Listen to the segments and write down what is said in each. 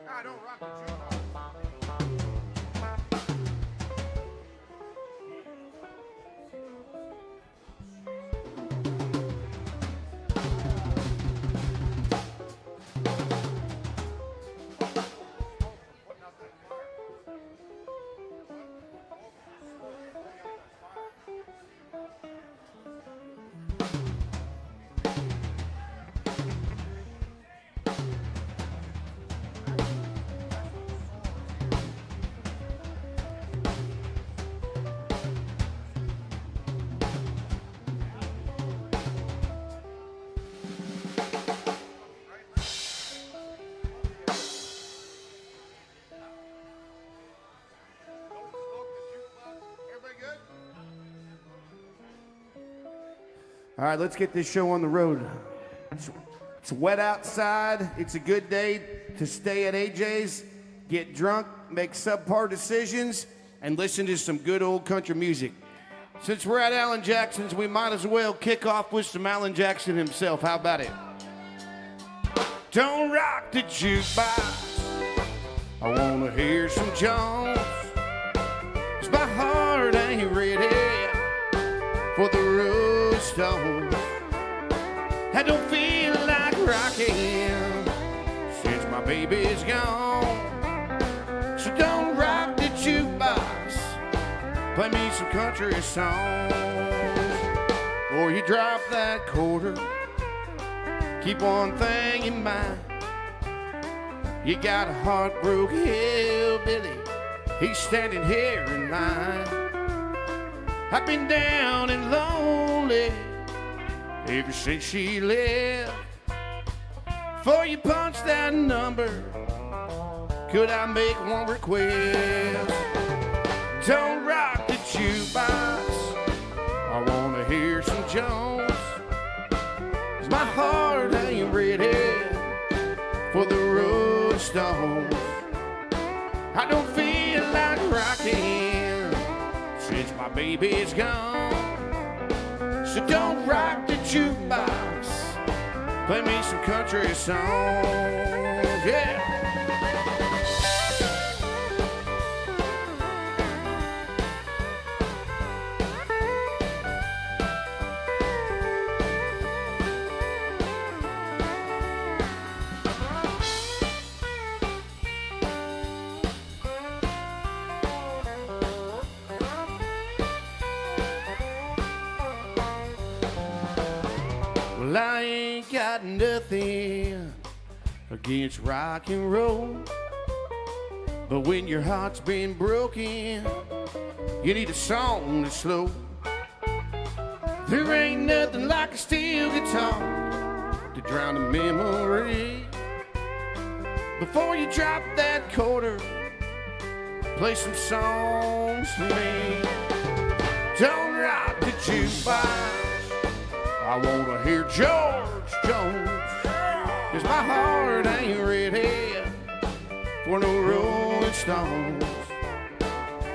I don't rock the jukebox. All right, let's get this show on the road. It's wet outside. It's a good day to stay at AJ's, get drunk, make subpar decisions, and listen to some good old country music. Since we're at Alan Jackson's, we might as well kick off with some Alan Jackson himself. How about it? Don't rock the jukebox. I want to hear some Jones. 'Cause my heart ain't ready for the Rolling Stones. I don't feel like rocking since my baby's gone. So don't rock the jukebox. Play me some country songs. Or you drop that quarter. Keep one thing in mind. You got a heartbroken hillbilly. He's standing here in line. I've been down and lonely ever since she left. Before you punch that number, could I make one request? Don't rock the jukebox. I want to hear some Jones. 'Cause my heart ain't ready for the Rolling Stones. I don't feel like rocking since my baby's gone. So don't rock the jukebox. Play me some country songs, yeah. Well, I ain't got nothing against rock and roll, but when your heart's been broken, you need a song that's slow. There ain't nothing like a steel guitar to drown a memory. Before you drop that quarter, play some songs for me. Don't rock the jukebox. I want to hear George Jones. 'Cause my heart ain't ready for no Rolling Stones.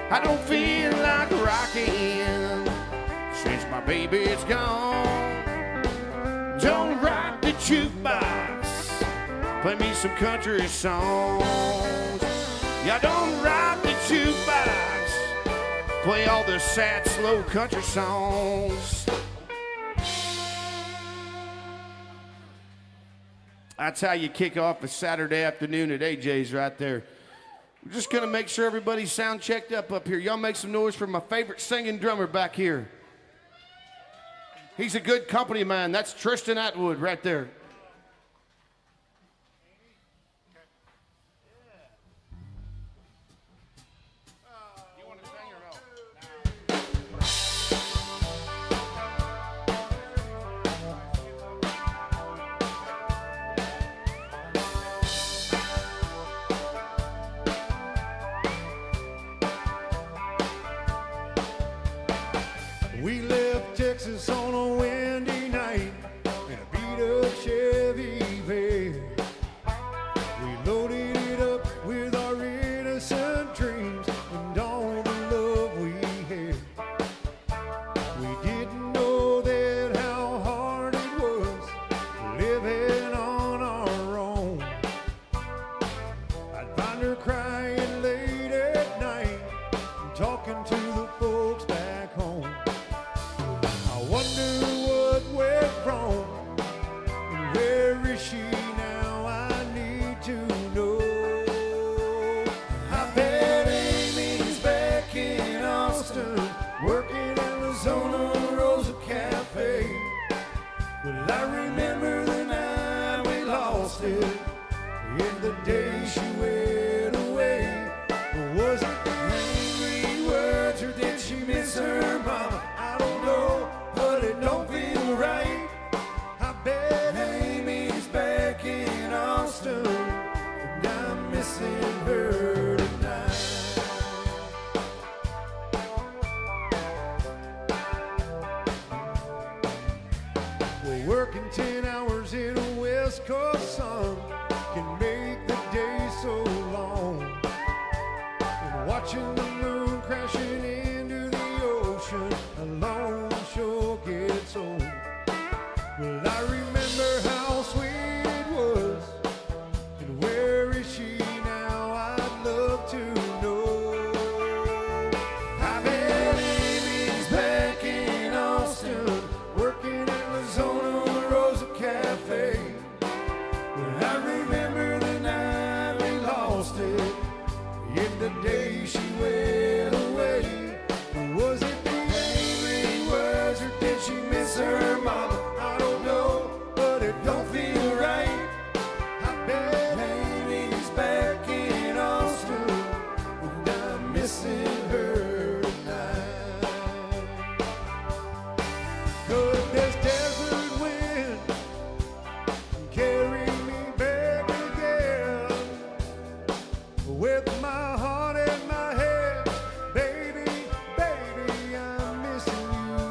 I don't feel like rocking since my baby's gone. Don't rock the jukebox. Play me some country songs. Yeah, don't rock the jukebox. Play all the sad, slow country songs. That's how you kick off a Saturday afternoon at AJ's right there. We're just gonna make sure everybody's sound checked up here. Y'all make some noise for my favorite singing drummer back here. He's a good company man. That's Tristan Atwood right there. We left Texas on a windy night in a beat-up Chevy van. We loaded it up with our innocent dreams miss her mama. I don't know, but it don't feel right. I bet Amy's back in Austin, and I'm missing her tonight. Well, working 10 hours in a West Coast sun can make the day so long. And watching the moon crashing into the ocean alone sure gets old. Well, I remember how sweet it was, and where is she now? I'd love to know. I bet Amy's back in Austin, working at La Zona Rosa Cafe. But I remember the night we lost it, in the day she went away. Was it the angry words, or did she miss her mama? I don't know, but it don't feel right. I bet Amy's back in Austin, and I'm missing her tonight. Could this desert wind carry me back again? With my heart in my head, baby, baby, I'm missing you.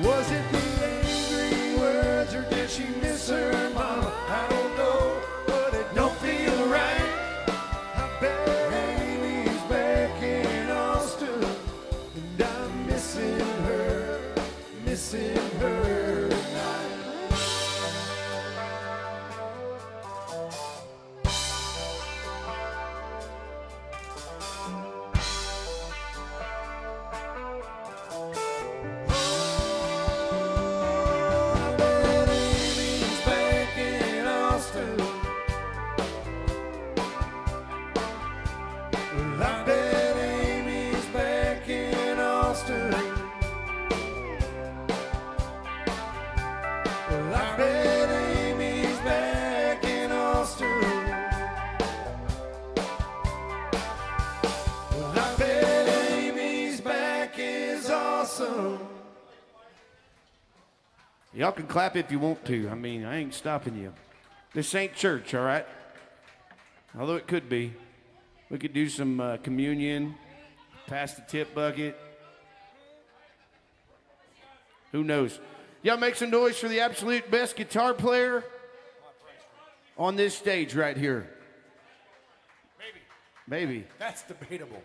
Was it the angry words, or did she miss her mama? I don't know, but it don't feel right. I bet Amy's back in Austin, and I'm missing her tonight. I bet Amy's back in Austin. Well, I bet Amy's back in Austin. Well, I bet Amy's back in Austin. Well, I bet Amy's back is awesome. Y'all can clap if you want to. I mean, I ain't stopping you. This ain't church, all right? Although it could be. We could do some communion, pass the tip bucket. Who knows? Y'all make some noise for the absolute best guitar player on this stage right here. Maybe. That's debatable.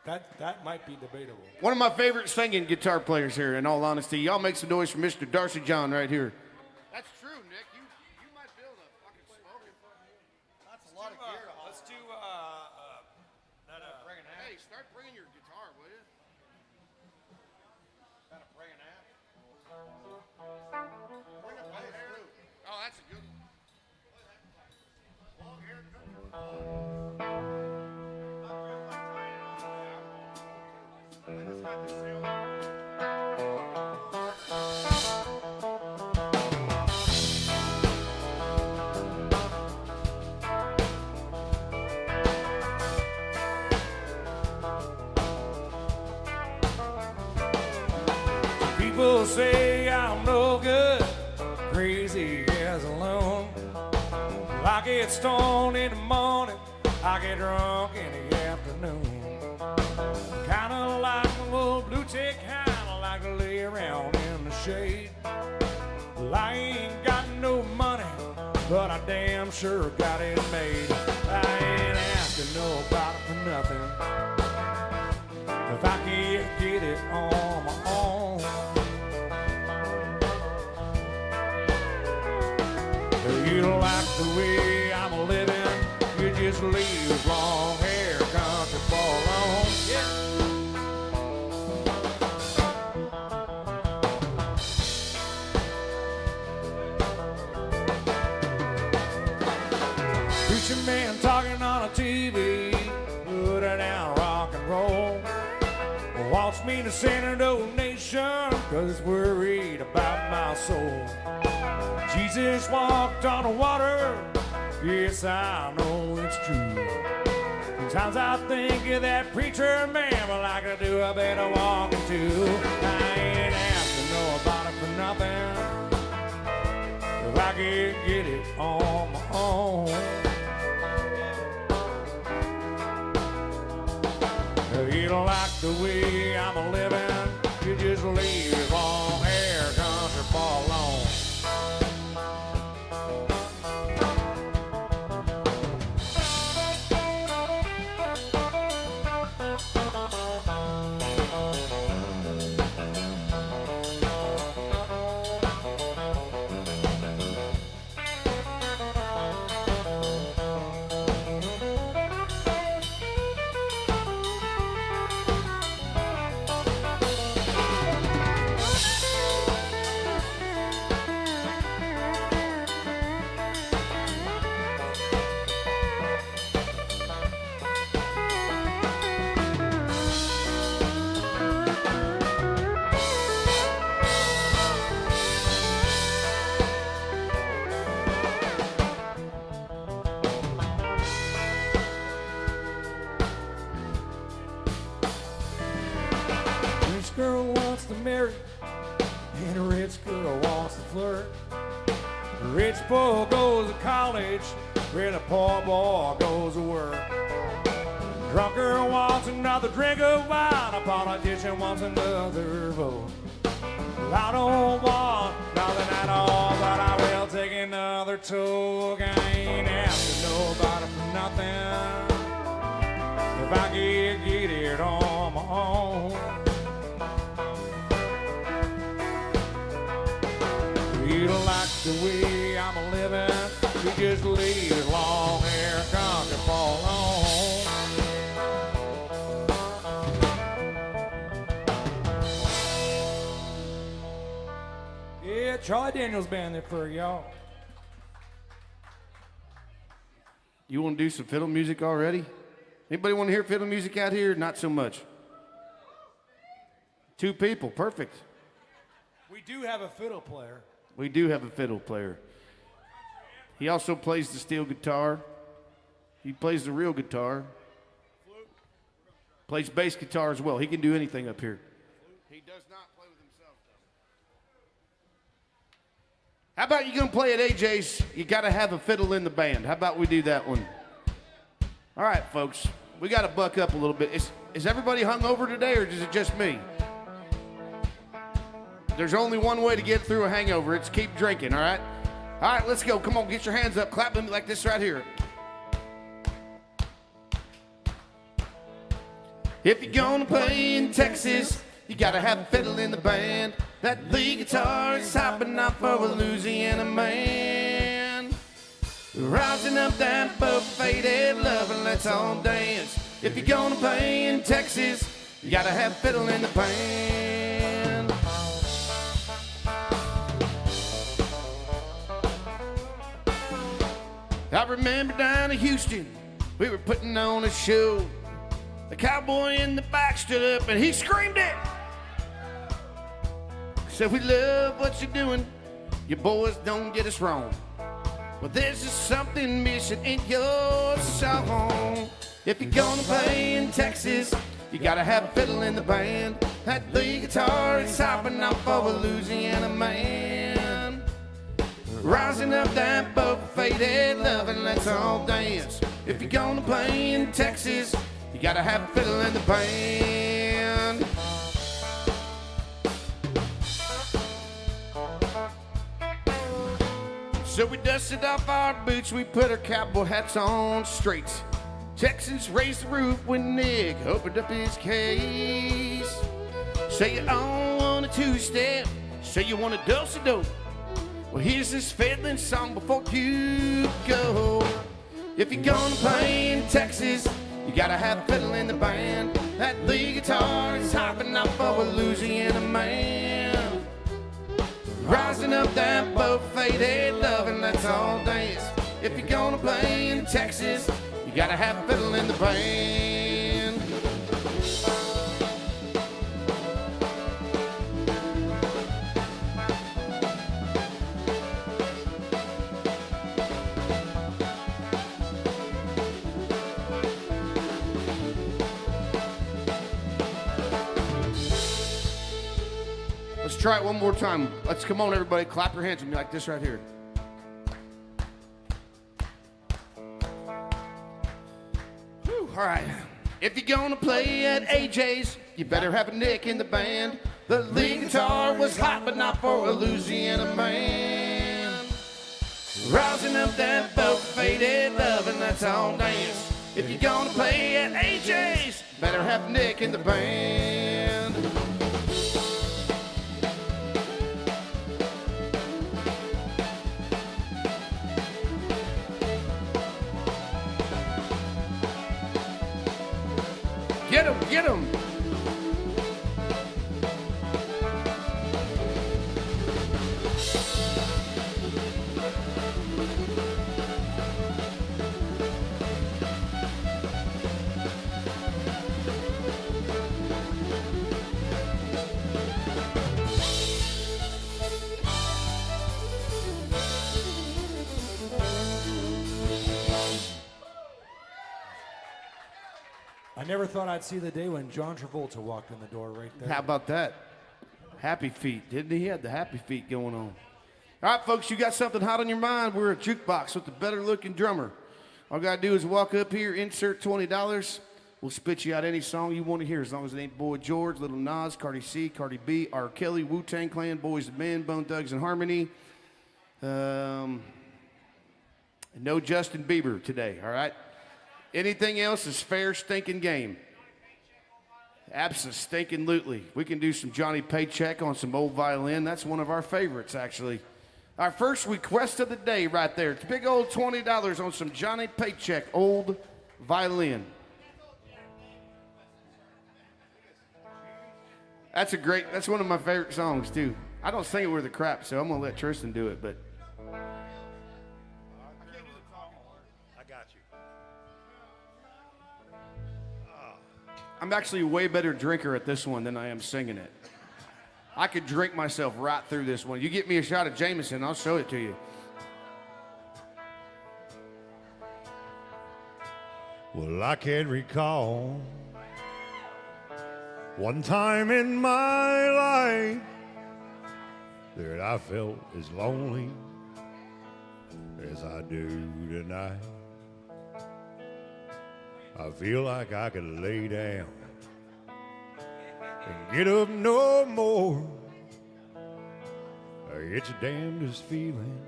That might be debatable. One of my favorite singing guitar players here, in all honesty. Y'all make some noise for Mr. Darcy John right here. That's true, Nick. You might build a fucking smoke. That's a lot of gear. Let's do Hey, start bringing your guitar, will you? Bring a long hair. Oh, that's a good one. Long hair. People say I'm no good, crazy as a loon. I get stoned in the morning, I get drunk in the afternoon. Kinda like an old blue tick hound, like to lay around in the shade. Well, I ain't got no money, but I damn sure got it made. I ain't asking nobody for nothing if I can't get it on my own. If you don't like the way I'm living, you just leave long hair country boy alone. Yeah. Preacher man talking on a TV, put it down rock and roll. me to send a donation, cause it's worried about my soul. Jesus walked on the water, yes, I know it's true. Sometimes I think of that preacher man, but like I do, I better walk too. I ain't asking nobody for nothing, if I can get it on my own. You don't like the way I'm a living, you just leave it long hair country for alone. Rich girl wants to marry, and a rich girl wants to flirt. The rich boy goes to college, where the poor boy goes to work. The drunk girl wants another drink of wine, a politician wants another vote. Well, I don't want nothing at all, but I will take another toke. I ain't asking nobody for nothing, if I can get it on my own. You don't like the way I'm a living, you just leave it long hair country for alone. Yeah, Charlie Daniels band there for y'all. You want to do some fiddle music already? Anybody want to hear fiddle music out here? Not so much. 2 people, perfect. We do have a fiddle player. We do have a fiddle player. He also plays the steel guitar. He plays the real guitar. Plays bass guitar as well. He can do anything up here. He does not play with himself, though. How about you gonna play at AJ's? You gotta have a fiddle in the band. How about we do that one? All right, folks. We gotta buck up a little bit. Is everybody hungover today, or is it just me? There's only one way to get through a hangover. It's keep drinking, all right? All right, let's go. Come on, get your hands up. Clap them like this right here. If you're gonna play in Texas, you gotta have a fiddle in the band. That lead guitar is hopping off of a Louisiana man. Rousing up that buff-faded love and let's all dance. If you're gonna play in Texas, you gotta have a fiddle in the band. I remember down in Houston, we were putting on a show. The cowboy in the back stood up and he screamed it. Said, we love what you're doing, you boys don't get us wrong. But there's just something missing in your song. If you're gonna play in Texas, you gotta have a fiddle in the band. That lead guitar is hopping off of a Louisiana man. Rising up that buff-faded love and let's all dance. If you're gonna play in Texas, you gotta have a fiddle in the band. So we dusted off our boots, we put our cowboy hats on straight. Texans raised the roof when Nick opened up his case. Say you all want a 2-step, say you want a dulce-dope. Well, here's this fiddling song before you go. If you're gonna play in Texas, you gotta have a fiddle in the band. That lead guitar is hopping off of a Louisiana man. Rising up that buff-faded love and let's all dance. If you're gonna play in Texas, you gotta have a fiddle in the band. Let's try it one more time. Let's come on, everybody. Clap your hands with me like this right here. Whew, all right. If you're gonna play at AJ's, you better have a Nick in the band. The lead guitar was hot, but not for a Louisiana man. Rousing up that boat, faded love, and that's all dance. If you're gonna play at AJ's, better have Nick in the band. Get him, get him. I never thought I'd see the day when John Travolta walked in the door right there. How about that? Happy feet, didn't he? He had the happy feet going on. All right, folks, you got something hot on your mind? We're a jukebox with the better-looking drummer. All you got to do is walk up here, insert $20. We'll spit you out any song you want to hear, as long as it ain't Boy George, Little Nas, Cardi C, Cardi B, R. Kelly, Wu-Tang Clan, Boys II Men, Bone Thugs and Harmony. No Justin Bieber today, all right? Anything else is fair stinking game. Abso-stinking-lutely. We can do some Johnny Paycheck on some old violin. That's one of our favorites, actually. Our first request of the day right there. It's big old $20 on some Johnny Paycheck old violin. That's one of my favorite songs, too. I don't sing it worth a crap, so I'm going to let Tristan do it, but... I got you. I'm actually a way better drinker at this one than I am singing it. I could drink myself right through this one. You get me a shot of Jameson, I'll show it to you. Well, I can recall one time in my life that I felt as lonely as I do tonight. I feel like I could lay down and get up no more. It's the damnedest feeling.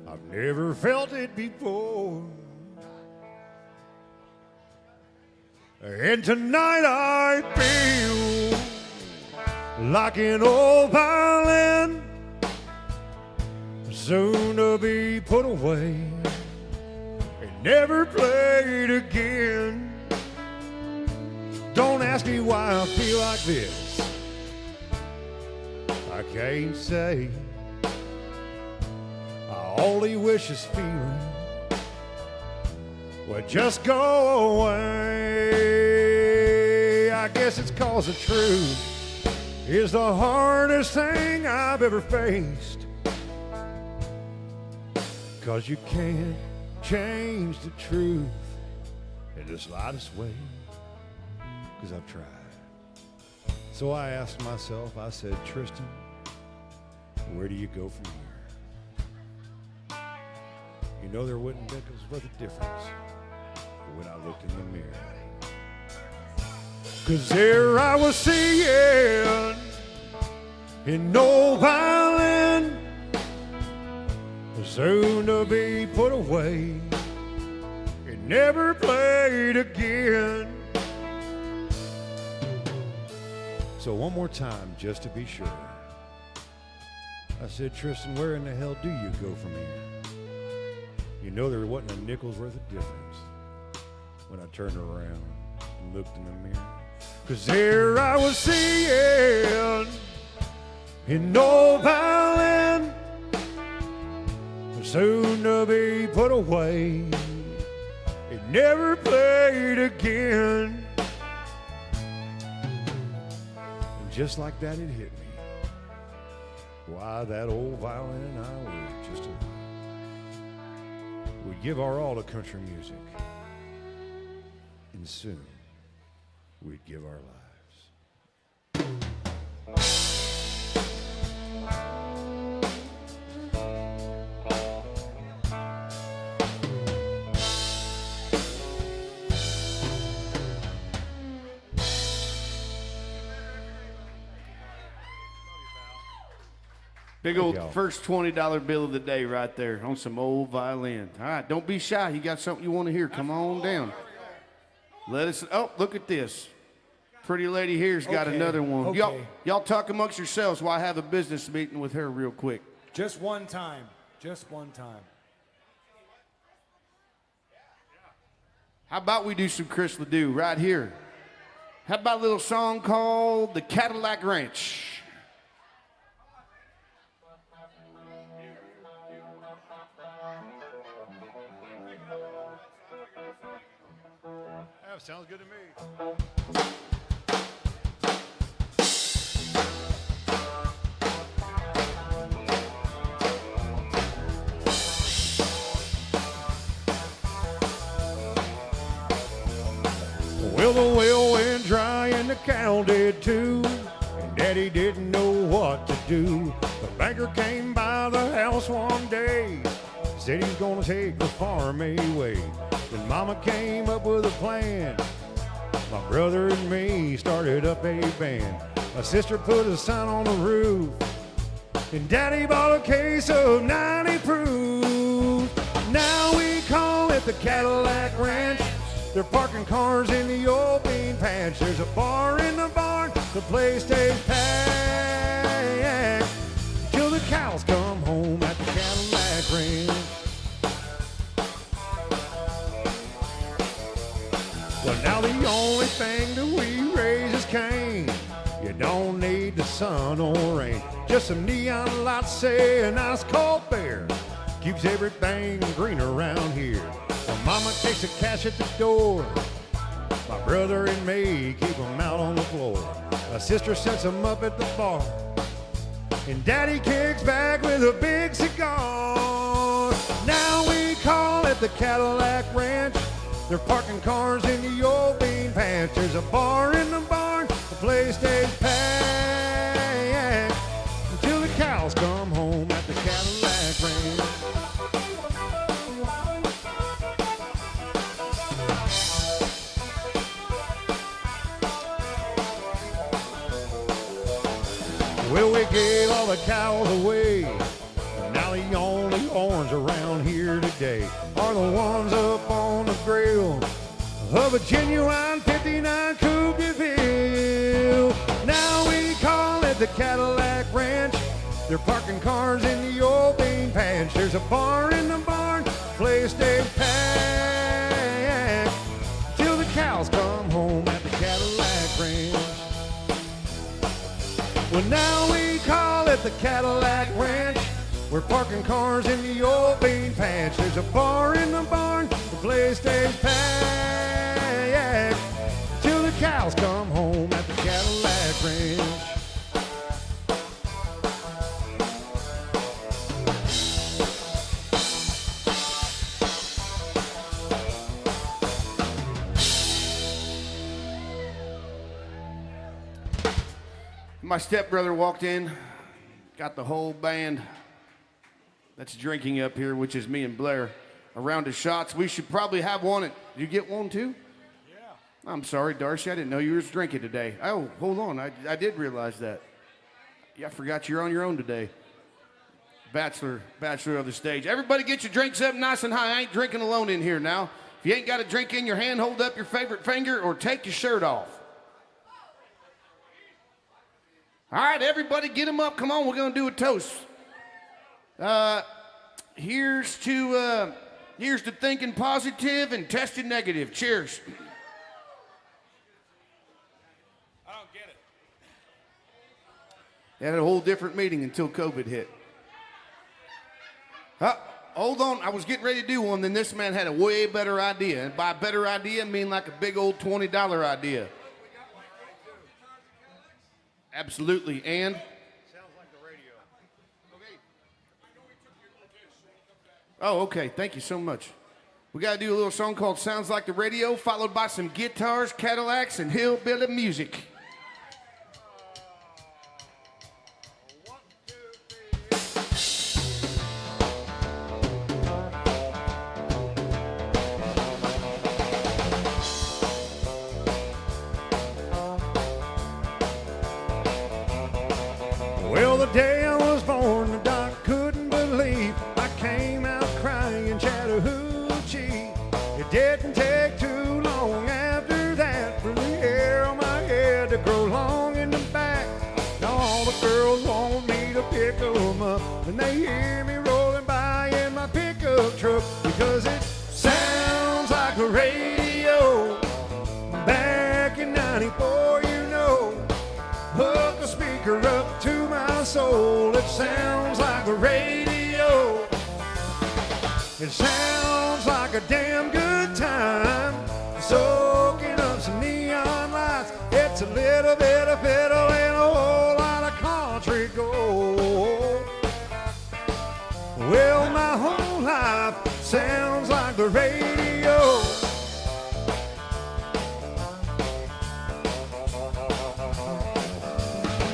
I've never felt it before. And tonight I feel like an old violin, soon to be put away and never played again. Don't ask me why I feel like this, I can't say. I only wish this feeling would just go away. I guess it's 'cause the truth is the hardest thing I've ever faced. 'Cause you can't change the truth in the slightest way. 'Cause I've tried. So I asked myself, I said, Tristan, where do you go from here? You know there wasn't nickels worth a difference when I looked in the mirror. 'Cause there I was seeing in no violin, soon to be put away and never played again. So one more time, just to be sure, I said, Tristan, where in the hell do you go from here? You know there wasn't a nickel's worth of difference when I turned around and looked in the mirror. 'Cause there I was seeing in no violin, soon to be put away and never played again. And just like that it hit me. Why, that old violin and I were just a... We'd give our all to country music, and soon we'd give our lives. Big old y'all. first $20 bill of the day right there on some old violin. All right, don't be shy. You got something you want to hear? Come on down. Let us. Oh, look at this. Pretty lady here's got Okay, another one. okay. Y'all talk amongst yourselves while I have a business meeting with her real quick. Just one time. Just one time. How about we do some Chris Ledoux right here? How about a little song called The Cadillac Ranch? That sounds good to me. Well, the well went dry and the cow did too. And Daddy didn't know what to do. The banker came by the house one day, said he's gonna take the farm away. Then Mama came up with a plan. My brother and me started up a band. My sister put a sign on the roof, and Daddy bought a case of 90 proof. Now we call it the Cadillac Ranch. They're parking cars in the old bean patch. There's a bar in the barn. The place stays packed till the cows come home at the Cadillac Ranch. Well, now the only thing that we raise is cane. You don't need the sun or rain. Just some neon lights, say an ice cold beer. Keeps everything green around here. My mama takes the cash at the door. My brother and me keep them out on the floor. My sister sets them up at the bar. And Daddy kicks back with a big cigar. Now we call it the Cadillac Ranch. They're parking cars in the old bean patch. There's a bar in the barn. The place stays packed until the cows come home at the Cadillac Ranch. Well, we gave all the cows away. Now the only horns around here today are the ones up on the grill of a genuine 59 Coupe de Ville. Now we call it the Cadillac Ranch. They're parking cars in the old bean patch. There's a bar in the barn. The place stays packed till the cows come home at the Cadillac Ranch. Well, now we call it the Cadillac Ranch. We're parking cars in the old bean patch. There's a bar in the barn. The place stays packed till the cows come home at the Cadillac Ranch. My stepbrother walked in, got the whole band that's drinking up here, which is me and Blair, a round of shots. We should probably have one. Did you get one too? Yeah. I'm sorry, Darcy. I didn't know you were drinking today. Oh, hold on. I did realize that. Yeah, I forgot you're on your own today. Bachelor of the stage. Everybody get your drinks up nice and high. I ain't drinking alone in here now. If you ain't got a drink in your hand, hold up your favorite finger or take your shirt off. All right, everybody get them up. Come on, we're going to do a toast. Here's to thinking positive and testing negative. Cheers. I don't get it. They had a whole different meeting until COVID hit. Hold on, I was getting ready to do one, then this man had a way better idea. And by better idea, I mean like a big old $20 idea. Absolutely, and? Sounds like the radio. Oh, okay, thank you so much. We got to do a little song called Sounds Like the Radio, followed by some guitars, Cadillacs, and hillbilly music. Well, the day I was born, the to grow long in the back. Now all the girls want me to pick 'em up when they hear me rolling by in my pickup truck, because it sounds like a radio. Back in 94, you know, hook a speaker up to my soul. It sounds like a radio. It sounds like a damn good time, soaking up some neon lights. It's a little bit of fiddle and a whole lot of country gold. Well, my whole life sounds like the radio.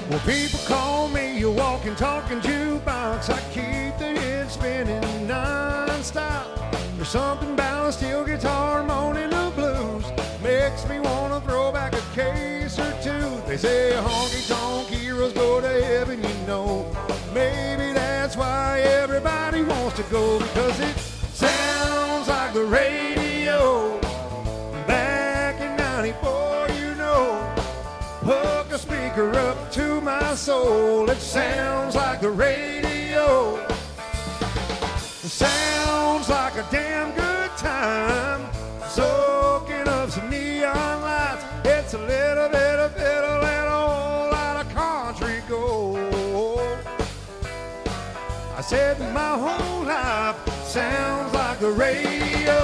Well, people call me a walking, talking jukebox. I keep the hit spinning non-stop. There's something about a steel guitar moaning the blues, makes me want to throw back a case or two. They say honky-tonk heroes go to heaven, you know. Maybe that's why everybody wants to go, because it sounds like the radio. Back in 94, you know, hook a speaker up to my soul. It sounds like the radio. It sounds like a damn good time, soaking up some neon lights. It's a little bit of fiddle and a whole lot of country gold. I said my whole life sounds like the radio.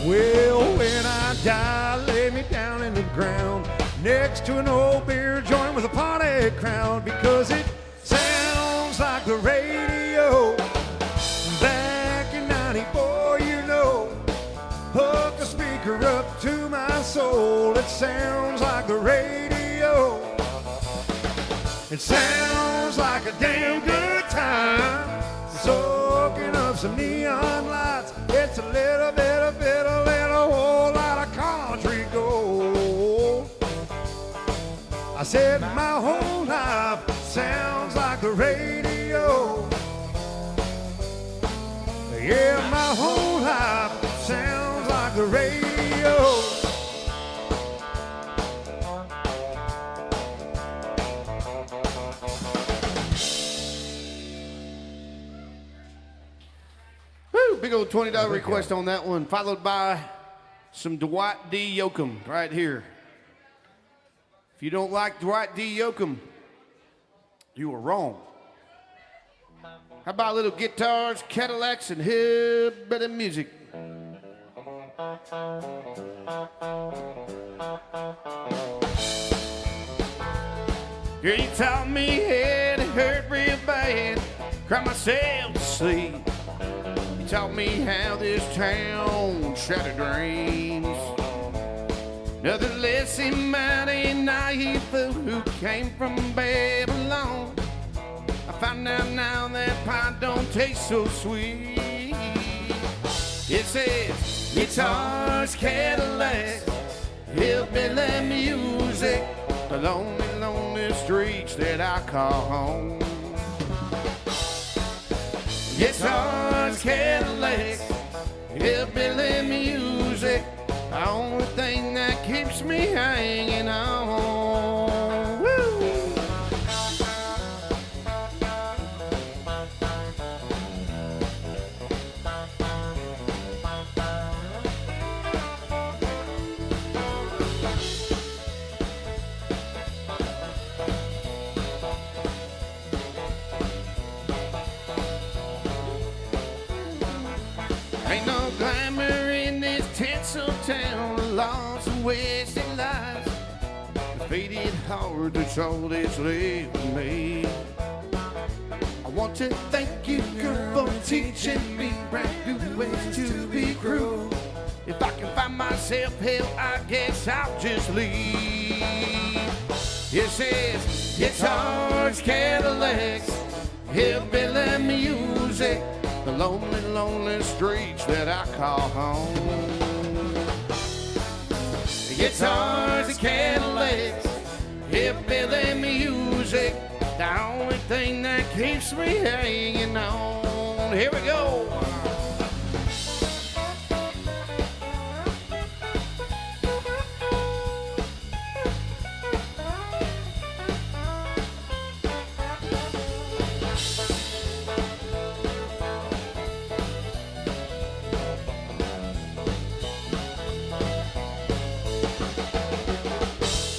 Well, when I die, lay me down in the ground next to an old beer joint with a party crowd, because it sounds like the radio. Back in 94, you know, hook a speaker up to my soul. It sounds like the radio. It sounds like a damn good time, soaking up some neon lights. It's a little bit of fiddle and a whole lot of country gold. I said my whole life sounds like the radio. Yeah, my whole life sounds like the radio. Woo, big old $20 request on that one, followed by some Dwight D. Yoakam right here. If you don't like Dwight D. Yoakam, you are wrong. How about little guitars, Cadillacs, and hillbilly music? Girl, you taught me head hurt real bad, cried myself to sleep. You taught me how this town shattered dreams. Another lesson, mighty naive fool who came from Babylon. I found out now that pie don't taste so sweet. It says guitars, Cadillacs, hillbilly music, the lonely, lonely streets that I call home. Guitars, Cadillacs, hillbilly music, the only thing that keeps me hanging on. Woo! Ain't no glamour in this tinsel town, lost and wasted lives. The faded heart that's all that's left in me. I want to thank you, girl, for teaching me brand new ways to be cruel. If I can find myself, hell, I guess I'll just leave. It says guitars, Cadillacs, hillbilly music, the lonely, lonely streets that I call home. Guitars and Cadillacs, hillbilly music, the only keeps me hanging on. Here we go.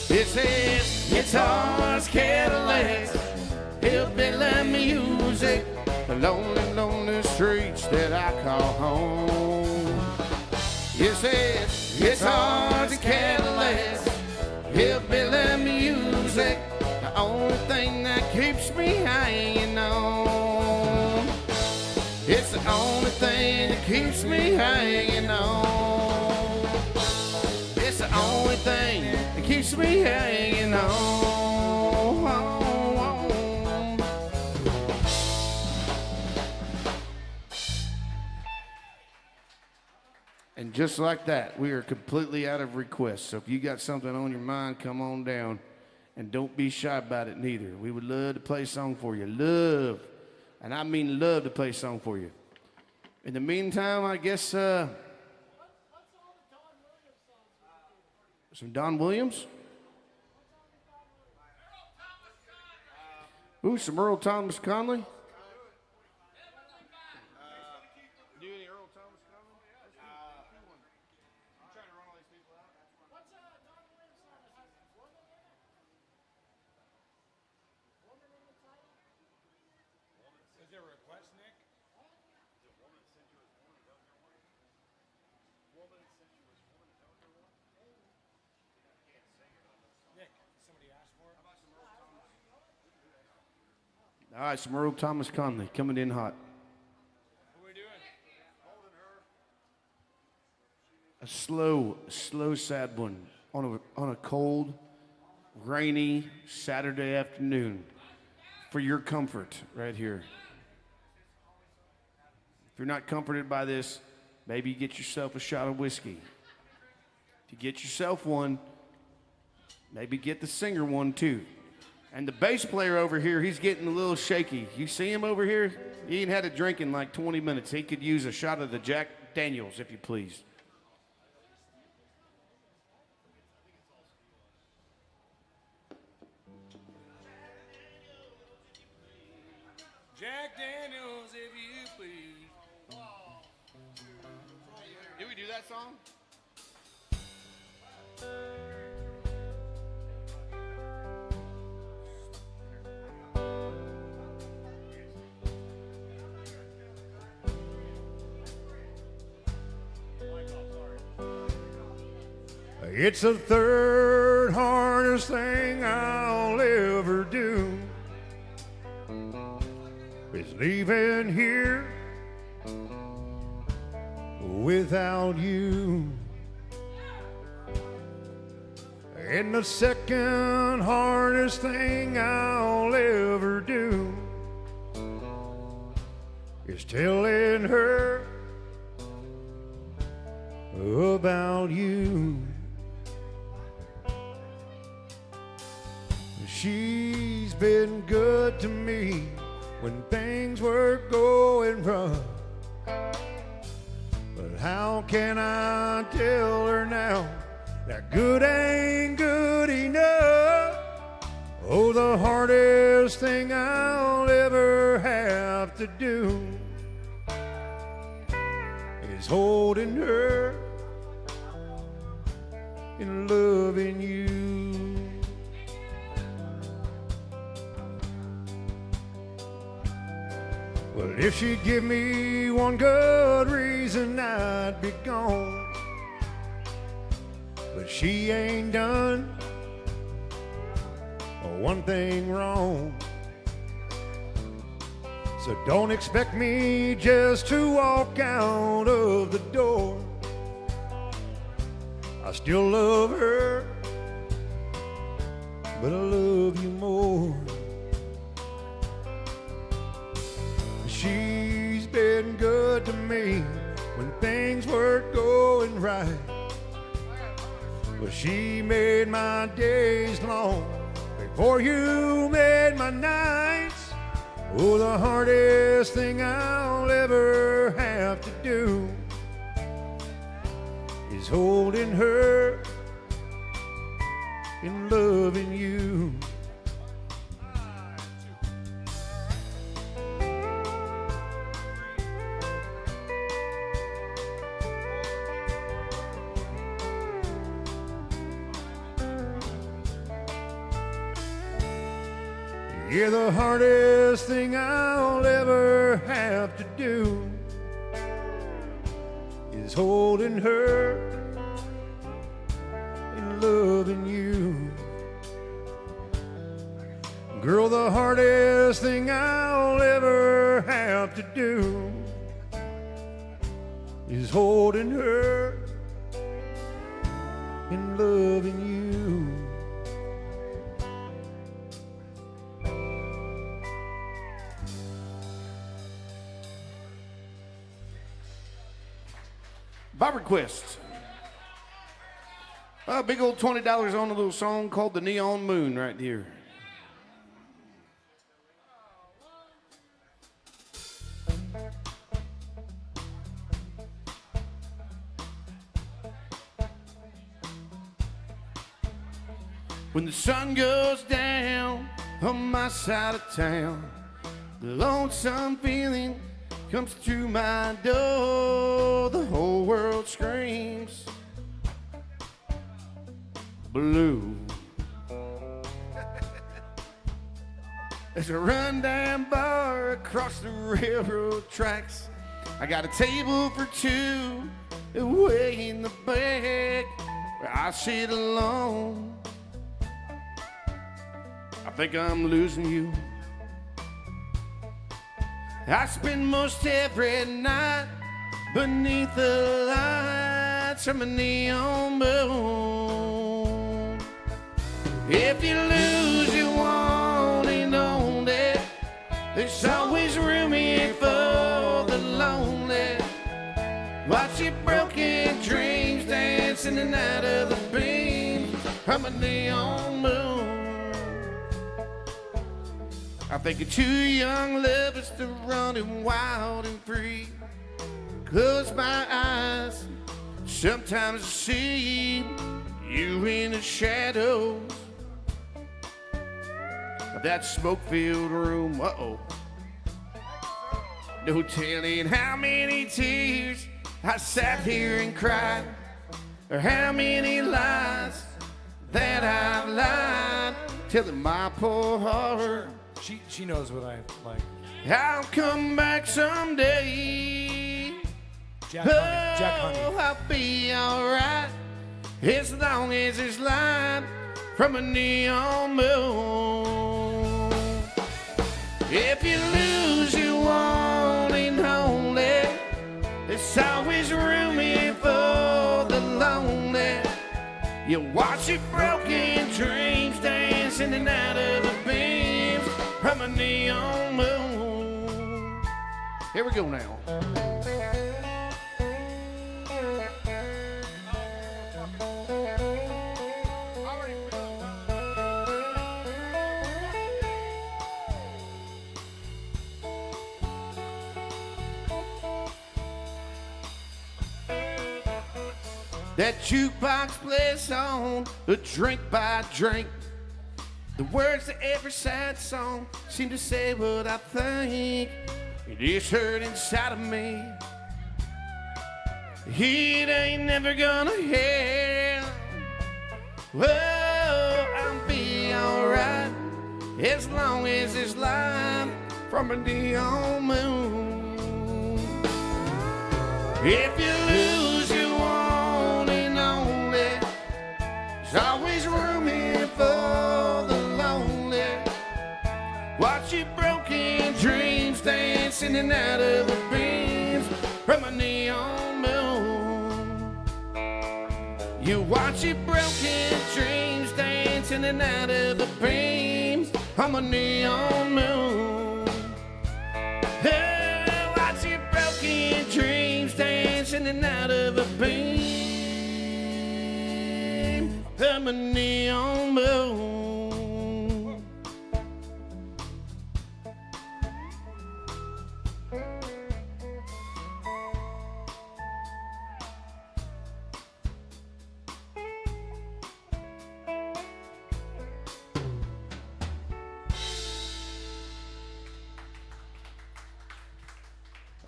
It says guitars, Cadillacs, hillbilly music, the lonely, lonely streets that I call home. It says guitars and Cadillacs, hillbilly music, the only thing that keeps me hanging on. It's the only thing that keeps me hanging on. It's the only thing that keeps me hanging on. And just like that, we are completely out of requests. So if you got something on your mind, come on down. And don't be shy about it neither. We would love to play a song for you. Love. And I mean love to play a song for you. In the meantime, I guess some Don Williams? Ooh, some Earl Thomas Conley? All right, some Earl Thomas Conley coming in hot. What are we doing? A slow, sad one on a cold, rainy Saturday afternoon for your comfort right here. If you're not comforted by this, maybe get yourself a shot of whiskey. If you get yourself one, maybe get the singer one too. And the bass player over here, he's getting a little shaky. You see him over here? He ain't had a drink in like 20 minutes. He could use a shot of the Jack Daniels, if you please. Jack Daniels, if you please. Did we do that song? It's the third hardest thing I'll ever do, is leaving here without you. And the second hardest thing I'll ever do is telling her about you. She's been good to me when things were going rough. But how can I tell her now that good ain't good enough? Oh, the hardest thing I'll ever have to do is holding her and loving you. Well, if she'd give me one good reason, I'd be gone. But she ain't done one thing wrong. So don't expect me just to walk out of the door. I still love her, but I love you more. She's been good to me when things weren't going right. Well, she made my days long before you made my nights. Oh, the hardest thing I'll ever have to do is holding her and loving you. Yeah, the hardest thing I'll ever have to do is holding her and loving you. Girl, the hardest thing I'll ever have to do is holding her and loving you. By request. A big old $20 on a little song called The Neon Moon right here. When the sun goes down on my side of town, the lonesome feeling comes through my door. The whole world screams blue. There's a rundown bar across the railroad tracks. I got a table for two way in the back where I sit alone. I think I'm losing you. I spend most every night beneath the lights from a neon moon. If you lose your one and only, there's always room here for the lonely. Watch your broken dreams dance in and out of the beams from a neon moon. I think of two young lovers still running wild and free. Close my eyes, sometimes I see you in the shadows of that smoke-filled room. Uh-oh. No telling how many tears I sat here and cried, or how many lies that I've lied, telling my poor heart She knows what I like. I'll come back someday. Jack Honey. Jack Honey. I'll be alright as long as it's light from a neon moon. If you lose your one and only, there's always room here for the lonely. You watch your broken dreams dance in and out of the beams from a neon moon. Here we go now. That jukebox plays on a drink by drink. The words to every sad song seem to say what I think. It is hurt inside of me. It ain't never gonna help. Well, I'll be alright as long as it's light from a neon moon. If you lose your one and only, there's always room here for the lonely. Watch your broken dreams dance in and out of the beams from a neon moon. You watch your broken dreams dance in and out of the beams from a neon moon. Hey, watch your broken dreams dance in and out of the beam from a neon moon.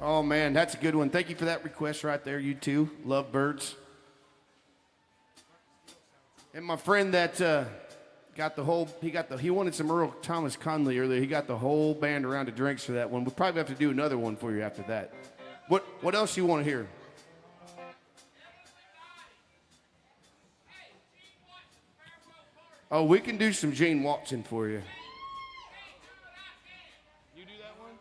Oh, man, that's a good one. Thank you for that request right there, you two. Love birds. And my friend that he wanted some Earl Thomas Conley earlier. He got the whole band around to drinks for that one. We'll probably have to do another one for you after that. What else you want to hear? Oh, we can do some Gene Watson for you. You do that one?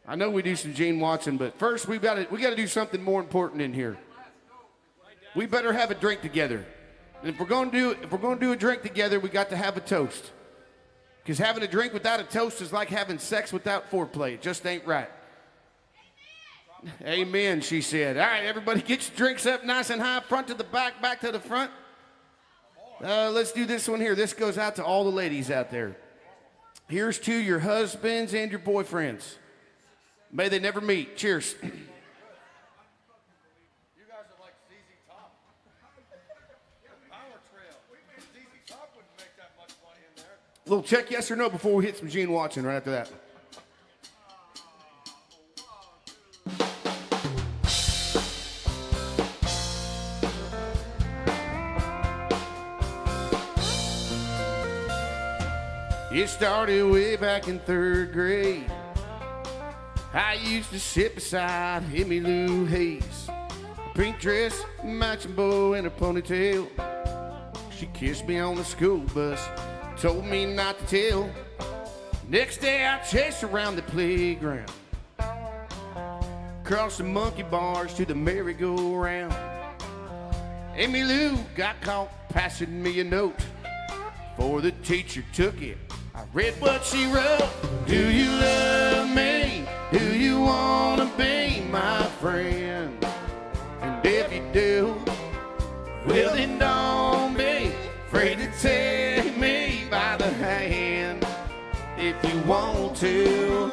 I know we do some Gene Watson, but first we got to do something more important in here. We better have a drink together. And if we're going to do a drink together, we got to have a toast. Because having a drink without a toast is like having sex without foreplay. It just ain't right. Amen, she said. All right, everybody get your drinks up nice and high, front to the back, back to the front. Let's do this one here. This goes out to all the ladies out there. Here's to your husbands and your boyfriends. May they never meet. Cheers. You guys are like ZZ Top. Power Trail. ZZ Top wouldn't make that much money in there. Little check yes or no before we hit some Gene Watson right after that. It started way back in 3rd grade. I used to sit beside Emmylou Hayes. Pink dress, matching bow, and a ponytail. She kissed me on the school bus, told me not to tell. Next day I chased her around the playground, across the monkey bars to the merry-go-round. Emmylou got caught passing me a note. Before the teacher took it, I read what she wrote. Do you love me? Do you want to be my friend? And if you do, well then don't be afraid to take me by the hand. If you want to,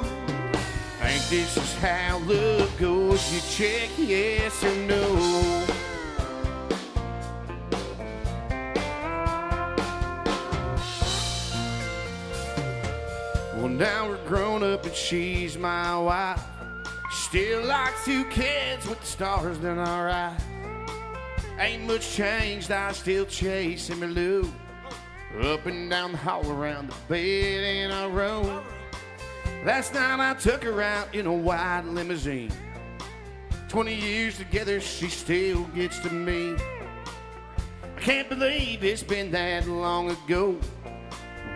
think this is how love goes. You check yes or no. Well, now we're grown up and she's my wife. Still like 2 kids with the stars in our eyes. Ain't much changed, I still chase Emmylou up and down the hall around the bed in our room. Last night I took her out in a white limousine. 20 years together, she still gets to me. I can't believe it's been that long ago.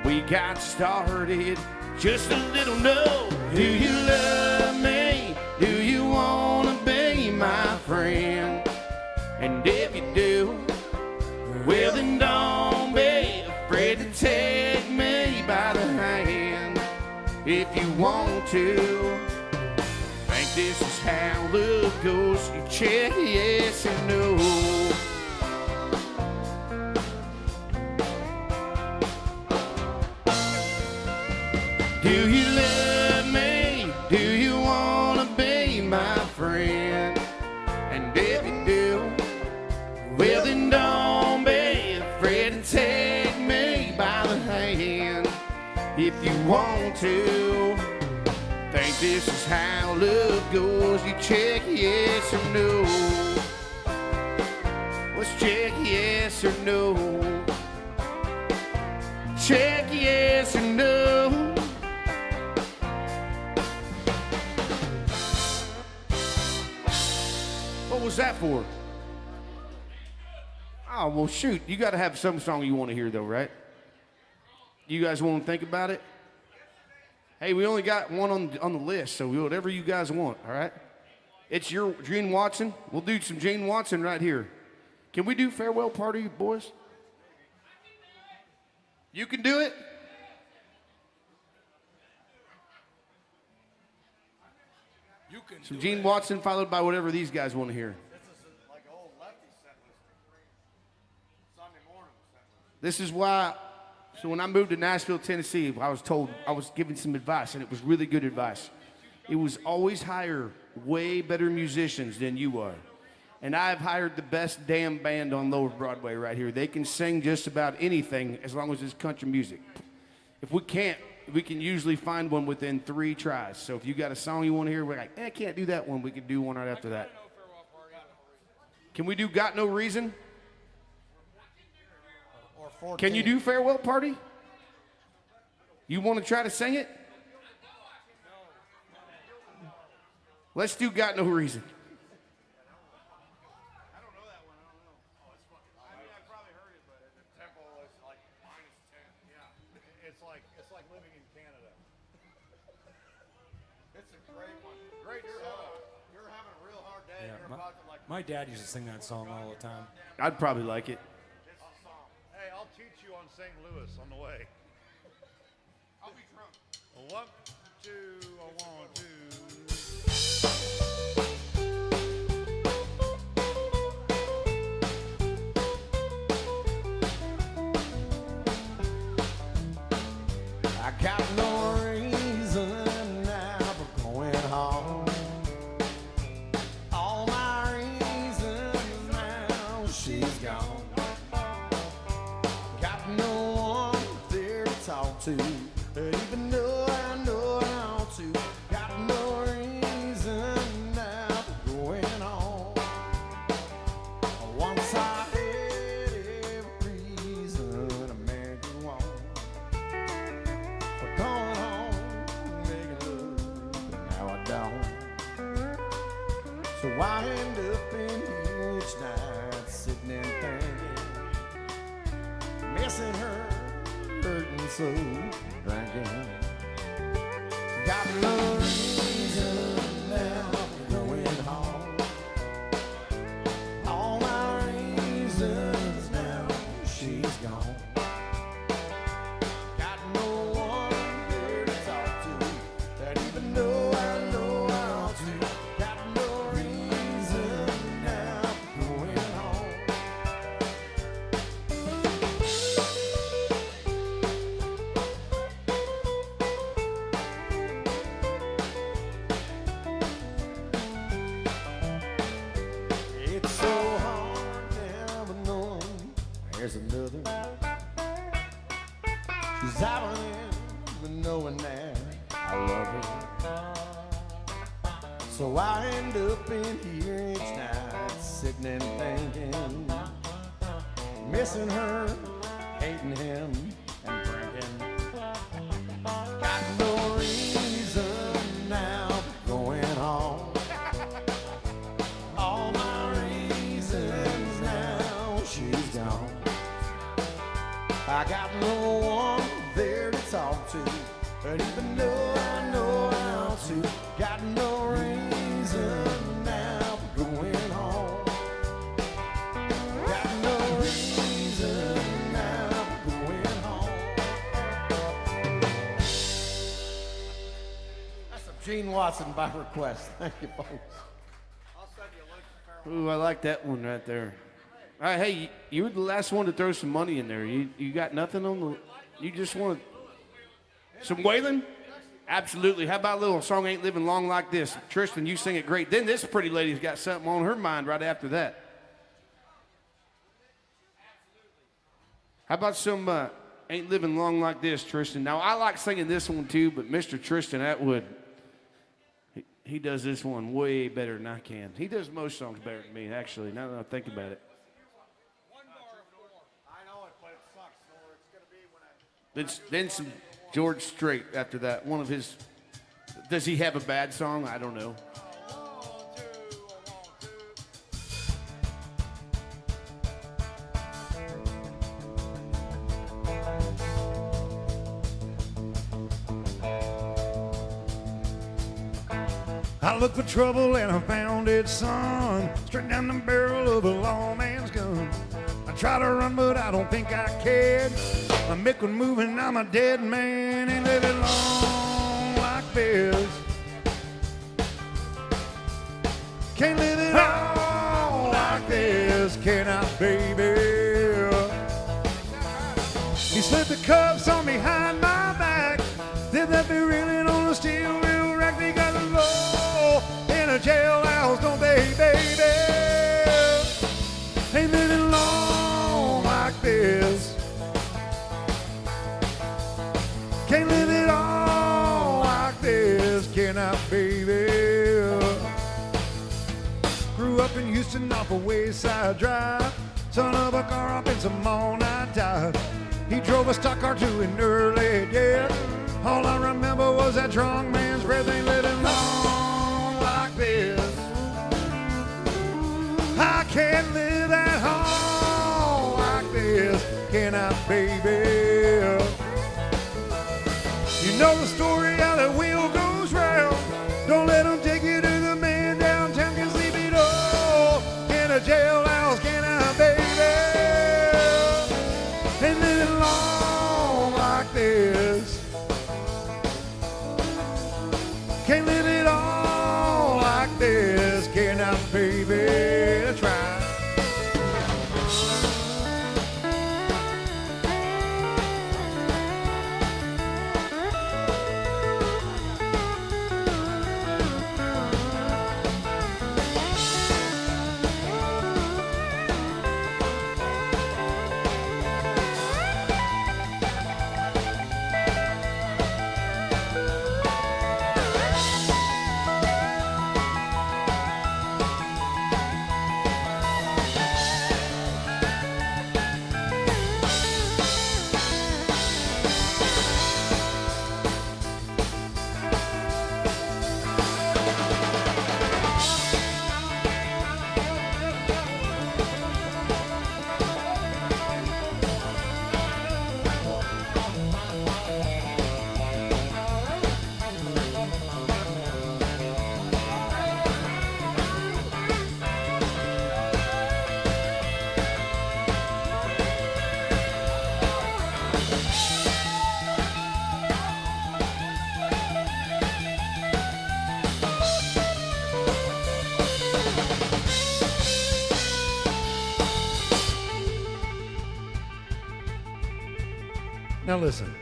We got started. Just a little no. Do you love me? Do you want to be my friend? And if you do, well then don't be afraid to take me by the hand. If you want to, think this is how love goes. You check yes or no. Do you love me? Do you want to be my friend? And if you do, well then don't be afraid to take me by the hand. If you want to, think this is how love goes. You check yes or no. Let's check yes or no. Check yes or no. What was that for? Oh, well, shoot. You got to have some song you want to hear, though, right? You guys want to think about it? Hey, we only got one on the list, so whatever you guys want, all right? It's your Gene Watson. We'll do some Gene Watson right here. Can we do Farewell Party, boys? You can do it? Some Gene Watson followed by whatever these guys want to hear. This is like an old lefty set list. Sunday morning set list. This is why, so when I moved to Nashville, Tennessee, I was given some advice, and it was really good advice. It was always hire way better musicians than you are. And I've hired the best damn band on Lower Broadway right here. They can sing just about anything as long as it's country music. If we can't, we can usually find one within 3 tries. So if you got a song you want to hear, we're like, I can't do that one. We could do one right after that. Can we do Got No Reason? Or 14. Can you do Farewell Party? You want to try to sing it? Let's do Got No Reason. It's like living in Canada. It's a great one. Great you're having a real hard day. Yeah, You're about to like. my dad used to sing that song all the time. I'd probably like it. Hey, I'll teach you on St. Louis on the way. I'll be drunk. 1, 2, 1, 2. I got no reason now for going home. All my reasons now she's gone. Got no one there to talk to, and even though I know I ought to, got no reason now for going home. Once I had every reason a man could want. We're going home, making love, but now I don't. So I end up in here each night, sitting and thinking, missing her, hurting so, drinking. Got no reason now for going home. All my reasons now, she's gone. Got no one there to talk to, that even though I know I ought to. Got no reason now for going home. It's so hard never knowing there's another. She's out in knowing that I love her. So I end up in here each night, sitting and thinking, missing her, hating him, and drinking. Got no reason now for going home. All my reasons now, she's gone. I got no one there to talk to, but even though I know I ought to, got no reason now for going home. Got no reason now for going home. That's some Gene Watson by request. Thank you, folks. I'll send you a link to Farewell. Ooh, I like that one right there. All right, hey, you were the last one to throw some money in there. You got nothing on the. You just want some Waylon? Absolutely. How about a little song "Ain't Living Long Like This"? Tristan, you sing it great. Then this pretty lady's got something on her mind right after that. How about some "Ain't Living Long Like This," Tristan? Now I like singing this one too, but Mr. Tristan Atwood, he does this one way better than I can. He does most songs better than me, actually. Now that I think about it. I know it, but it sucks. So it's gonna be when I. Then some George Strait after that. One of his. Does he have a bad song? I don't know. I looked for trouble and I found it, son. Straight down the barrel of a lawman's gun. I tried to run, but I don't think I cared. My mick was moving, I'm a dead man. Ain't living long like this. Can't live it all like this, can I, baby? He slipped the cuffs on behind my back. Then that be reeling on a steel wheel rack. They got a low in a jailhouse, don't they, baby? Ain't living long like this. Can't live it all can I, baby? Grew up in Houston off a Wayside Drive. Son of a car up in some all-night dive. He drove a stock car to an early death. All I remember was that drunk man's breath. Ain't living long like this. I can't live at home like this. Can I, baby? You know the story how the wheel goes round. Don't let them take you to the man downtown. Can sleep it all in a jailhouse. Can I, baby? Ain't living long like this. Can't live it all like this. Can I, baby? That's right. Now listen.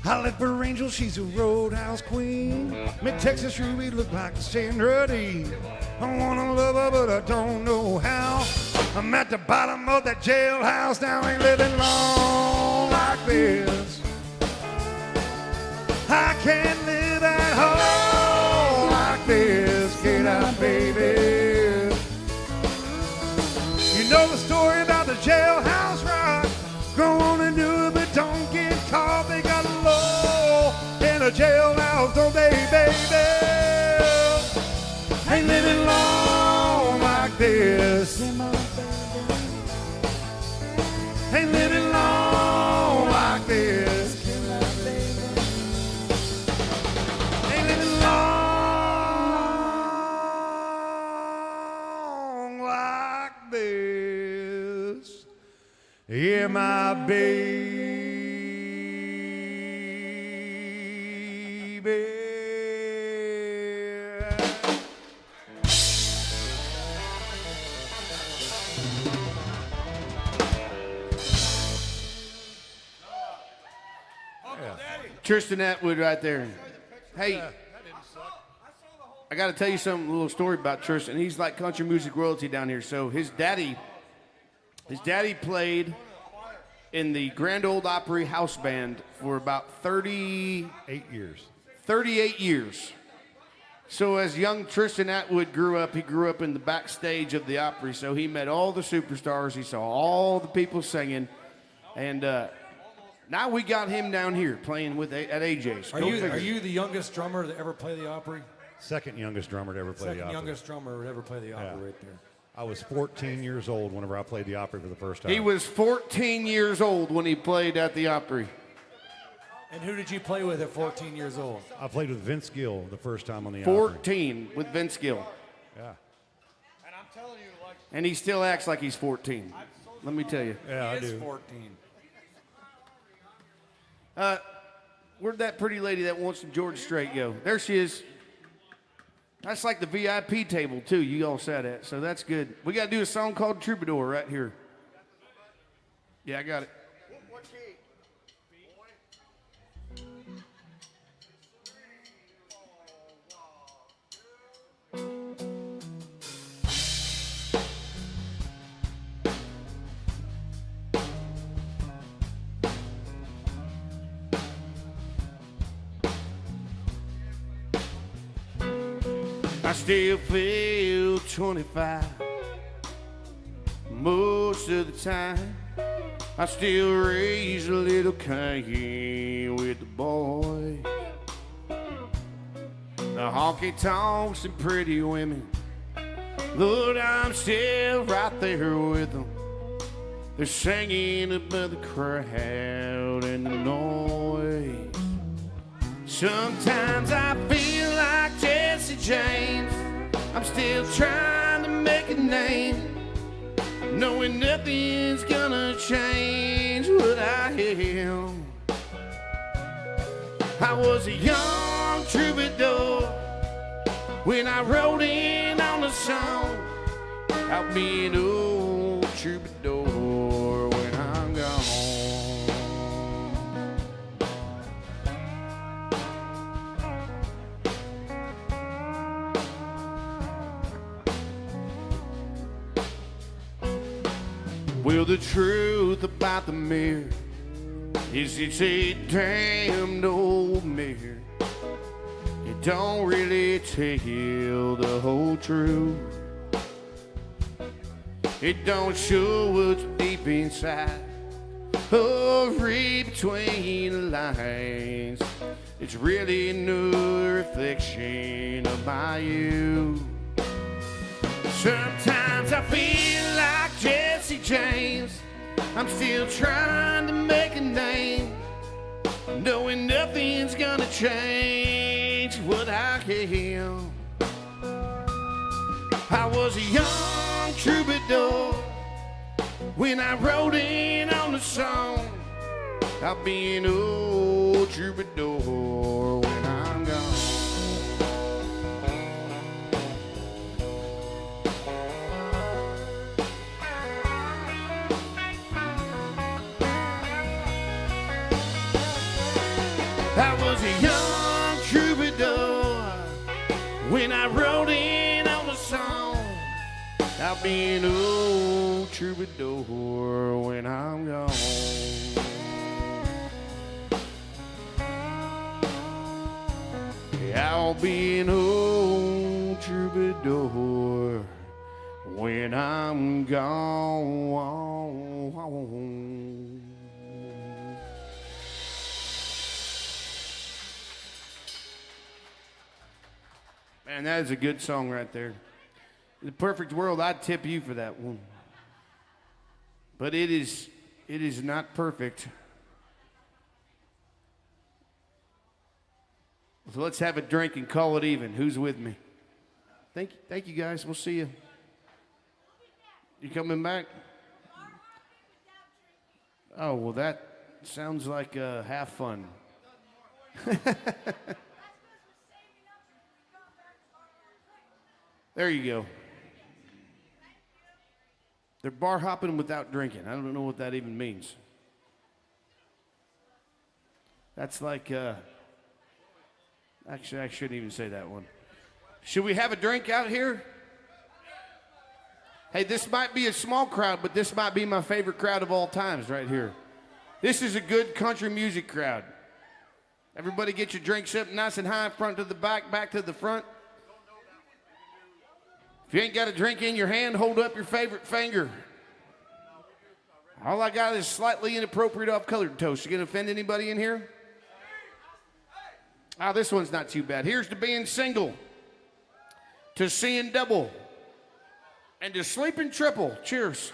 I left for Angel, she's a roadhouse queen. Mid-Texas Ruby look like Sandra Dee. I wanna love her, but I don't know how. I'm at the bottom of that jailhouse now, ain't living long like this. I can't live at home like this, can I, baby? You know the story about the jailhouse rock. Go on and do it, but don't get caught. They got a law in a jailhouse, don't they, baby? Ain't living long like this. Ain't living long like this. Ain't living long like this. Yeah, my baby. Tristan Atwood right there. Hey, I got to tell you something, a little story about Tristan. He's like country music royalty down here. So his daddy played in the Grand Ole Opry house band for about 38 years. So as young Tristan Atwood grew up, he grew up in the backstage of the Opry. So he met all the superstars. He saw all the people singing. And now we got him down here playing at AJ's. Are you the youngest drummer to ever play the Opry? Second youngest drummer to ever play the Opry. Second youngest drummer to ever play the Opry right there. I was 14 years old whenever I played the Opry for the first time. He was 14 years old when he played at the Opry. And who did you play with at 14 years old? I played with Vince Gill the first time on the 14 with Vince Gill. Yeah. And I'm telling you, like, And he still acts like he's 14. Let me tell you. Yeah, I He is do. 14. Where'd that pretty lady that wants some George Strait go? There she is. That's like the VIP table, too, you all sat at. So that's good. We got to do a song called Troubadour right here. Yeah, I got it. what key? still feel 25 most of the time. I still raise a little Cain with the boys. The honky tonks and pretty women, Lord, I'm still right there with them. They're singing above the crowd and the noise. Sometimes I feel like Jesse James. I'm still trying to make a name, knowing nothing's gonna change what I am. I was a young troubadour when I wrote in on the song. I'll be an old troubadour when I'm gone. Well, the truth about the mirror is it's a damned old mirror. It don't really tell the whole truth. It don't show what's deep inside or read between the lines. It's really no reflection of my youth. Sometimes I feel like Jesse James. I'm still trying to make a name, knowing nothing's gonna change what I am. I was a young troubadour when I wrote in on the song. I'll be an old troubadour when I'm gone. I was a young troubadour when I wrote in on the song. I'll be an old troubadour when I'm gone. I'll be an old troubadour when I'm gone. Man, that is a good song right there. In the perfect world, I'd tip you for that one. But it is not perfect. So let's have a drink and call it even. Who's with me? Thank you guys. We'll see you. You coming back? Oh, well, that sounds like half fun. There you go. They're bar hopping without drinking. I don't know what that even means. That's like, actually, I shouldn't even say that one. Should we have a drink out here? Hey, this might be a small crowd, but this might be my favorite crowd of all times right here. This is a good country music crowd. Everybody get your drinks up nice and high, front to the back, back to the front. If you ain't got a drink in your hand, hold up your favorite finger. All I got is slightly inappropriate off-colored toast. You gonna offend anybody in here? Oh, this one's not too bad. Here's to being single, to seeing double, and to sleeping triple. Cheers.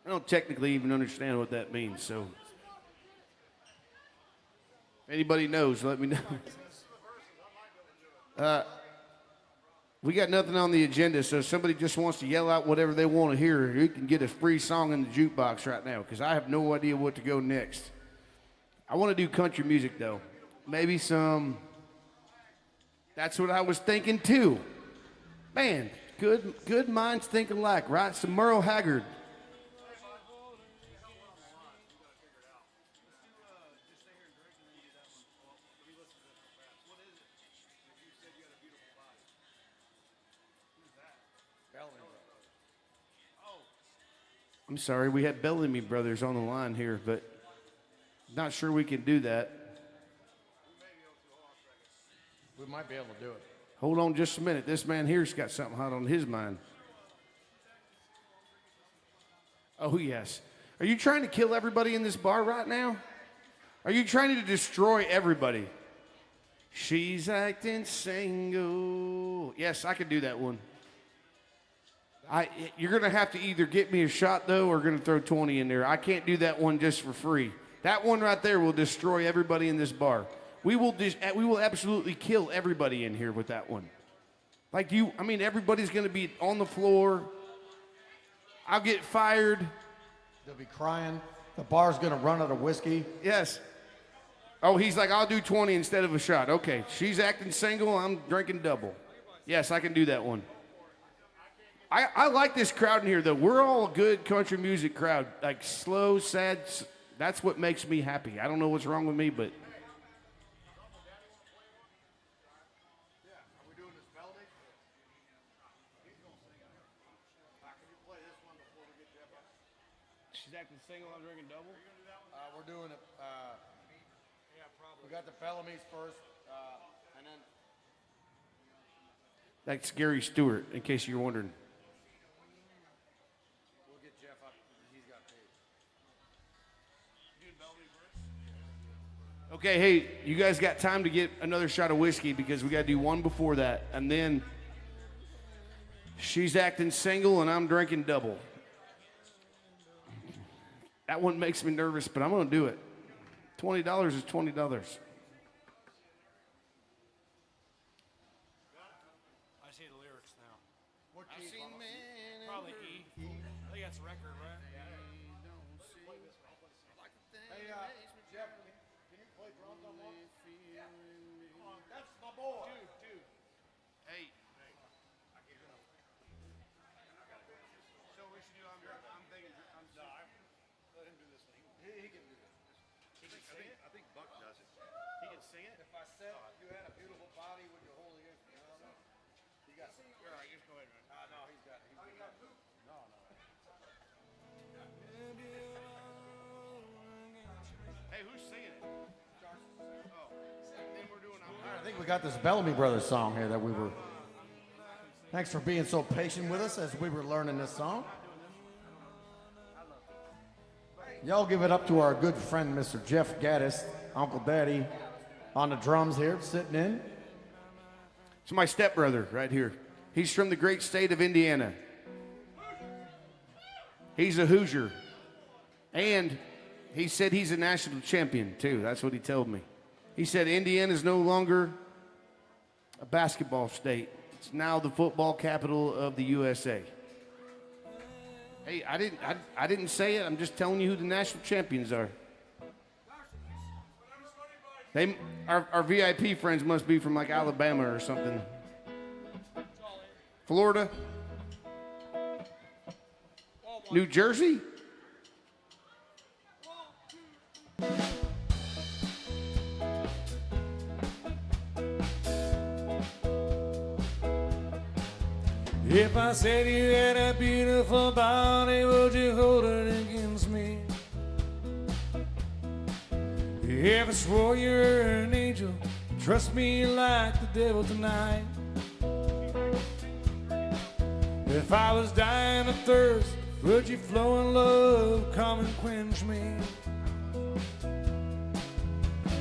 I don't technically even understand what that means, so if anybody knows, let me know. We got nothing on the agenda, so if somebody just wants to yell out whatever they want to hear, you can get a free song in the jukebox right now, because I have no idea what to go next. I want to do country music, though. Maybe some... That's what I was thinking, too. Man, good minds think alike, right? Some Merle Haggard. I'm sorry, we had Bellamy Brothers on the line here, but not sure we can do that. We might be able to do it. Hold on just a minute. This man here's got something hot on his mind. Oh, yes. Are you trying to kill everybody in this bar right now? Are you trying to destroy everybody? She's acting single. Yes, I could do that one. You're going to have to either get me a shot, though, or going to throw 20 in there. I can't do that one just for free. That one right there will destroy everybody in this bar. We will absolutely kill everybody in here with that one. Like everybody's going to be on the floor. I'll get fired. They'll be crying. The bar's going to run out of whiskey. Yes. Oh, he's like, I'll do 20 instead of a shot. Okay, she's acting single. I'm drinking double. Yes, I can do that one. I like this crowd in here, though. We're all a good country music crowd. Like slow, sad. That's what makes me happy. I don't know what's wrong with me, but. She's acting single. I'm drinking double. We're doing it. We got the Bellamy's first, and then. That's Gary Stewart, in case you're wondering. We'll get Jeff up. He's got paid. Okay, hey, you guys got time to get another shot of whiskey because we got to do one before that. And then she's acting single and I'm drinking double. That one makes me nervous, but I'm going to do it. $20 is $20. I see the lyrics now. What I've key, seen Mama? men Probably E. I think that's a record, right? Hey, Jeff, can you play drums on one? Yeah. Come on, that's my boy. Dude. Hey. So we should do, I'm thinking, let him do this thing. He can do this. I think Buck does it. He can sing it? If I said you had a beautiful body, would you hold it against me? I don't know. You got it. All right, just go ahead, man. No, he's got it. No. Hey, who's singing it? Oh. And then we're doing All right, I think we got this Bellamy Brothers song here that we were. Thanks for being so patient with us as we were learning this song. Y'all give it up to our good friend, Mr. Jeff Gaddis, Uncle Daddy, on the drums here, sitting in. It's my stepbrother right here. He's from the great state of Indiana. He's a Hoosier. And he said he's a national champion, too. That's what he told me. He said Indiana is no longer a basketball state. It's now the football capital of the USA. Hey, I didn't say it. I'm just telling you who the national champions are. Our VIP friends must be from like Alabama or something. Florida? New Jersey? If I said you had a beautiful body, would you hold it against me? If I swore you were an angel, trust me like the devil tonight. If I was dying of thirst, would you flow in love, come and quench me?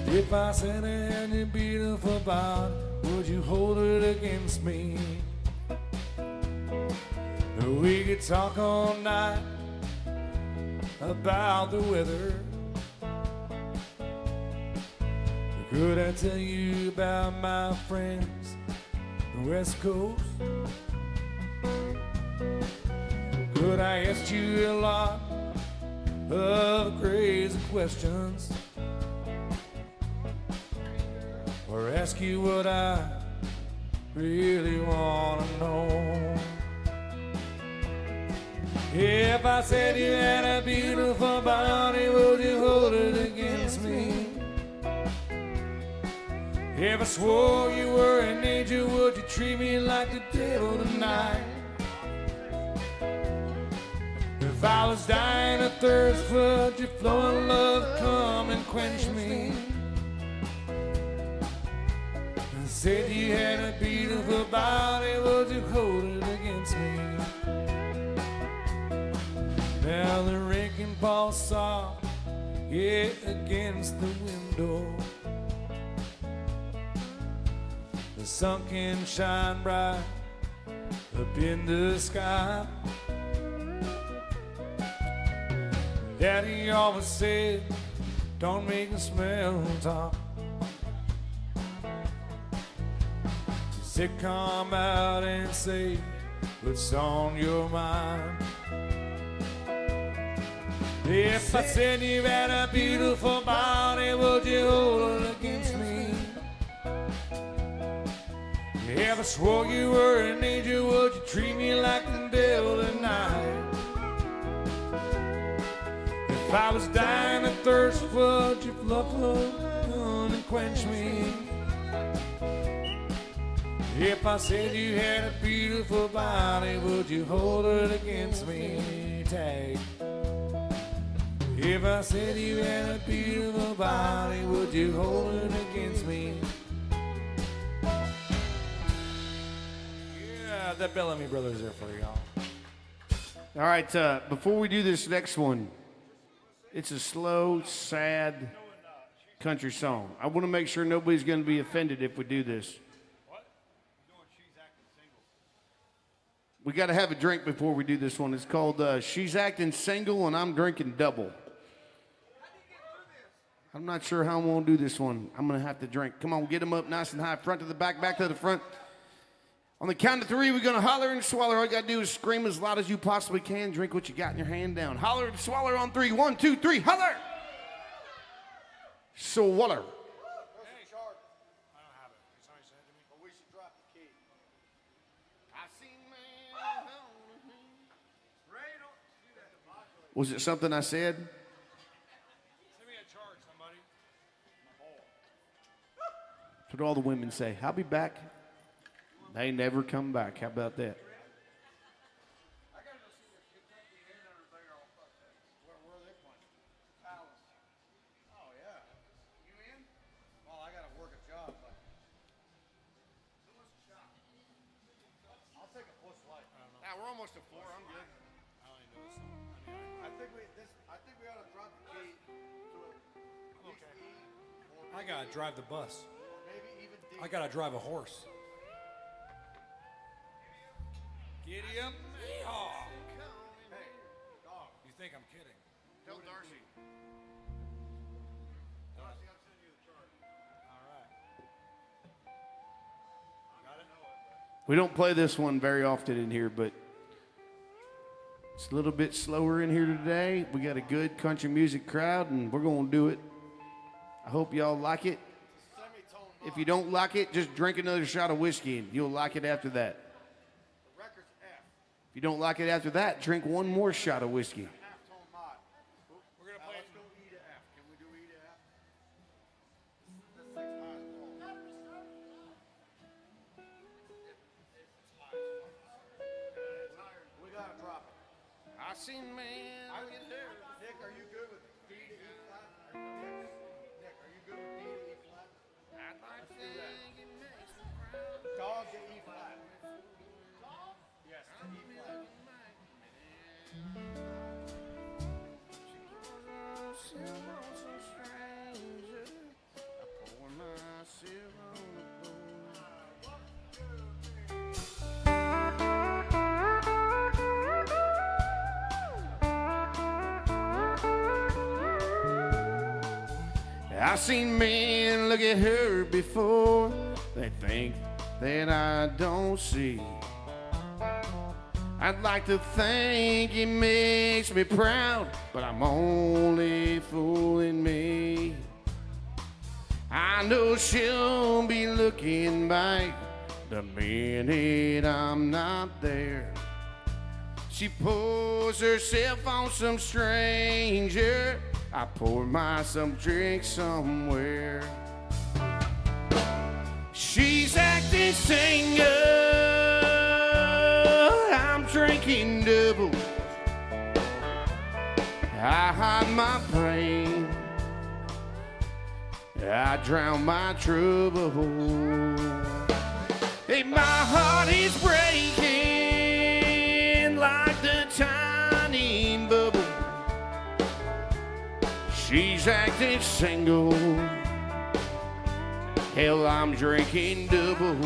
If I said I had a beautiful body, would you hold it against me? We could talk all night about the weather. Could I tell you about my friends, the West Coast? Could I ask you a lot of crazy questions? Or ask you what I really want to know? If I said you had a beautiful body, would you hold it against me? If I swore you were an angel, would you treat me like the devil tonight? If I was dying of thirst, would you flow in love, come and quench me? said you had a beautiful body, would you hold it against me? Now the wrecking ball saw, yeah, against the window. The sun can shine bright up in the sky. Daddy always said, don't make the smell talk. He said, come out and say what's on your mind. If I said you had a beautiful body, would you hold it against me? If I swore you were an angel, would you treat me like the devil tonight? If I was dying of thirst, would you love and quench me? If I said you had a beautiful body, would you hold it against me? Tag. If I said you had a beautiful body, would you hold it against me? Yeah, that Bellamy Brothers there for y'all. All right, before we do this next one, it's a slow, sad country song. I want to make sure nobody's going to be offended if we do this. We got to have a drink before we do this one. It's called She's Acting Single and I'm Drinking Double. I'm not sure how I'm going to do this one. I'm going to have to drink. Come on, get them up nice and high, front to the back, back to the front. On the count of three, we're going to holler and swallow. All you got to do is scream as loud as you possibly can. Drink what you got in your hand down. Holler and swallow on three. 1, 2, 3, holler! Swallow. Was it something I said? Send me a charge, somebody. That's what all the women say. I'll be back. They never come back. How about that? We're almost at 4. I'm good. I think we ought to drop the key to at least E, or I gotta drive the bus. maybe even D. I gotta drive a horse. Giddy up, yeehaw. Hey, dog. You think I'm kidding? Tell Darcy. Darcy, I'll send you the chart. All right. Got it? We don't play this one very often in here, but it's a little bit slower in here today. We got a good country music crowd, and we're going to do it. I hope y'all like it. Semitone If you don't like it, just drink another shot of whiskey, and you'll like it after that. The record's F. If you don't like it after that, drink one more shot of whiskey. Halftone mod. We're gonna Now play let's go E to F. Can we do E to F? The sixth highest note. We gotta drop it. I seen man. Nick, are you good with D to E flat? Nick, are you good with D to E flat? I'd like to think it makes me Dog to E flat. Yes, to E flat. I seen men look at her before they think that I don't see. I'd like to think it makes me proud, but I'm only fooling me. I know she'll be looking back the minute I'm not there. She pours herself on some stranger. I pour myself drink somewhere. She's acting single. I'm drinking double. I hide my pain. I drown my trouble. Hey, my heart is breaking like the tiny bubble. She's acting single. Hell, I'm drinking double.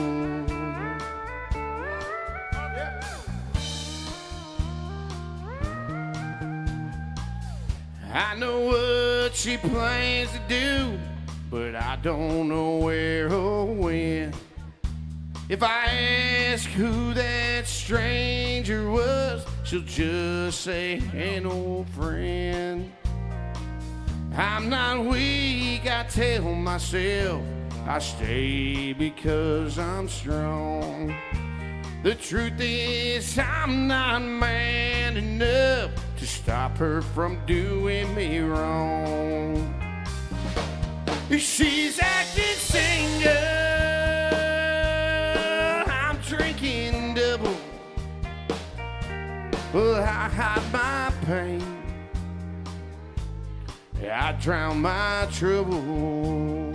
I know what she plans to do, but I don't know where or when. If I ask who that stranger was, she'll just say an old friend. I'm not weak, I tell myself I stay because I'm strong. The truth is I'm not man enough to stop her from doing me wrong. She's acting single, I'm drinking double. Well, I hide my pain, I drown my trouble.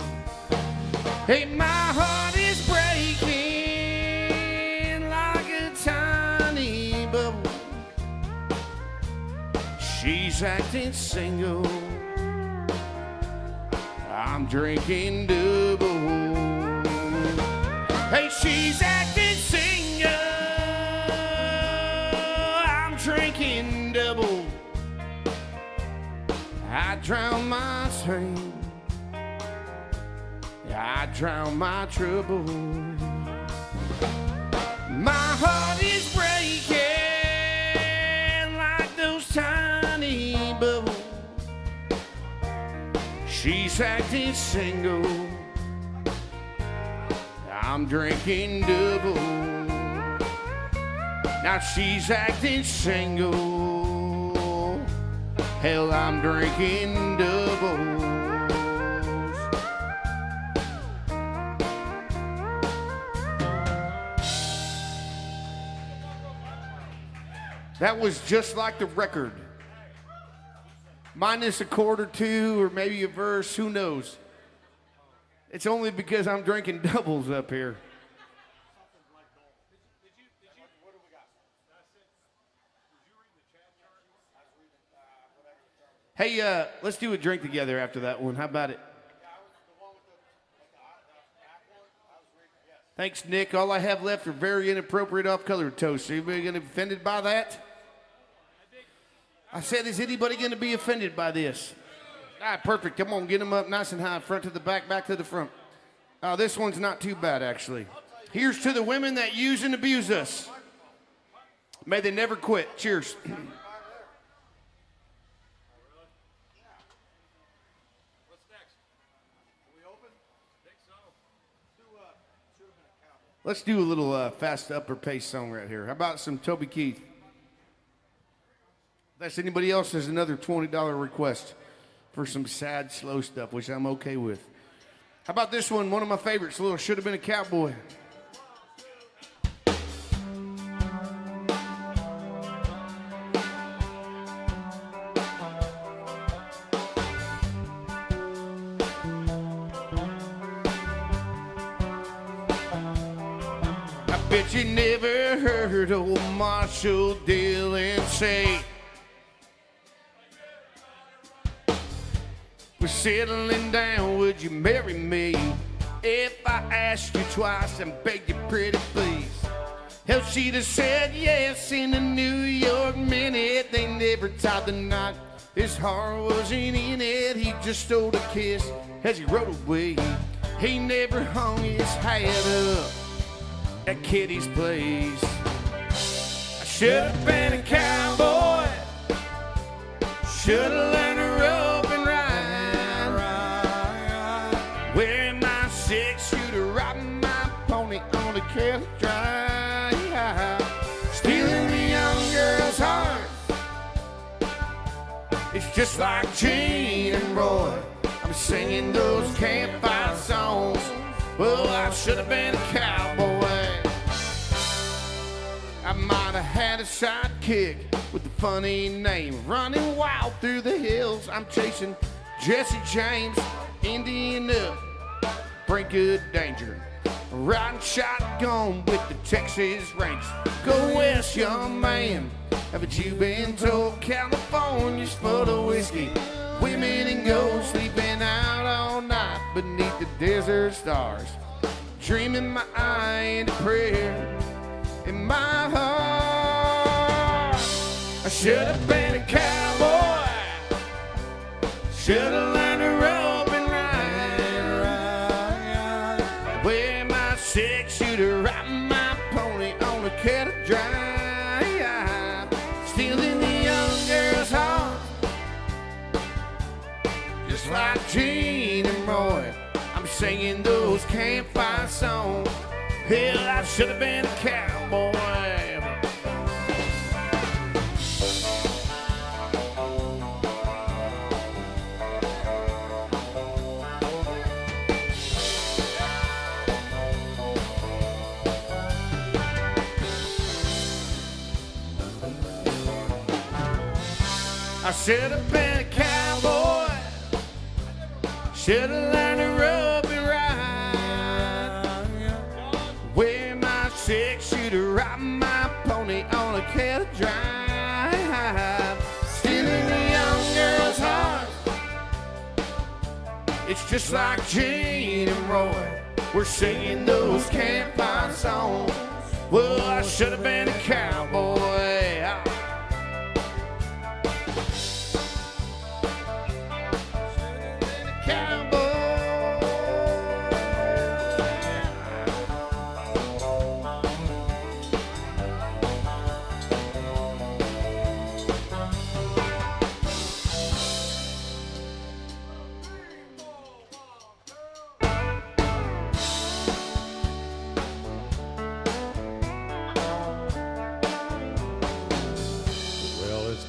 Hey, my heart is breaking like a tiny bubble. She's acting single, I'm drinking double. Hey, she's acting single, I'm drinking double. I drown my shame, I drown my trouble. My heart is breaking like those tiny bubbles. She's acting single, I'm drinking double. Now she's acting single, hell, I'm drinking double. That was just like the record. Minus a chord or two, or maybe a verse, who knows? It's only because I'm drinking doubles up here. Hey, let's do a drink together after that one. How about it? Thanks, Nick. All I have left are very inappropriate off-color toasts. Anybody going to be offended by that? I said, is anybody going to be offended by this? All right, perfect. Come on, get them up nice and high, front to the back, back to the front. This one's not too bad, actually. Here's to the women that use and abuse us. May they never quit. Cheers. Let's do a little fast upper pace song right here. How about some Toby Keith? If that's anybody else, there's another $20 request for some sad, slow stuff, which I'm okay with. How about this one? One of my favorites, a little Should Have Been a Cowboy. Bet you never heard old Marshall Dillon say, we're settling down, would you marry me? If I asked you twice and begged you pretty please. Hell, she'd have said yes in a New York minute. They never tied the knot, his heart wasn't in it. He just stole a kiss as he rode away. He never hung his hat up at Kitty's place. I should have been a cowboy, should have learned to rope and ride, wearing my six-shooter, riding my pony on the Kelly Drive, stealing the young girl's heart. It's just like Gene and Roy, I'm singing those campfire songs. Well, I should have been a cowboy. I might have had a sidekick with a funny name, running wild through the hills. I'm chasing Jesse James. Indian up, brink of danger. Riding shotgun with the Texas Rangers. Go west, young man. Haven't you been told California's full of whiskey? Women and gold sleeping out all night beneath the desert stars. Dreaming my eye into prayer in my heart. I should have been a cowboy. Should have learned to rope and ride. Wear my six-shooter, ride my pony on a cattle drive. Stealing the young girl's heart, just like Gene and Roy. I'm singing those campfire songs. Hell, I should have been a cowboy. I should have been a cowboy. Should have learned to rope and ride. Wear my six-shooter, ride my pony on a cattle drive. Stealing the young girl's heart. It's just like Gene and Roy. We're singing those campfire songs. Well, I should have been a cowboy.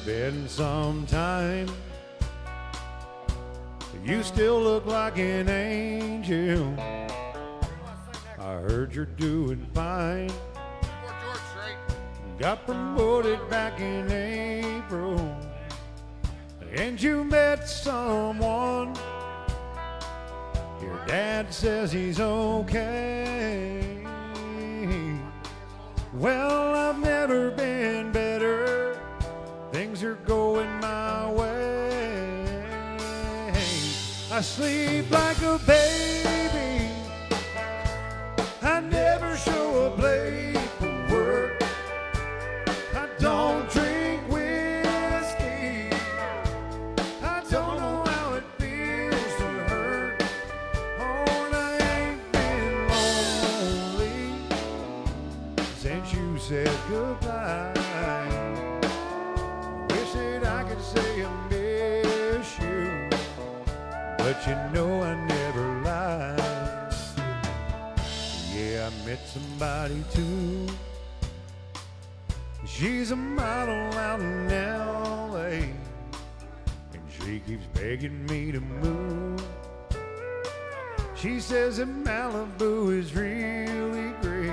Been some time, you still look like an angel. I heard you're doing fine. Got promoted back in April, and you met someone. Your dad says he's okay. Well, I've never been better. Things are going my way. I sleep like a baby. I never show up late for work. I don't drink whiskey. I don't know how it feels to hurt. Oh, and I ain't been lonely since you said goodbye. Say I miss you, but you know I never lied. Yeah, I met somebody too. She's a model out in LA, and she keeps begging me to move. She says that Malibu is really great.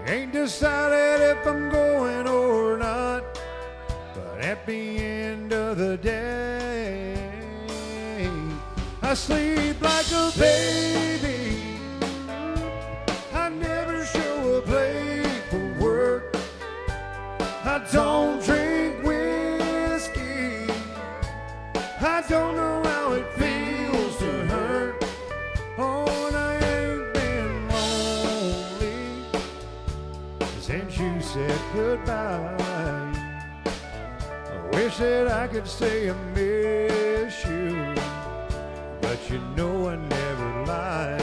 I ain't decided if I'm going or not. At the end of the day, I sleep like a baby. I never show up late for work. I don't drink whiskey. I don't know how it feels to hurt. Oh, and I ain't been lonely since you said goodbye. Wish that I could say I miss you, but you know I never lied.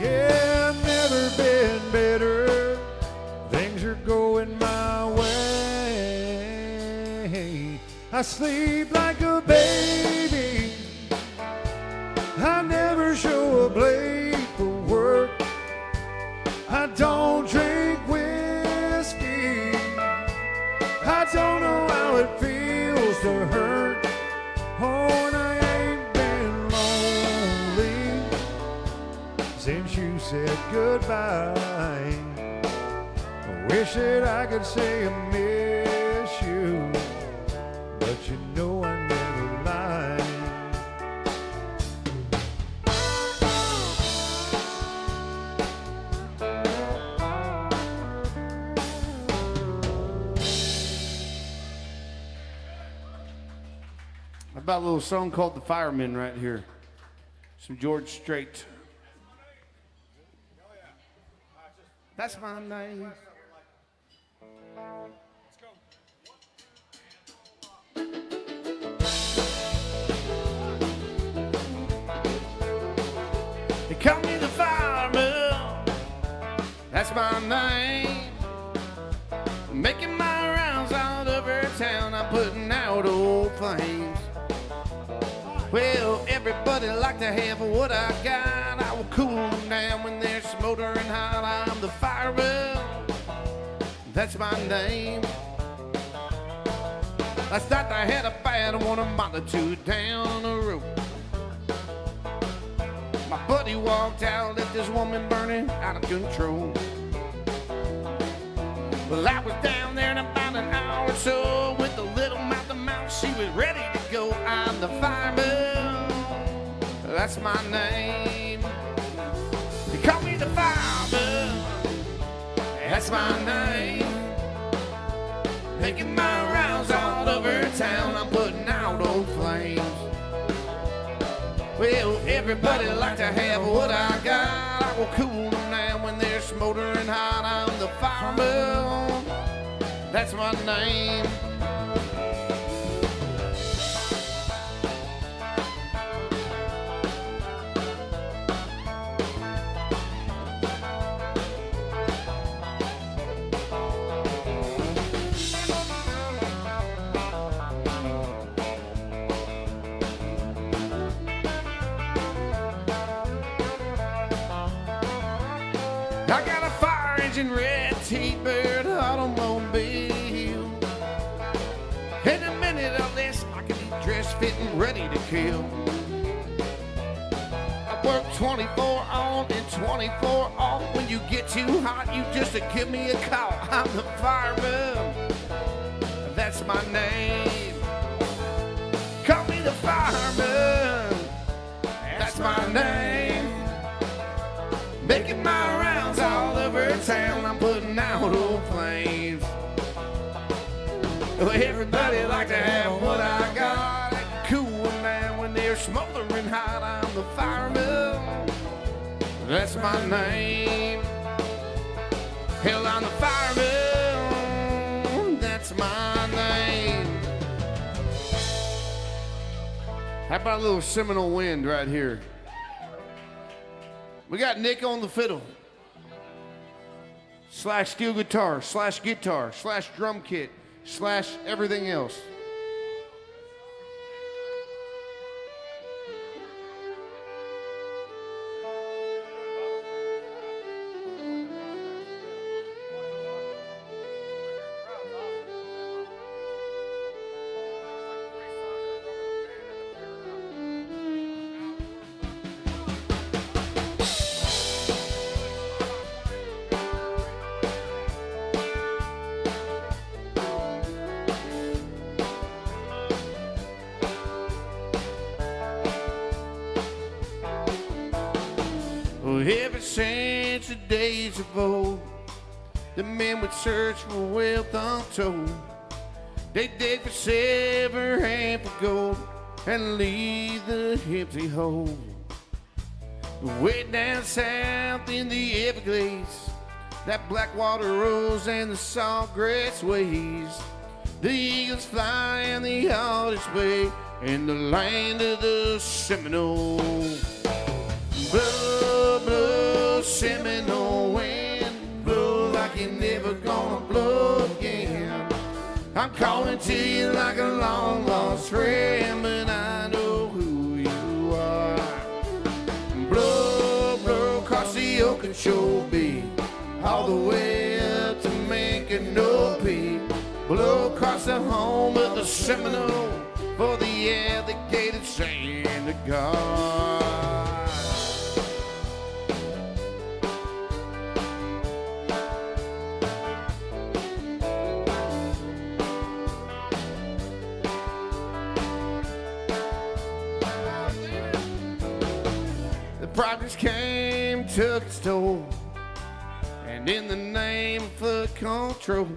Yeah, I've never been better. Things are going my way. I sleep like a baby. I never show up late for work. I don't drink whiskey. I don't know how it feels used to hurt. Oh, and I ain't been lonely since you said goodbye. I wish that I could say I miss you, but you know I never lie. About a little song called The Fireman right here. Some George Strait. That's my name. They call me the fireman. That's my name. Making my rounds all over town. I'm putting out old flames. Well, everybody like to have what I got. I will cool them down when they're smoldering hot. I'm the fireman. That's my name. Last night I had a bad one, a multitude down the road. My buddy walked out, left this woman burning out of control. Well, I was down there in about an hour or so with a little mouth to mouth. She was ready to go. I'm the fireman. That's my name. They call me the fireman. That's my name. Making my rounds all over town. I'm putting out old flames. Well, everybody like to have what I got. I will cool them down when they're smoldering hot. I'm the fireman. That's my name. I got a fire engine, red T-bird automobile. In a minute or less, I can be dressed, fitting, ready to kill. I work 24 on and 24 off. When you get too hot, you just give me a call. I'm the fireman. That's my name. Call me the fireman. That's my name. Making my rounds all over town. I'm putting out old flames. Well, everybody like to have what I got. Cool man when they're smoldering hot. I'm the fireman. That's my name. Hell, I'm the fireman. That's my name. How about a little Seminole Wind right here? We got Nick on the fiddle, slash steel guitar, slash guitar, slash drum kit, slash everything else. Ever since the days of old, the men would search for wealth untold. They dig for silver and for gold and leave the empty hole. Way down south in the Everglades, that black water rolls and the salt grass waves. The eagles fly and the otters way in the land of the Seminole. Blow, blow, Seminole wind, blow like you're never gonna blow again. I'm calling to you like a long lost friend, but I know who you are. Blow, blow across the Okeechobee, all the way up to Micanopy. blow across the home of the Seminole for the alligator sand of God. The projects came, took its toll, and in the name of flood control,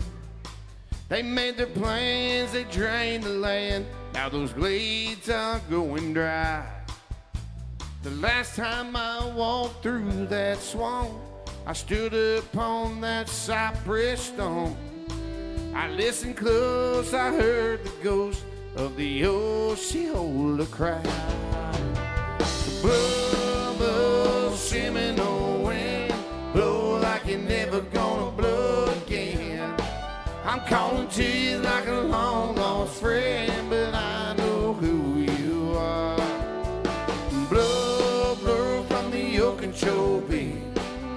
they made their plans, they drained the land. Now those glades are going dry. The last time I walked through that swamp, I stood upon that cypress stump. I listened close, I heard the ghost of the Osceola cry. Blow, blow, Seminole wind, blow like you're never gonna blow again. I'm calling to you like a long lost friend, but I know who you are. Blow, blow from the Okeechobee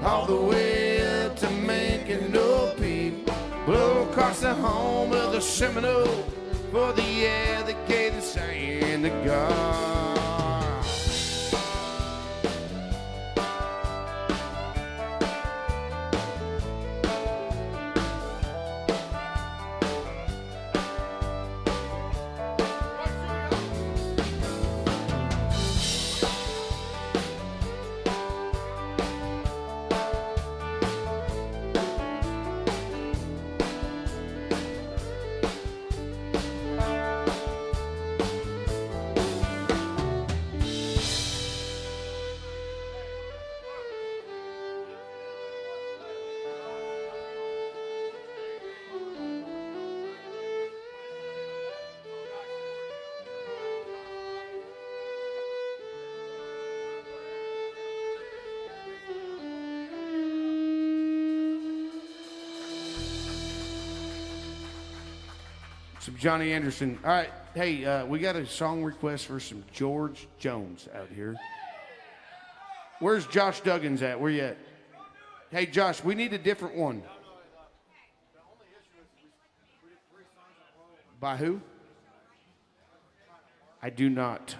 all the way up to Micanopy. Blow across the home of the Seminole for the alligator sand of God. Some Johnny Anderson. All right, hey, we got a song request for some George Jones out here. Where's Josh Duggins at? Where you at? Hey, Josh, we need a different one. By who? I do not.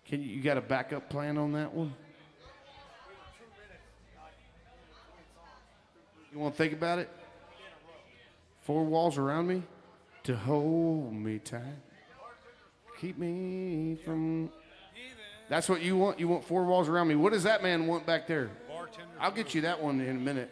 Can you got a backup plan on that one? You want to think about it? 4 walls around me to hold me tight, keep me from. That's what you want? You want 4 walls around me. What does that man want back there? Bartender. I'll get you that one in a minute.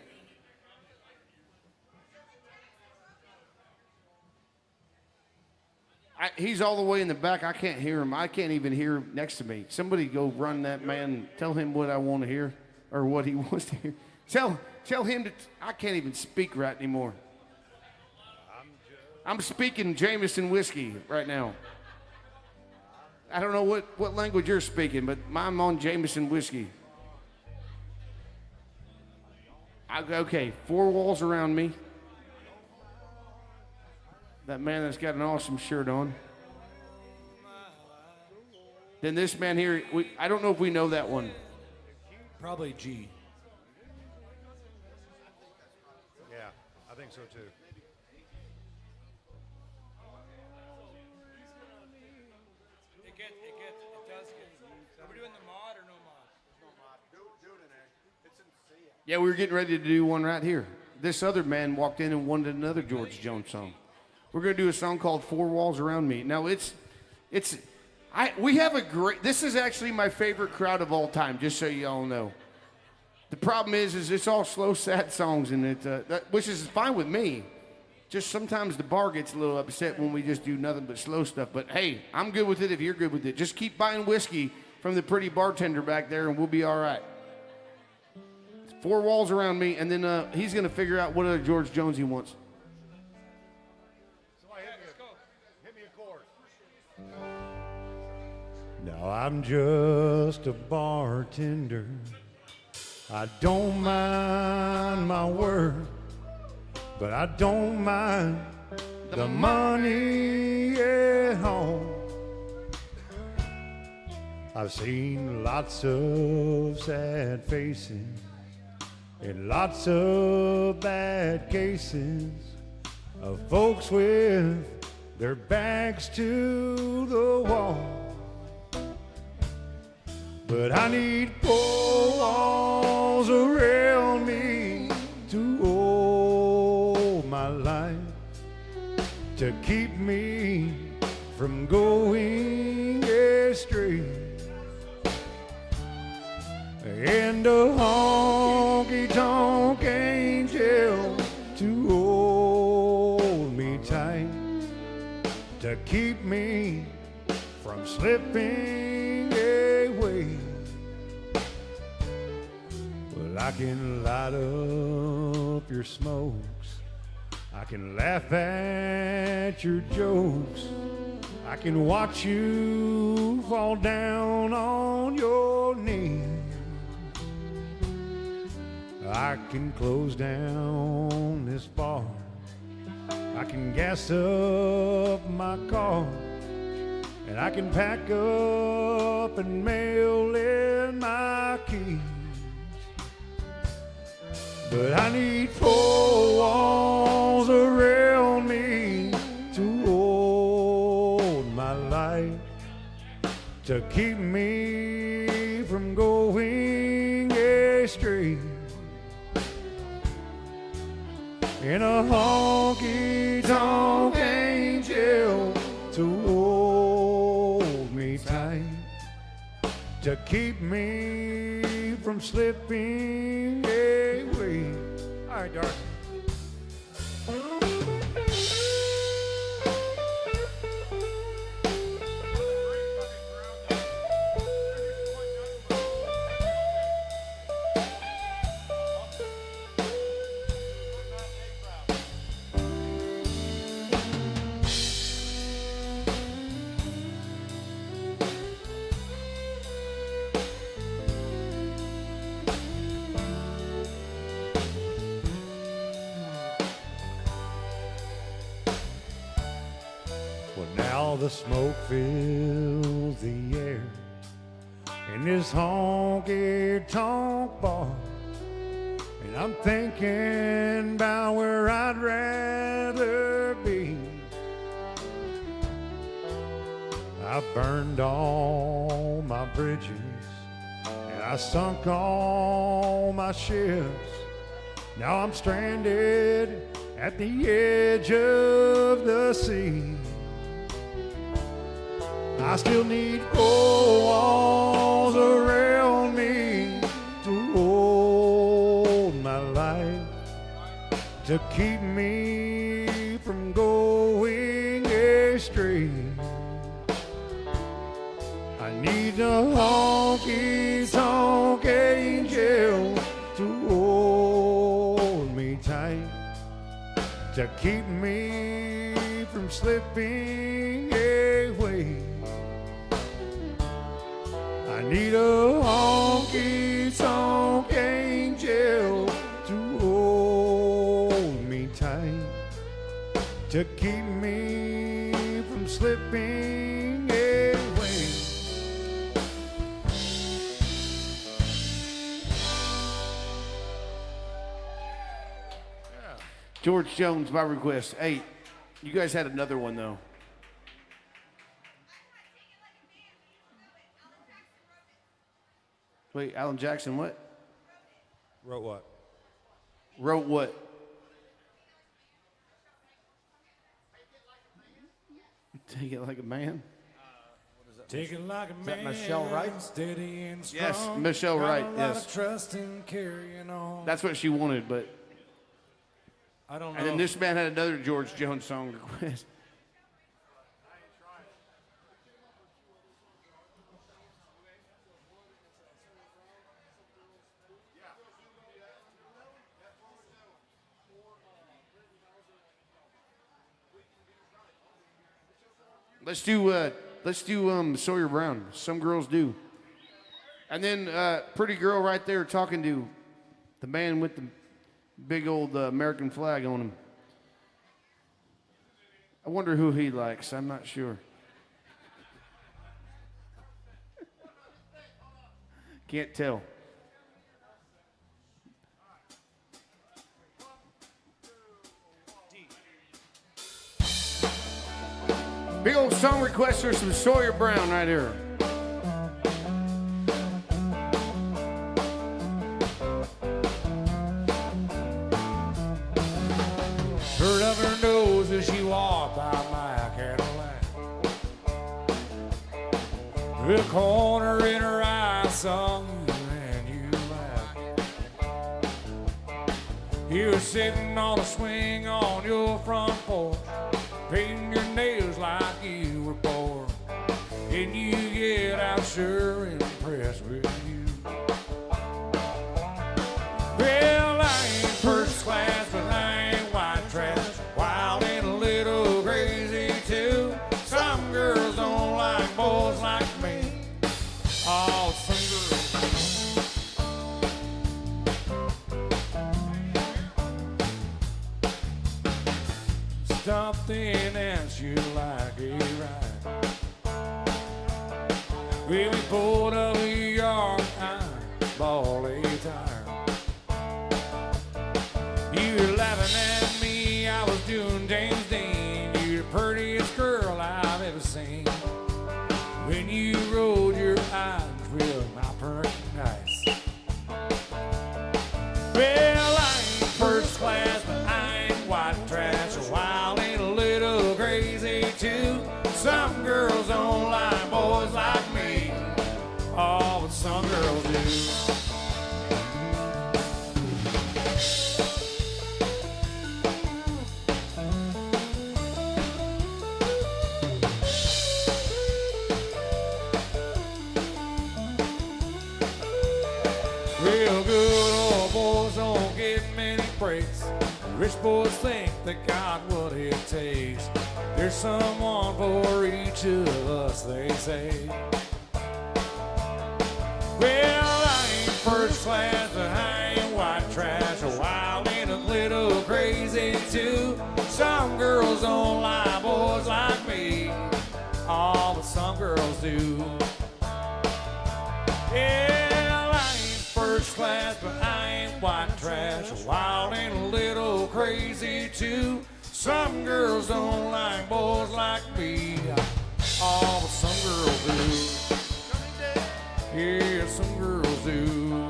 He's all the way in the back. I can't hear him. I can't even hear him next to me. Somebody go run that man. Tell him what I want to hear or what he wants to hear. Tell him to. I can't even speak right anymore. I'm speaking Jameson whiskey right now. I don't know what language you're speaking, but I'm on Jameson whiskey. Okay, 4 walls around me. That man that's got an awesome shirt on. Then this man here, I don't know if we know that one. Probably G. Yeah, I think so too. It does get. Are we doing the mod or no mod? No mod. Do it in there. It's in C. Yeah, we were getting ready to do one right here. This other man walked in and wanted another George Jones song. We're going to do a song called 4 Walls Around Me. Now, we have a great, this is actually my favorite crowd of all time, just so you all know. The problem is it's all slow, sad songs, and which is fine with me. Just sometimes the bar gets a little upset when we just do nothing but slow stuff. But hey, I'm good with it if you're good with it. Just keep buying whiskey from the pretty bartender back there, and we'll be all right. 4 walls around me, and then he's going to figure out what other George Jones he wants. Hit me a chord. Now I'm just a bartender. I don't mind my work, but I don't mind the money at home. I've seen lots of sad faces and lots of bad cases, of folks with their backs to the wall. But I need four walls around me to hold my life, to keep me from going astray, and a honky-tonk angel to hold me tight, to keep me from slipping away. Well, I can light up your smokes, I can laugh at your jokes, I can watch you fall down on your knees. I can close down this bar, I can gas up my car, and I can pack up and mail in my keys. But I need four walls around me to hold my life, to keep me from going astray, and a honky-tonk angel to hold me tight, to keep me from slipping away. All right, Darcy. Now the smoke fills the air in this honky-tonk bar, and I'm thinking about where I'd rather be. I burned all my bridges and I sunk all my ships. Now I'm stranded at the edge of the sea. I still need four walls around me to hold my life, to keep me from going astray. I need a honky-tonk angel to hold me tight, to keep me from slipping away. I need a honky-tonk angel to hold me tight, to keep me from slipping away. George Jones, by request. Hey, you guys had another one, though. Wait, Alan Jackson, what? Wrote what? Wrote what? Take it like a man? Take it like a man. Michelle Wright? Steady and strong. Yes, Michelle Wright, Got a lot yes. of trust in carrying on. That's what she wanted, but... I don't know. And then this man had another George Jones song request. Let's do Sawyer Brown. Some girls do. And then pretty girl right there talking to the man with the big old American flag on him. I wonder who he likes. I'm not sure. Can't tell. Big old song request for some Sawyer Brown right here. Heard of her nose as she walked by my Cadillac. The corner in her eye saw you and you laughed. You were sitting on a swing on your front porch, painting your nails like you were bored. And you get out sure impressed with you. Well, I ain't first class, but I ain't white trash. Wild and a little crazy too. Some girls don't like boys like me. Oh, some girls stopped in and she like a ride. When we pulled up the yard, I ball a tire. You were laughing at me, I was doing James Dean. You're the prettiest girl I've ever seen. When you rolled your eyes real pretty nice. Well, I ain't first class, but I ain't white trash. Wild and a little crazy too. Some girls don't like boys like me. Oh, but some girls do. Real good old boys don't get many breaks. Rich boys think they got what it takes. There's someone for each of us, they say. Well, I ain't first class, but I ain't white trash. Wild and a little crazy too. Some girls don't like boys like me. Oh, but some girls do. Yeah, I ain't first class, but I ain't white trash. Wild and a little crazy too. Some girls don't like boys like me. Oh, but some girls do. Yeah, some girls do.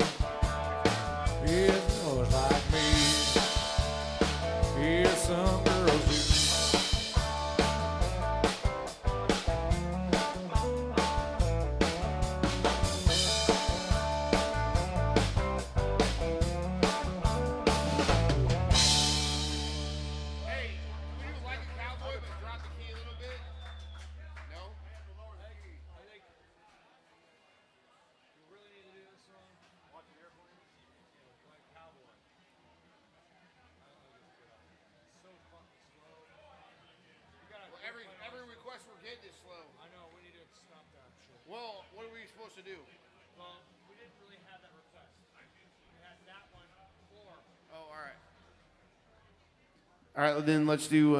Yeah, boys like me. Yeah, some girls do. Every request we're getting is slow. I know, we need to stop that shit. Well, what are we supposed to do? Well, we didn't really have that request. We had that one before. Oh, all right. All right, well, then let's do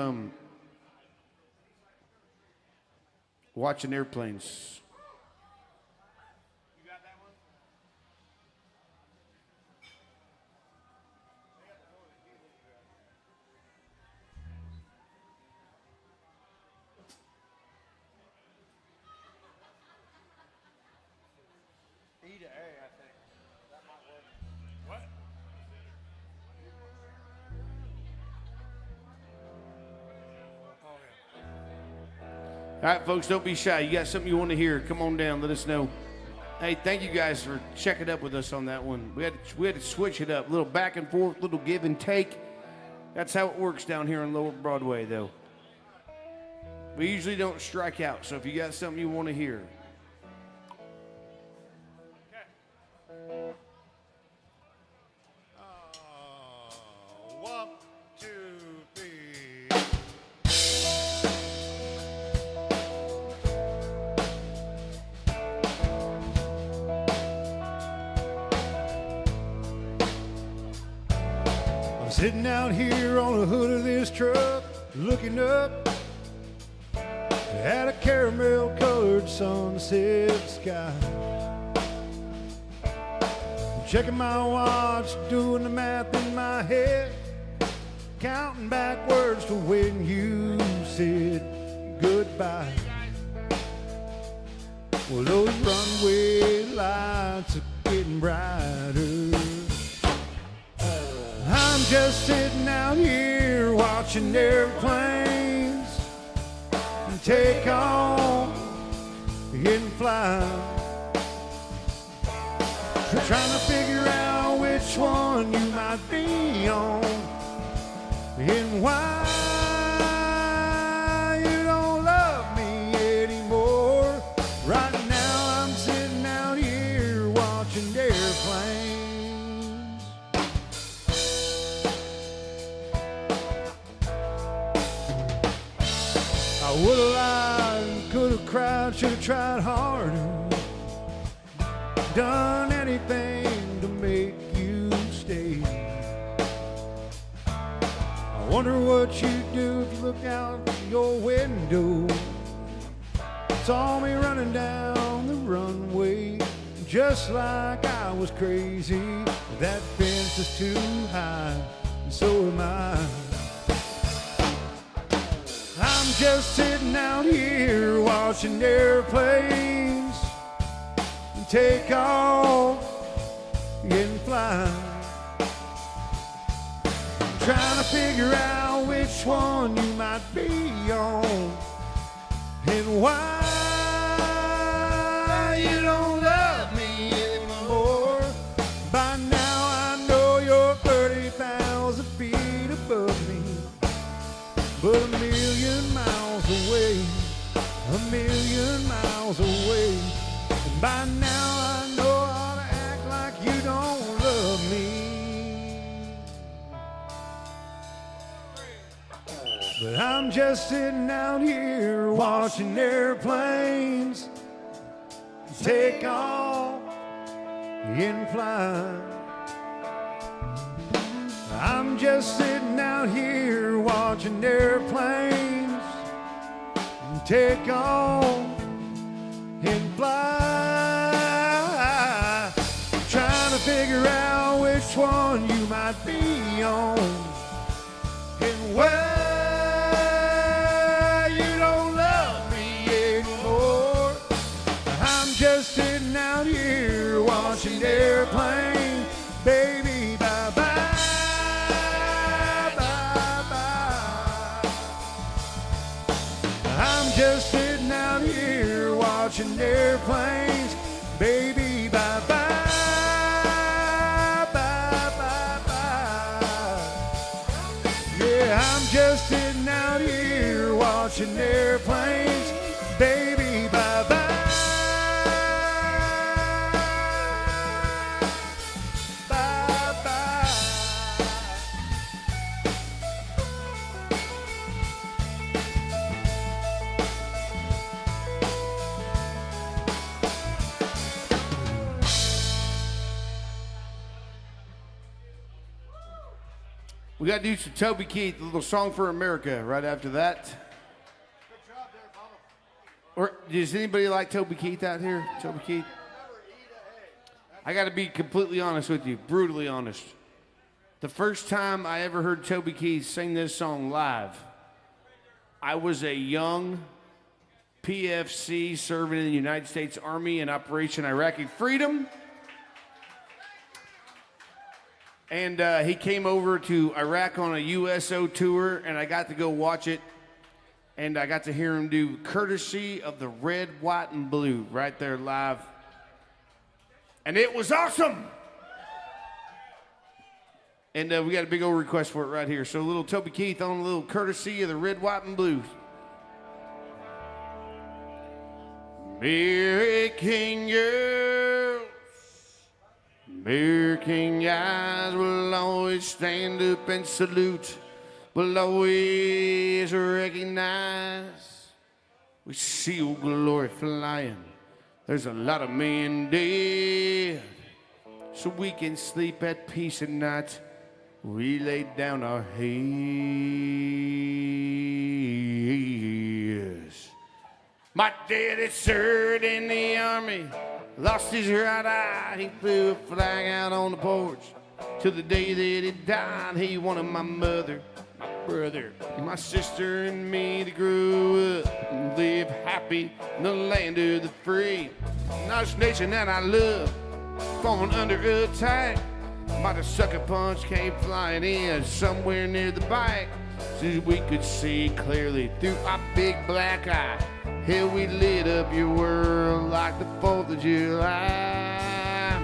watching airplanes. You got that one? E to A, I think. That might work. What? Oh, All right, folks, don't be shy. You got something you want to hear, come on down, let us know. Hey, thank you guys for checking up with us on that one. We had to switch it up, a little back and forth, little give and take. That's how it works down here on Lower Broadway, though. We usually don't strike out, so if you got something you want to hear. One, two, three. I'm sitting out here on the hood of this truck, looking up at a caramel-colored sunset sky. Checking my watch, doing the math in my head, counting backwards to when you said goodbye. by. Well, those runway lights are getting brighter. I'm just sitting out here watching airplanes take off and fly. Trying to figure out which one you might be on and why you don't love me anymore. Right now I'm sitting out here watching airplanes. I would've lied, could've cried, should've tried harder, done anything to make you stay. I wonder what you'd do if you look out your window, saw me running down the runway, just like I was crazy. That fence is too high, and so am I. I'm just sitting out here watching airplanes take off and fly, trying to figure out which one you might be on and why you don't love me anymore. By now I know you're 30,000 feet above me, but a million miles away, a million miles away. And by now I know how to act like you don't love me. But I'm just sitting out here watching airplanes take off and fly. I'm just sitting out here watching airplanes take off and fly, trying to figure out which one you might be on and why you don't love me anymore. I'm just sitting out here watching airplanes, baby, bye-bye. I'm just sitting out here watching airplanes, baby, bye-bye, bye-bye. Yeah, I'm just sitting out here watching airplanes, baby, bye-bye, bye-bye. We got to do some Toby Keith, a little song for America right after that. Good job there, Bubba. Or does anybody like Toby Keith out here? Toby Keith? I got to be completely honest with you, brutally honest. The first time I ever heard Toby Keith sing this song live, I was a young PFC serving in the United States Army in Operation Iraqi Freedom. And he came over to Iraq on a USO tour, and I got to go watch it. And I got to hear him do Courtesy of the Red, White, and Blue right there live. And it was awesome. And we got a big old request for it right here. So a little Toby Keith on a little Courtesy of the Red, White, and Blue. American girls, American guys will always stand up and salute, will always recognize. We see old glory flying. There's a lot of men dead, so we can sleep at peace at night. We laid down our heads. My daddy served in the army, lost his right eye. He flew a flag out on the porch. Till the day that he died, he wanted my mother, my brother, my sister, and me to grow up live happy in the land of the free. This nation that I love, falling under attack. By the sucker punch came flying in somewhere near the back. So we could see clearly through our big black eye. Here we lit up your world like the 4th of July.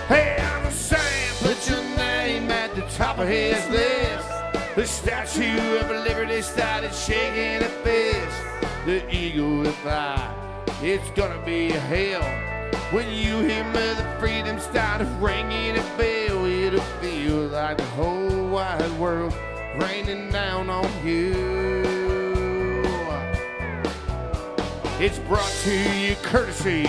Hey, I'm saying, put your name at the top of his list. The Statue of Liberty started shaking a fist. The eagle will fly, it's gonna be hell. When you hear Mother Freedom start ringing a bell, it'll feel like the whole wide world raining down on you. It's brought to you courtesy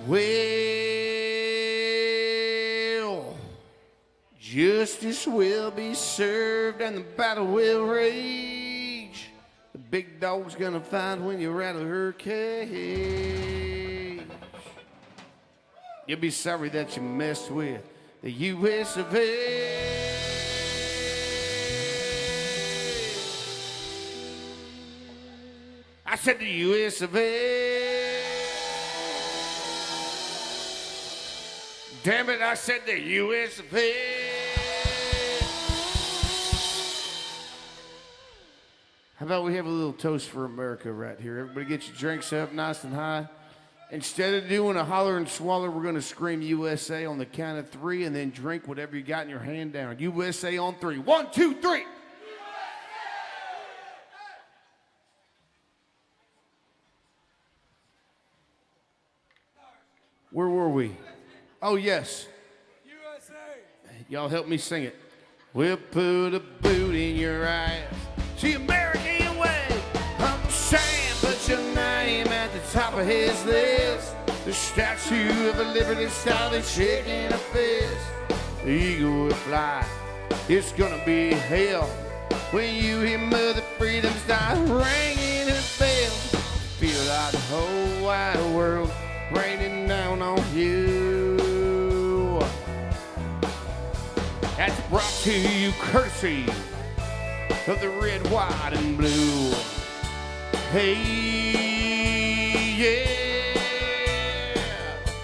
well, justice will be served and the battle will rage. The big dog's gonna find when you rattle her cage. You'll be sorry that you messed with the U.S. of A. I said the U.S. of A. Damn it, I said the U.S. of A. How about we have a little toast for America right here? Everybody get your drinks up nice and high. Instead of doing a holler and swallow, we're going to scream USA on the count of 3 and then drink whatever you got in your hand down. USA on 3. 1, 2, 3. Where were we? Oh, yes. USA. Y'all help me sing it. We'll put a boot in your ass. See, American way. I'm saying, put your name at the top of his list. The Statue of Liberty started shaking a fist. The eagle will fly. It's gonna be hell when you hear Mother Freedom start ringing a bell. Feel like the whole wide world raining down on you. That's brought to you courtesy of the red, white, and blue. Hey, yeah,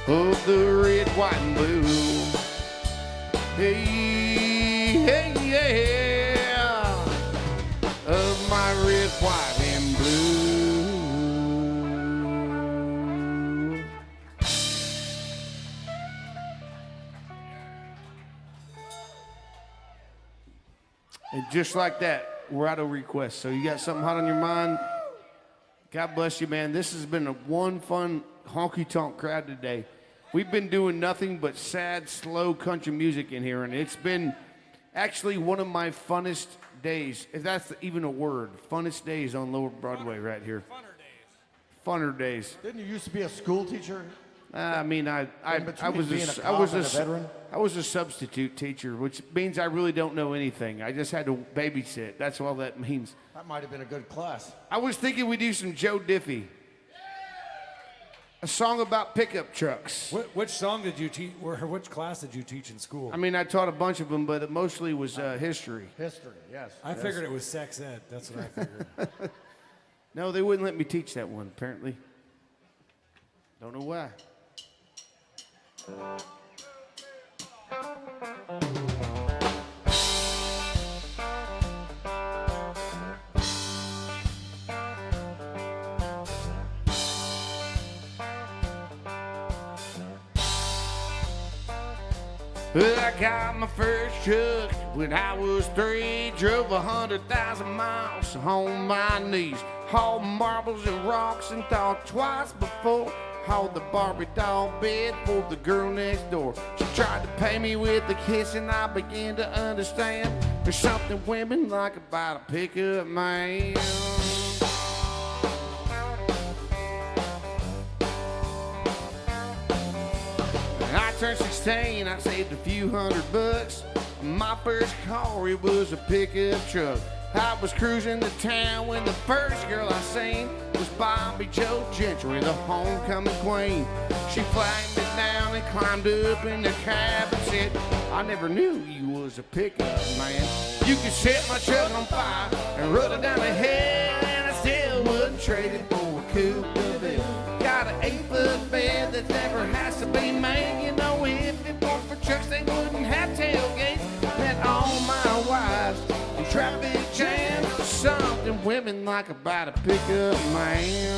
of the red, white, and blue. Hey, hey, yeah, of my red, white, and blue. And just like that, we're out of requests. So you got something hot on your mind? God bless you, man. This has been a one fun honky-tonk crowd today. We've been doing nothing but sad, slow country music in here, and it's been actually one of my funnest days, if that's even a word, funnest days on Lower Broadway right here. Funner days. Didn't you used to be a school teacher? I mean, I was a substitute teacher, which means I really don't know anything. I just had to babysit. That's all that means. That might have been a good class. I was thinking we'd do some Joe Diffie. A song about pickup trucks. Which song did you teach, or which class did you teach in school? I mean, I taught a bunch of them, but it mostly was history. History, yes. I figured it was sex ed. That's what I figured. No, they wouldn't let me teach that one, apparently. Don't know why. Well, I got my first truck when I was 3. Drove 100,000 miles on my knees. Hauled marbles and rocks and thought twice before. Hauled the Barbie doll bed for the girl next door. She tried to pay me with a kiss and I began to understand. There's something women like about a pickup man. I turned 16, I saved a few $100. My first car, it was a pickup truck. I was cruising the town when the first girl I seen was Bobby Joe Gentry, the homecoming queen. She flagged me down and climbed up in the cab and said, I never knew you was a pickup man. You could set my truck on fire and run it down the hill, and I still wouldn't trade it for a coupe de ville. Got an 8-foot bed that never has to be made. You know, if it weren't for trucks, they wouldn't have tailgates. Met all my wives in traffic jams. Something women like about a pickup man.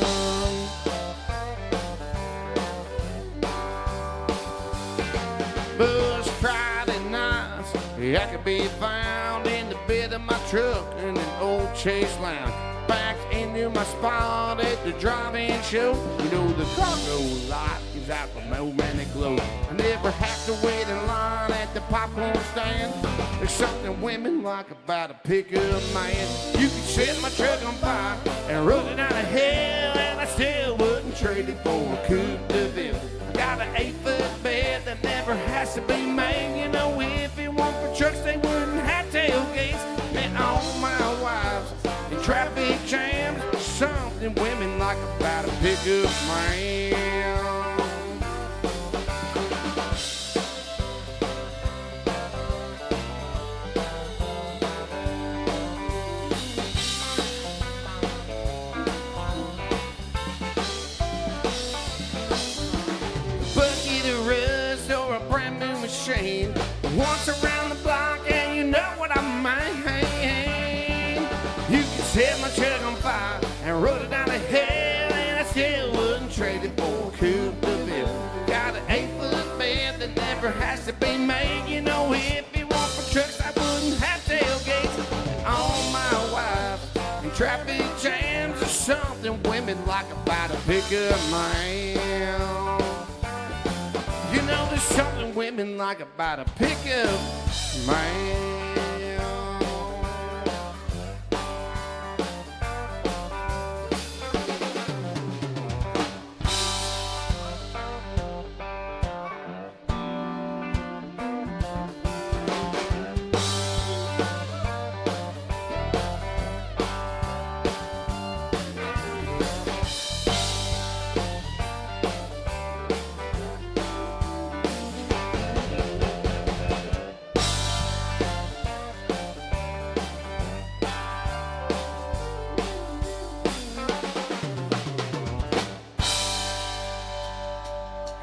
Buzz Friday nights, I could be found in the bed of my truck in an old Chase Lounge. Backed into my spot at the drive-in show. You know the cargo lot gives out the moment it glows. I never have to wait in line at the popcorn stand. There's something women like about a pickup man. You can set my truck on fire and run it down a hill, and I still wouldn't trade it for a coupe de ville. I got an 8-foot bed that never has to be made. You know, if it weren't for trucks, they wouldn't have tailgates. And all my wives in traffic jams. Something women like about a pickup man. Bucket of rust or a brand new machine. Once around the block and you know what I mean. You can set my truck on fire and run it down the hill, and I still wouldn't trade it for a coupe de ville. Got an 8-foot bed that never has to be made. You know, if it weren't for trucks, I wouldn't have tailgates. All my wives in traffic jams. There's something women like about a pickup man. You know, there's something women like about a pickup man.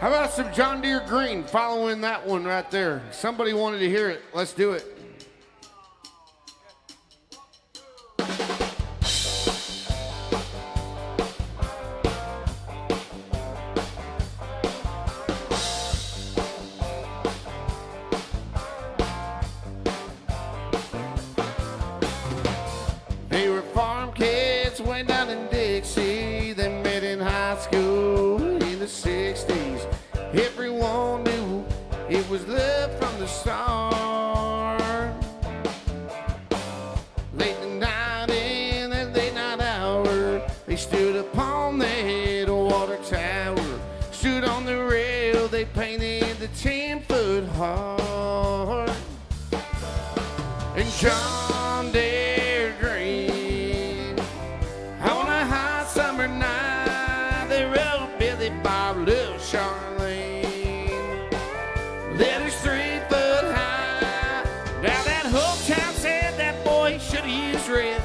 How about some John Deere Green following that one right there? Somebody wanted to hear it. Let's do it. They were farm kids way down in Dixie. They met in high school in the 60s. Everyone knew it was love from the start. Late at night in that late night hour, they stood upon that water tower. Stood on the rail, they painted the 10-foot heart. And John Deere Green, on a hot summer night, they wrote Billy Bob, Little Charlene. Letters 3-foot high. Now that whole town said that boy should have used red.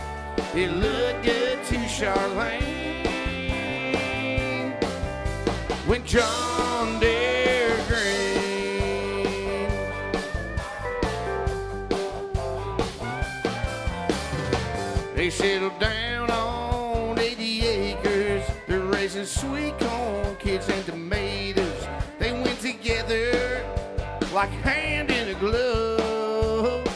It looked good to Charlene. When John Deere Green, they settled down on 80 acres. They're raising sweet corn, kids, and tomatoes. They went together like hand in a glove.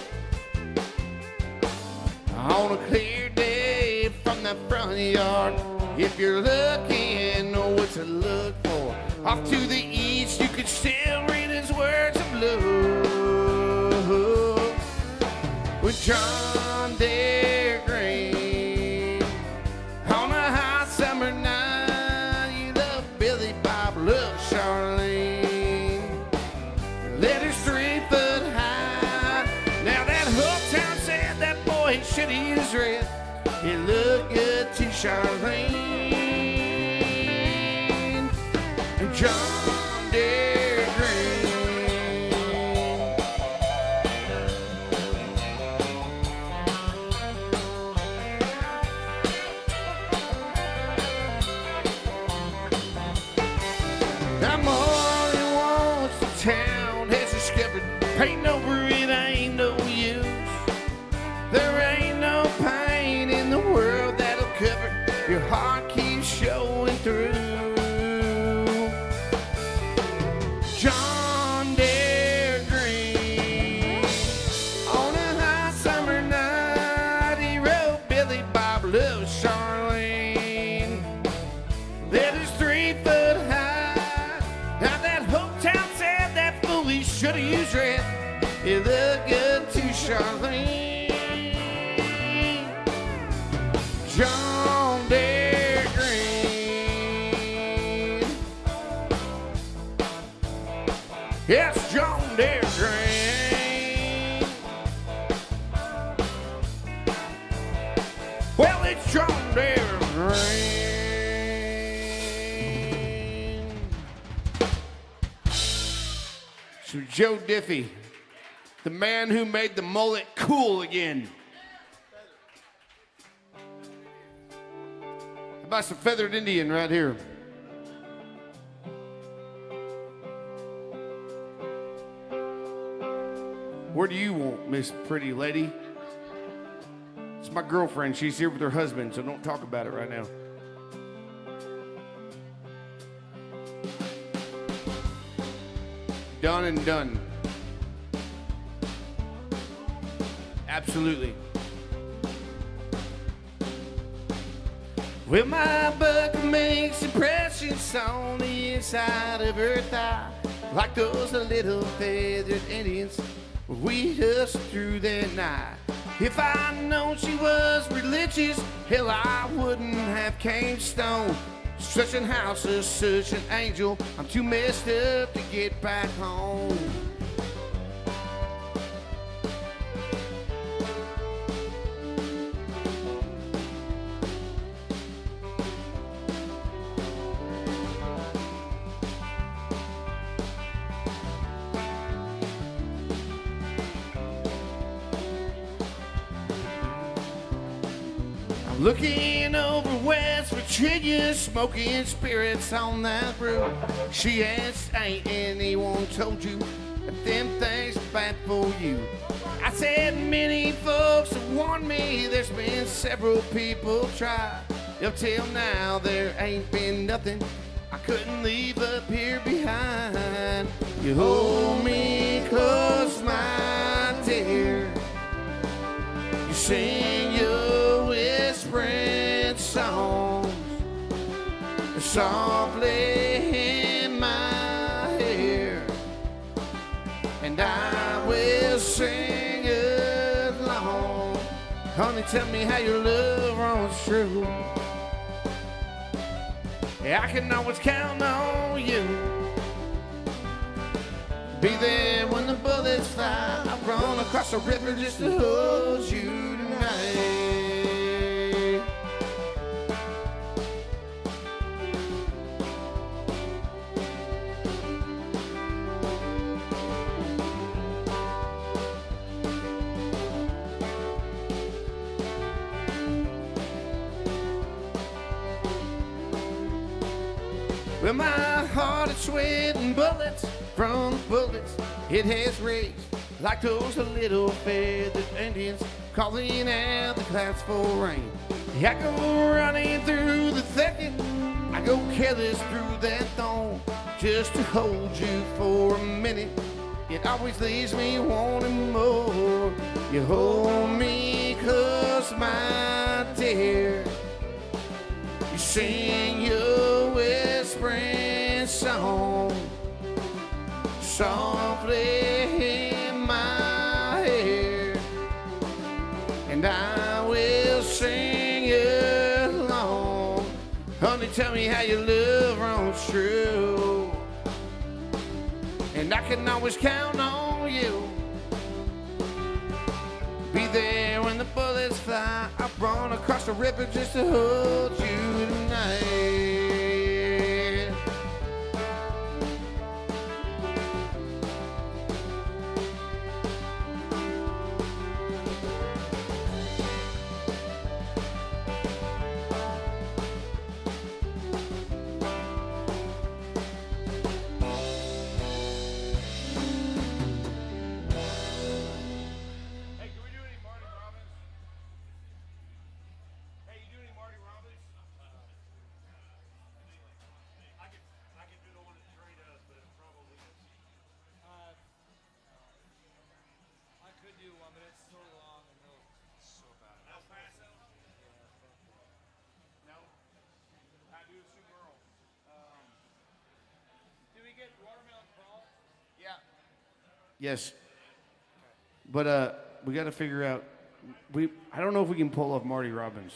On a clear day from the front yard, if you're looking, know what to look for. Off to the east, you could still read his words of love. With John Deere Green, on a hot summer night, you love Billy Bob, love Charlene. Letters 3-foot high. Now that whole town said that boy it should use red. It looked good to Charlene and John Deere Green. I'm all he wants, the town has discovered. Painting over it ain't no use. There ain't no pain in the world that'll cover. Your heart keeps showing through. John Deere Green. On a hot summer night, he wrote Billy Bob loves Charlene. That is 3 foot high. Now that hometown said that fool he should have used red. It looked good to Charlene. John Deere Green. Yes, John Deere Green. Well, it's John Deere Green. So Joe Diffie, the man who made the mullet cool again. How about some feathered Indian right here? Where do you want, Miss Pretty Lady? It's my girlfriend. She's here with her husband, so don't talk about it right now. Done and done. Absolutely. Well, my buck makes impressions on the inside of her thigh, like those little feathered Indians we hustled through that night. If I'd known she was religious, hell, I wouldn't have came stone. Such an house is such an angel. I'm too messed up to get back home. Looking over West Virginia, smoking spirits on that road. She asked, ain't anyone told you that them things are bad for you? I said, many folks have warned me. There's been several people try. Up till now, there ain't been nothing I couldn't leave up here behind. You hold me close, my dear. You sing your whispering songs softly in my ear, and I will sing along. Honey, tell me how your love runs true. I can always count on you. Be there when the bullets fly. I've run across the river just to hold you tonight. Well, my heart is sweating bullets from bullets it has raised, like those little feathered Indians calling out the clouds for rain. I go running through the thicket, I go careless through that thorn, just to hold you for a minute. It always leaves me wanting more. You hold me close, my dear. You sing your whispering song softly in my ear, and I will sing along. Honey, tell me how your love runs true, and I can always count on you. Be there when the bullets fly. I've run across the river just to hold you tonight. Hey, can we do any Marty Robbins? Hey, you do any Marty Robbins? I could do the one that Trey does, but it's probably I could do one, but it's so long and so bad. El Paso? No. I do Super Earl. Do we get watermelon crawl? Yeah. Yes. But we got to figure out. I don't know if we can pull off Marty Robbins.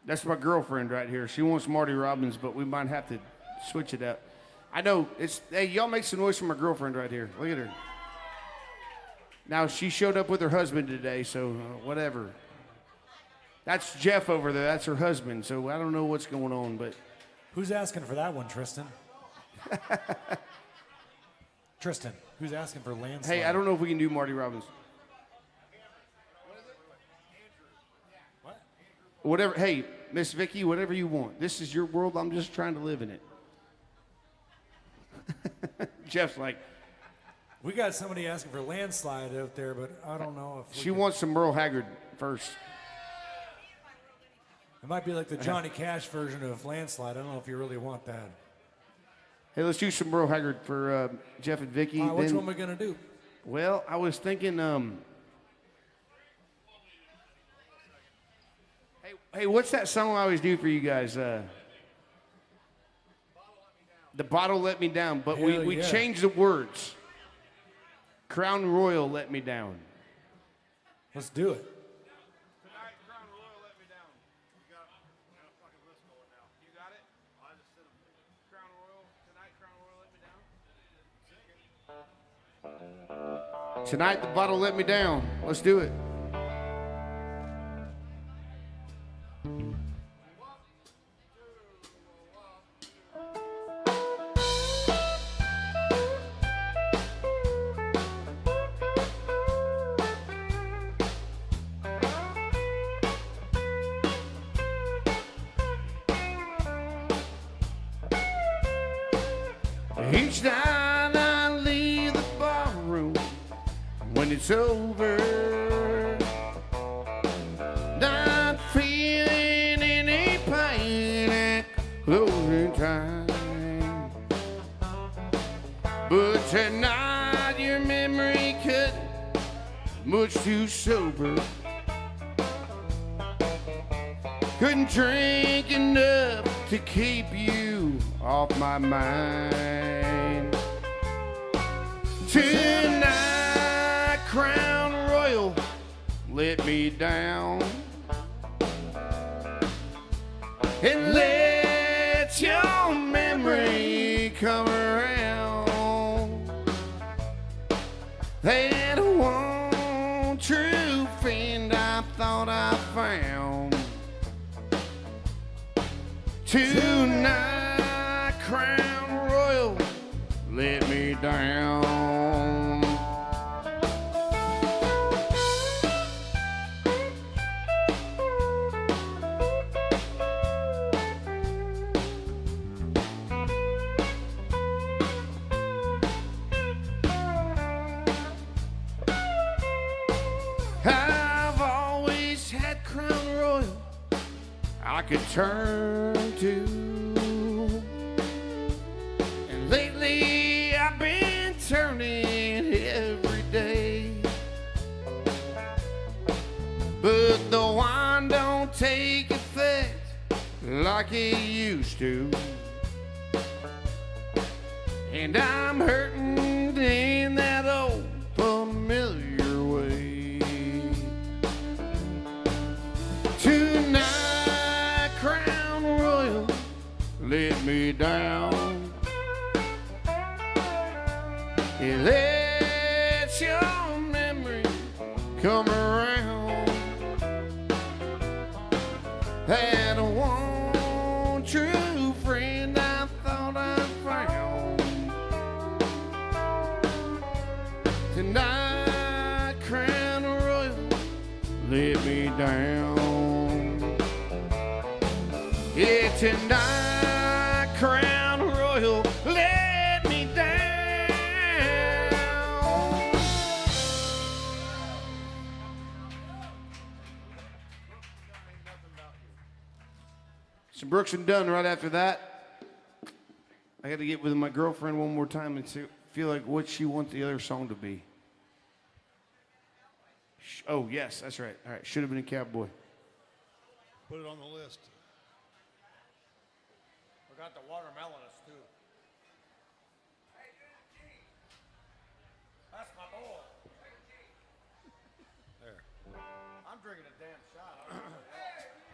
That's my girlfriend right here. She wants Marty Robbins, but we might have to switch it up. I know it's. Hey, y'all make some noise for my girlfriend right here. Look at her. Now she showed up with her husband today, so whatever. That's Jeff over there. That's her husband. So I don't know what's going on, but Who's asking for that one, Tristan? Tristan, who's asking for landslide? hey, I don't know if we can do Marty Robbins. What? Whatever. Hey, Miss Vicky, whatever you want. This is your world. I'm just trying to live in it. Jeff's like, We got somebody asking for landslide out there, but I don't know if we she can- wants some Merle Haggard first. It might be like the Johnny Cash version of landslide. I don't know if you really want that. Hey, let's do some Merle Haggard for Jeff and Vicky. Which Then- one are we gonna do? Well, I was thinking, hey, what's that song I always do for you guys? The Bottle Let Me Down, but Hell we yeah. changed the words. Crown Royal Let Me Down. Let's do it. Tonight, Crown Royal let me down. You got a fucking list going now. You got it? I just said Crown Royal. Tonight, Crown Royal let me down. Tonight, the bottle let me down. Let's do it. Each night I leave the ballroom when it's over, not feeling any pain at closing time. But tonight your memory cut much too sober. Couldn't drink enough to keep you off my mind. Tonight, Crown Royal let me down, and let your memory come around. That one true friend I thought I found. Tonight, Crown Royal let me down. I've always had Crown Royal I could turn to, and lately I've been turning every day, but the wine don't take effect like it used to, and I'm hurting in that old familiar way. Tonight, Crown Royal let me down, and let your memory come around. That one true friend I thought I'd found. Tonight, Crown Royal let me down. Yeah, tonight, Crown Royal let me down. So Brooks and Dunn right after that. I got to get with my girlfriend one more time and feel like what she wants the other song to be. Oh, yes, that's right. All right, should have been a cowboy. Put it on the list. Forgot the watermelonist, too. That's my boy. There. I'm drinking a damn shot.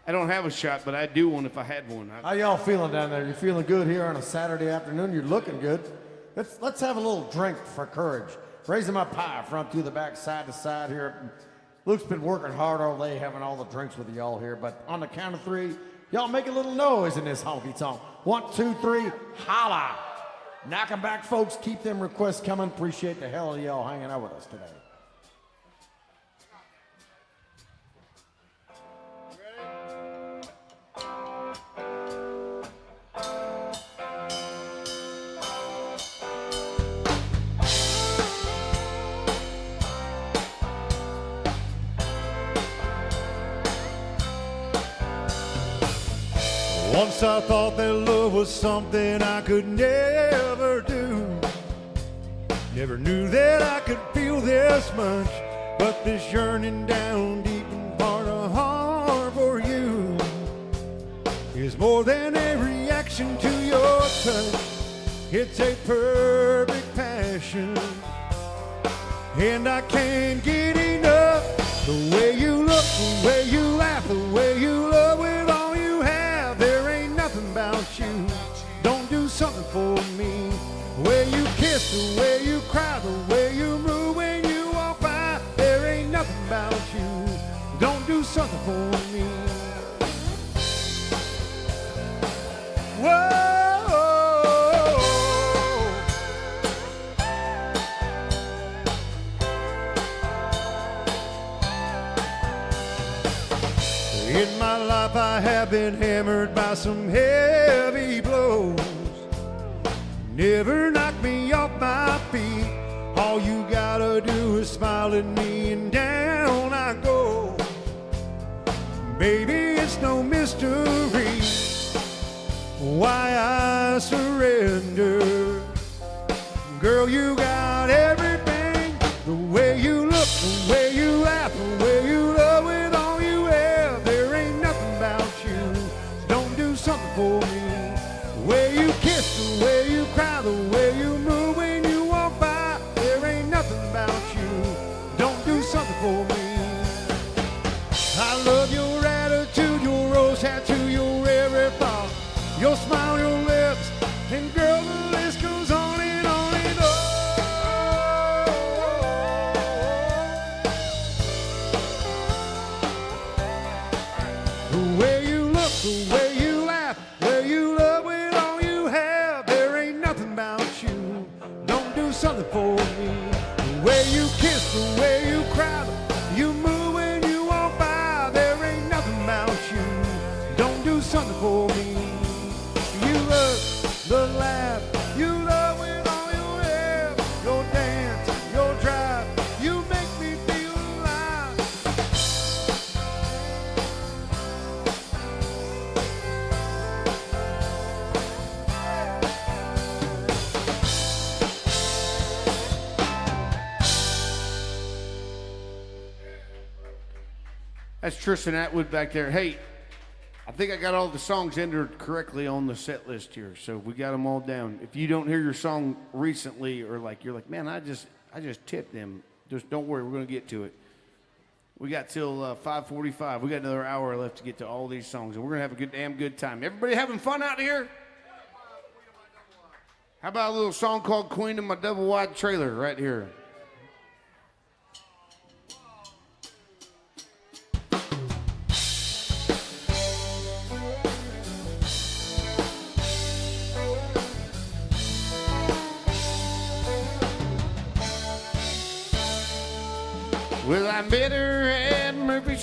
I don't have a shot, but I do one if I had one. How y'all feeling down there? You feeling good here on a Saturday afternoon? You're looking good. Let's have a little drink for courage. Raise them up high, front to the back, side to side here. Luke's been working hard all day having all the drinks with y'all here, but on the count of three, y'all make a little noise in this honky tonk. 1, 2, 3, holla. Knock 'em back, folks. Keep them requests coming. Appreciate the hell of y'all hanging out with us today. Once I thought that love was something I could never do. Never knew that I could feel this much, but this yearning down deep in part of heart for you is more than a reaction to your touch. It's a perfect passion, and I can't get enough. The way you look, the way you laugh, the way you love with all you have. There ain't nothing about you don't do something for me. The way you kiss, the way you cry, the way you move when you walk by. There ain't nothing about you don't do something for me. Whoa. In my life I have been hammered by some heavy blows. Never knocked me off my feet. All you gotta do is smile at me and down I go. Baby, it's no mystery why I surrender. Girl, you got everything. The way you look, the way you laugh, the way you love with all you have. There ain't nothing about you don't do something for me. The way you kiss, the way you cry, the way you move when you walk by. There ain't nothing about you don't do something for me. I love your attitude, your rose tattoo, your every thought, your smile, your lips, and girl, the list goes on and on and on. The way you look, the way you laugh, the way you love with all you have. There ain't nothing about you don't do something for me. The way you kiss, the way you cry, you move when you walk by. There ain't nothing about you don't do something for me. You love the laugh, you love with all you have. Your dance, your drive, you make me feel alive. That's Tristan Atwood back there. Hey, I think I got all the songs entered correctly on the set list here, so we got them all down. If you don't hear your song recently, or like you're like, man, I just tipped them. Just don't worry, we're gonna get to it. We got till 5:45. We got another hour left to get to all these songs, and we're gonna have a damn good time. Everybody having fun out here? How about a little song called "Queen of My Double Wide Trailer" right here?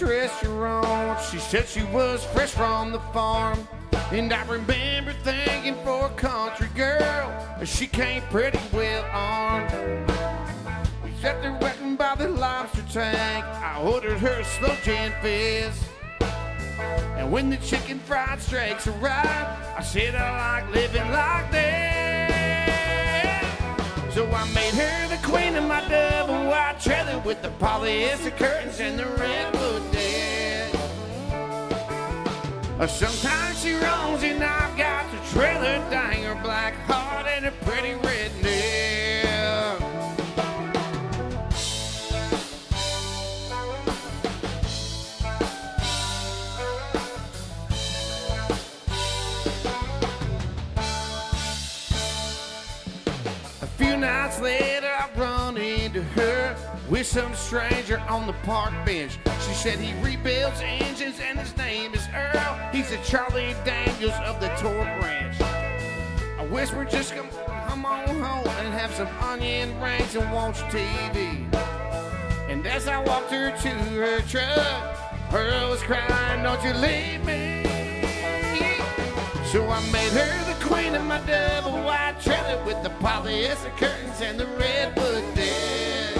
French restaurant. She said she was fresh from the farm. And I remember thinking, for a country girl, she came pretty well armed. We sat there waiting by the lobster tank. I ordered her a slow gin fizz. And when the chicken fried steaks arrived, I said I like living like that. So I made her the queen of my double wide trailer with the polyester curtains and the redwood deck. Sometimes she roams and I've got the trailer, dang her black heart and a pretty red neck. A few nights later I run into her with some stranger on the park bench. She said he rebuilds engines and his name is Earl. He's a Charlie Daniels of the Torque Ranch. I whispered, just come on home and have some onion rings and watch TV. And as I walked her to her truck, Earl was crying, don't you leave me. So I made her the queen of my double wide trailer with the polyester curtains and the redwood deck.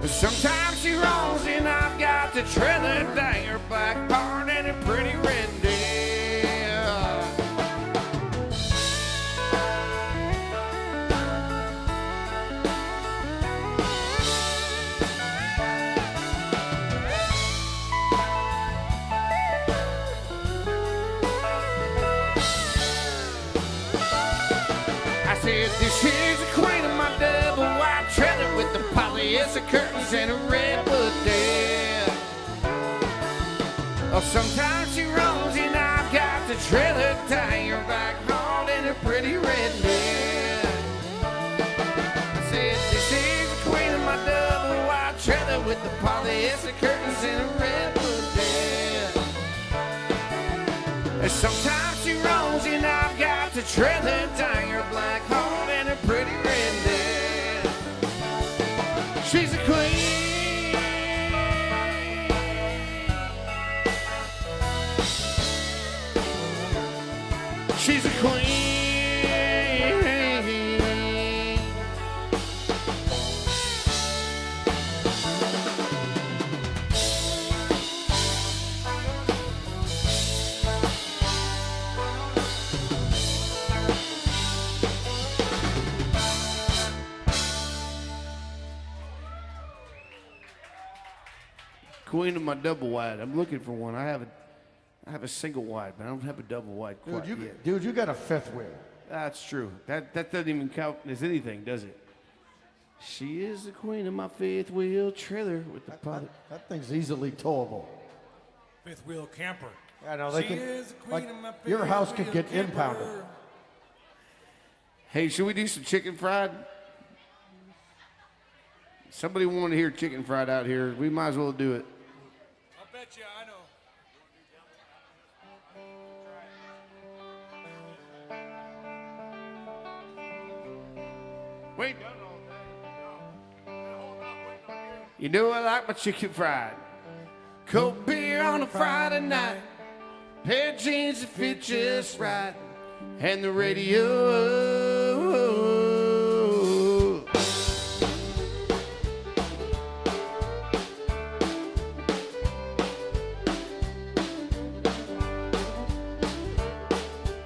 Sometimes she rolls and I've got the trailer, dang her black heart and a pretty red deck. I said, this here's the queen of my double wide trailer with the polyester curtains and a redwood deck. Oh, sometimes she rolls and I've got the trailer, dang her black heart and a pretty red neck. I said, this is the queen of my double wide trailer with the polyester curtains and a redwood deck. And sometimes she rolls and I've got the trailer, dang her black heart and a pretty red neck. She's a queen. She's a queen. Queen of my double wide. I'm looking for one. I have a single wide, but I don't have a double wide quite yet. Dude, you got a fifth wheel. That's true. That doesn't even count as anything, does it? She is the queen of my fifth wheel trailer with the pilot. That thing's easily towable. Fifth wheel camper. I know they She can. is the queen Like, of my your fifth house could wheel get camper. impounded. Hey, should we do some chicken fried? Somebody wanted to hear chicken fried out here. We might as well do it. I bet you I know. Wait. You know I like my chicken fried. Cold beer on a Friday night. Pair of jeans that fit just right. And the radio.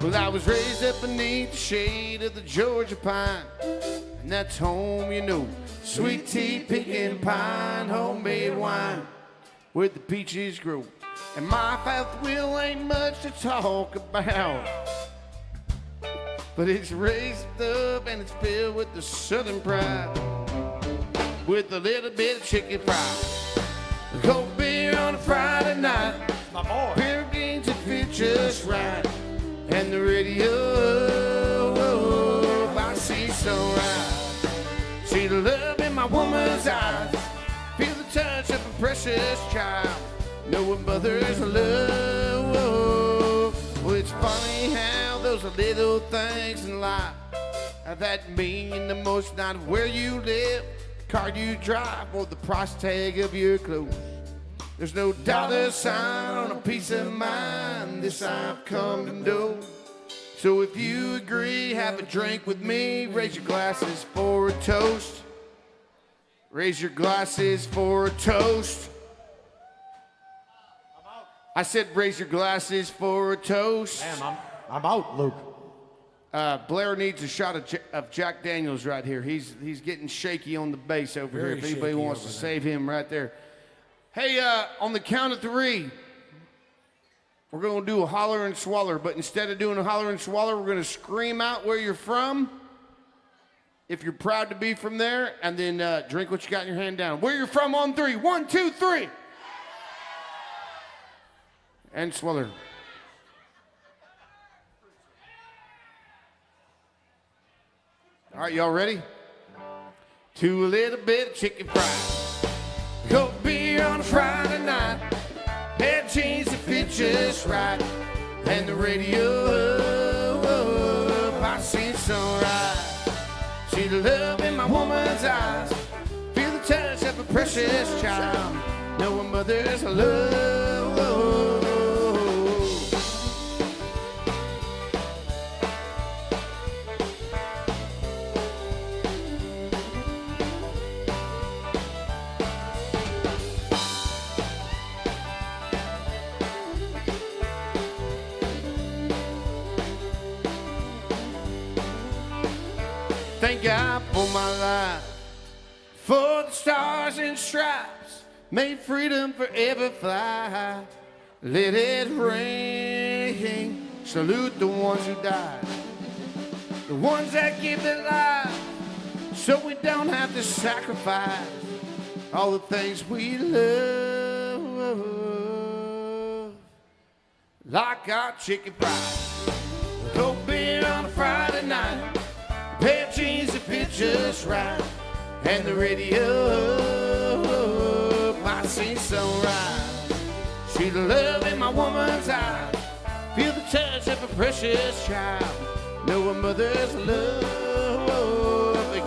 Well, I was raised up beneath the shade of the Georgia pine. And that's home, you know. Sweet tea, pecan pine, homemade wine, where the peaches grow. And my fifth wheel ain't much to talk about, but it's raised up and it's filled with the southern pride, with a little bit of chicken fried. Cold beer on a Friday night, My boy. pair of jeans that fit just right, and the radio. I see sunrise. See the love in my woman's eyes. Feel the touch of a precious child. Know a mother's love. Well, it's funny how those little things in life that mean the most, not where you live, the car you drive, or the price tag of your clothes. There's no dollar sign on a piece of mind. This I've come to know. So if you agree, have a drink with me. Raise your glasses for a toast. Raise your glasses for a toast. I said raise your glasses for a toast. Damn, I'm out, Luke. Blair needs a shot of Jack Daniels right here. He's getting shaky on the bass over Very here. If anybody shaky wants to over there. save him right there. Hey, on the count of 3, we're going to do a holler and swaller. But instead of doing a holler and swaller, we're going to scream out where you're from. If you're proud to be from there, and then drink what you got in your hand down. Where you're from on 3. 1, 2, 3. And swaller. All right, y'all ready? 2 little bit of chicken fried. Cold beer on a Friday night. Pair of jeans that fit just right. And the radio up. I see sunrise. See the love in my woman's eyes. Feel the touch of a precious child. Know a mother's love. Thank God for my life, for the stars and stripes, may freedom forever fly. Let it ring, salute the ones who died, the ones that give their lives, so we don't have to sacrifice all the things we love. Like our chicken fries, cold beer on a Friday night. Pair of jeans that fit just right. And the radio I see sunrise. See the love in my woman's eyes. Feel the touch of a precious child. Know a mother's love.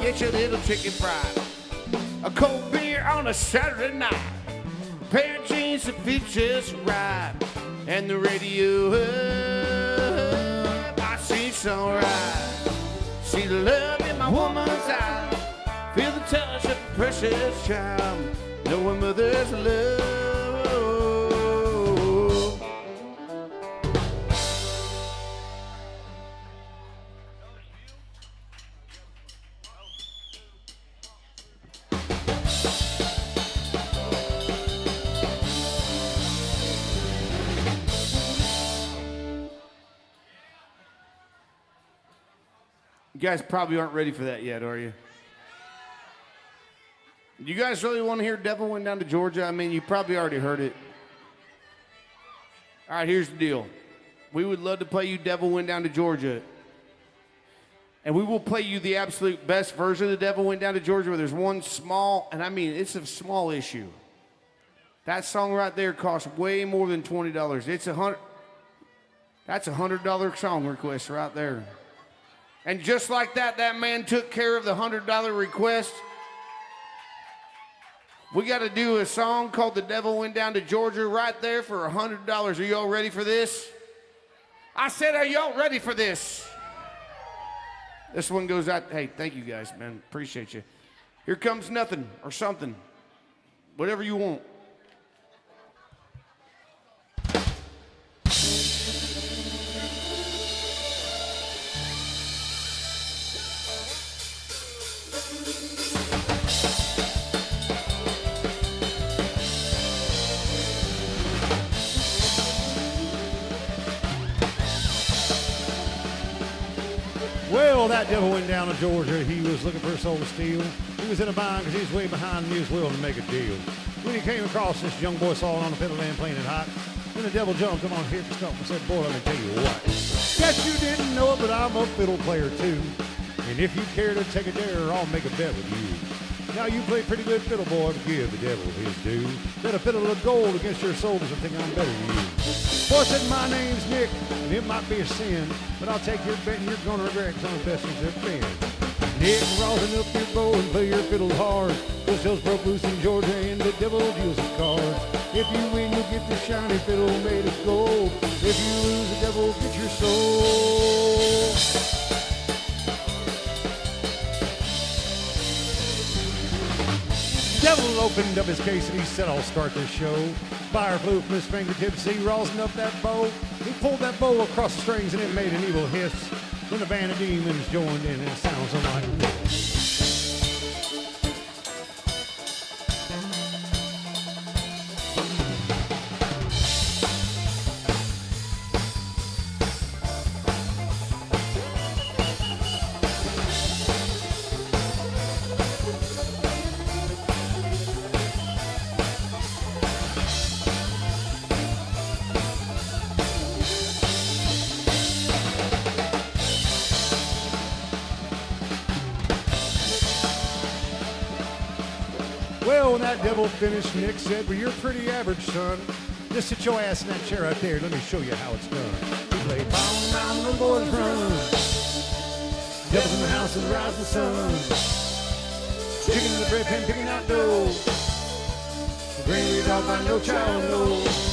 Get your little chicken fried. A cold beer on a Saturday night. Pair of jeans that fit just right. And the radio I see sunrise. See the love in my woman's eyes. Feel the touch of a precious child. Know a mother's love. You guys probably aren't ready for that yet, are you? Do you guys really want to hear Devil Went Down to Georgia? I mean, you probably already heard it. All right, here's the deal. We would love to play you Devil Went Down to Georgia. And we will play you the absolute best version of The Devil Went Down to Georgia, where there's one small, and I mean, it's a small issue. That song right there costs way more than $20. It's that's $100 song request right there. And just like that, that man took care of the $100 request. We got to do a song called The Devil Went Down to Georgia right there for $100. Are y'all ready for this? I said, are y'all ready for this? This one goes out. Hey, thank you guys, man. Appreciate you. Here comes nothing or something. Whatever you want. Well, that devil went down to Georgia. He was looking for a soul to steal. He was in a bind because he was way behind and he was willing to make a deal. When he came across this young boy sawing on the fiddle and playing it hot, then the devil jumped him on here to stop and said, boy, let me tell you what. Guess you didn't know it, but I'm a fiddle player too. And if you care to take a dare, I'll make a bet with you. Now you play pretty good fiddle, boy, but give the devil his due. Bet a fiddle of gold against your soul doesn't think I'm better than you. Boy said, my name's Nick, and it might be a sin, but I'll take your bet and you're gonna regret, 'cause I'm the best he's ever been. Nick, rosin up your bow and play your fiddle hard. The sales broke loose in Georgia and the devil deals the cards. If you win, you'll get the shiny fiddle made of gold. If you lose, the devil will get your soul. Devil opened up his case and he said, I'll start this show. Fire flew from his fingertips, he rosined up that bow. He pulled that bow across the strings and it made an evil hiss. Then the band of demons joined in and it sounds like this. Well, when that devil finished, Nick said, well, you're pretty average, son. Just sit your ass in that chair right there. Let me show you how it's done. He played pound down the boys run. Devil's in the house of the rising sun. Chicken in the bread pan picking out dough. The granary dog by no child knows.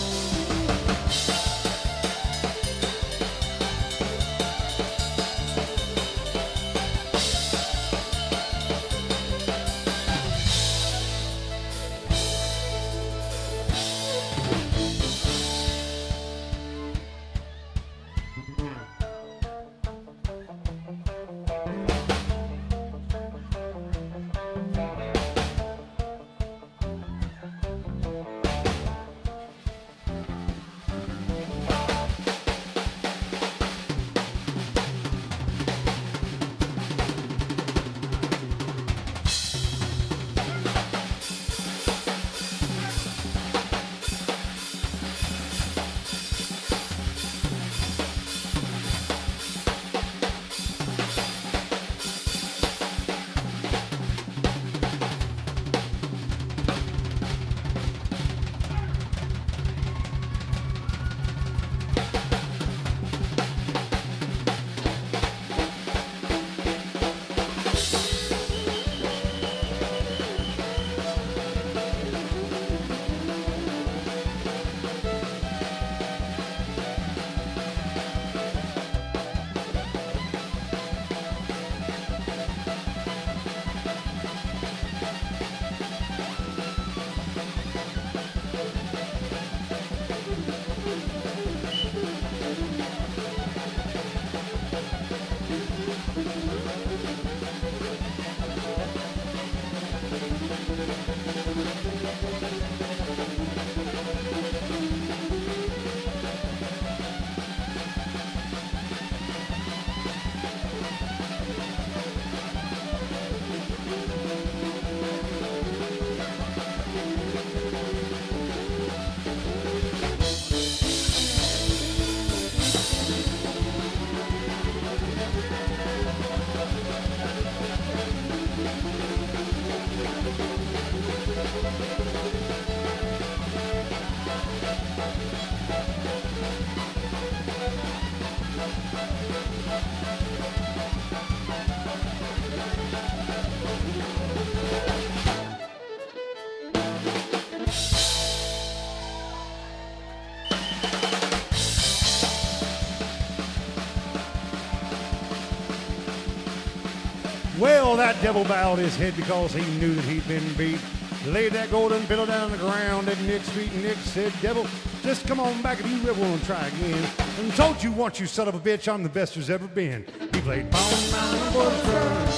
Well, that devil bowed his head because he knew that he'd been beat. Laid that golden fiddle down on the ground at Nick's feet, and Nick said, devil, just come on back if you ever want to try again. And told you once, you son of a bitch, I'm the best there's ever been. He played Pound Mountain for the front.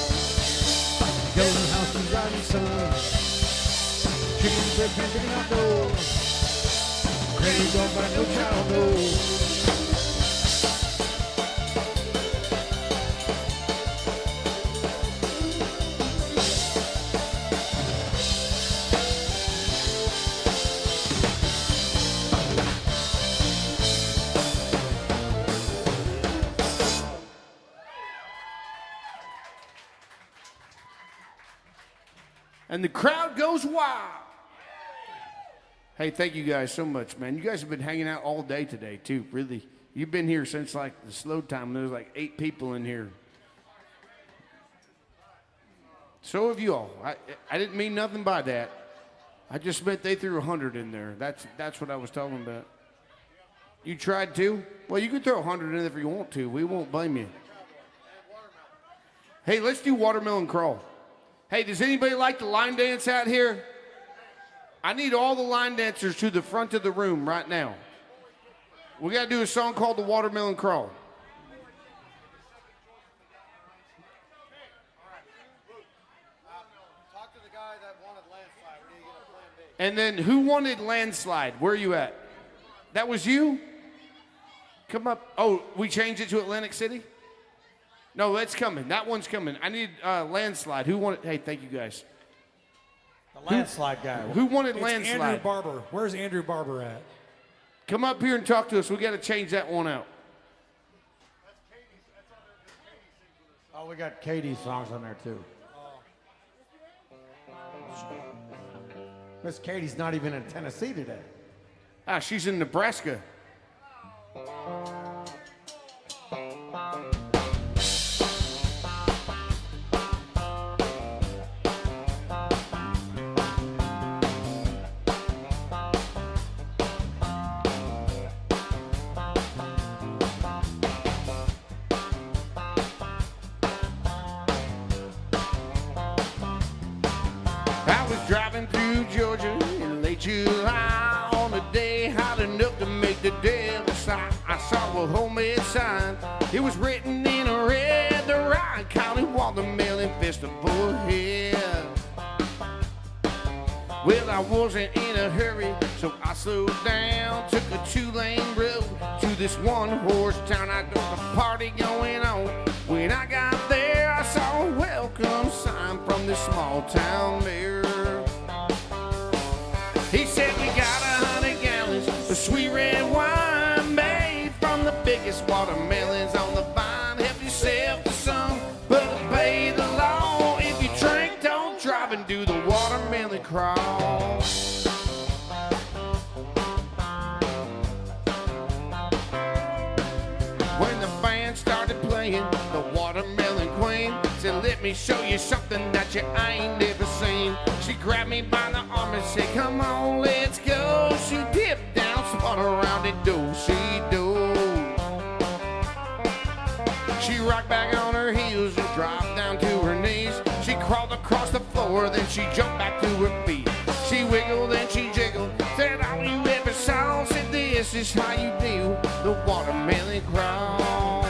Devil in the house was riding sun. Chicken bread pan picking out dough. Granny dog by no child knows. And the crowd goes wild. Hey, thank you guys so much, man. You guys have been hanging out all day today, too, really. You've been here since, like, the slow time. There was, like, 8 people in here. So have you all. I didn't mean nothing by that. I just meant they threw 100 in there. That's what I was talking about. You tried to? Well, you can throw 100 in if you want to. We won't blame you. Hey, let's do Watermelon Crawl. Hey, does anybody like to line dance out here? I need all the line dancers to the front of the room right now. We got to do a song called the Watermelon Crawl. Talk to the guy that wanted landslide. We need to get a plan B. And then who wanted landslide? Where are you at? That was you? Come up. Oh, we changed it to Atlantic City? No, that's coming. That one's coming. I need landslide. Who wanted? Hey, thank you guys. The landslide guy. Who wanted It's landslide? Andrew Barber. Where's Andrew Barber at? Come up here and talk to us. We got to change that one out. Oh, we got Katie's songs on there too. Miss Katie's not even in Tennessee today. Ah, she's in Nebraska. I was driving through Georgia in late July on a day hot enough to make the devil sigh. I saw a homemade sign. It was written in red, the Ryan County Watermelon Festival here. Well, I wasn't in a hurry, so I slowed down. Took a 2-lane road to this one-horse town. I got a party going on. When I got there, I saw a welcome sign from this small town mayor. He said, we got 100 gallons of sweet red wine made from the biggest watermelons on the vine. Help yourself to some, but obey the law. If you drink, don't drive and do the watermelon crawl. When the band started playing the Watermelon Queen, said, let me show you something that you ain't never seen. She grabbed me by the arm and said, come on, let's go. She dipped down, spun around and do-she-do. She rocked back on her heels and dropped down to her knees. She crawled across the floor, then she jumped back to her feet. She wiggled and she jiggled, said, all you ever saw, said, this is how you do the watermelon crawl.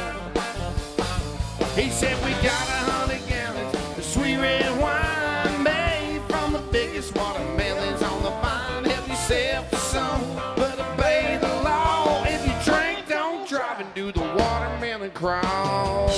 He said, we got 100 gallons of sweet red wine made from the biggest watermelons on the vine. Help yourself to some, but obey the law. If you drink, don't drive and do the watermelon crawl.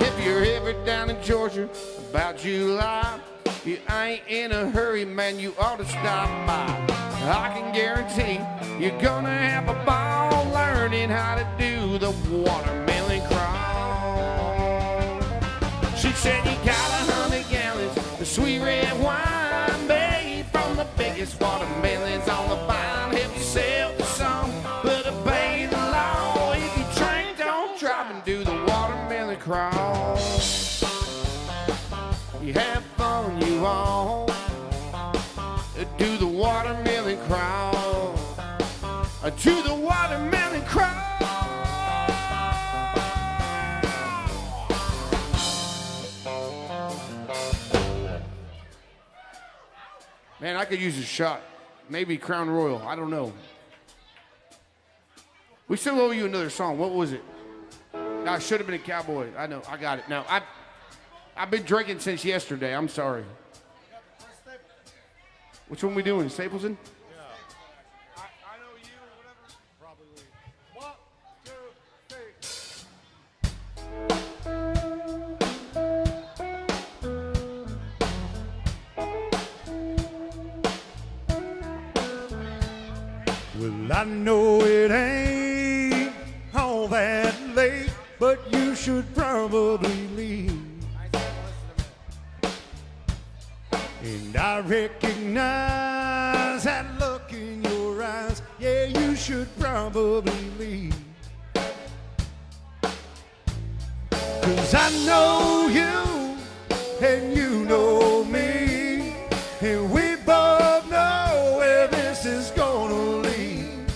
If you're ever down in Georgia about July, you ain't in a hurry, man, you ought to stop by. I can guarantee you're gonna have a ball learning how to do the watermelon crawl. She said you got 100 gallons of sweet red wine made from the biggest watermelons on the vine. Help yourself to some, but obey the law. If you drink, don't drive and do the watermelon crawl. You have fun, you all. Do the watermelon crawl. Do the watermelon crawl. Man, I could use a shot. Maybe Crown Royal. I don't know. We still owe you another song. What was it? I should have been a cowboy. I know. I got it. No, I've been drinking since yesterday. I'm sorry. Which one we doing? Stapleton? I know you or whatever. Probably. 1, 2, 3. Well, I know it ain't should probably leave. And I recognize that look in your eyes. Yeah, you should probably leave. 'Cause I know you and you know me, and we both know where this is gonna lead.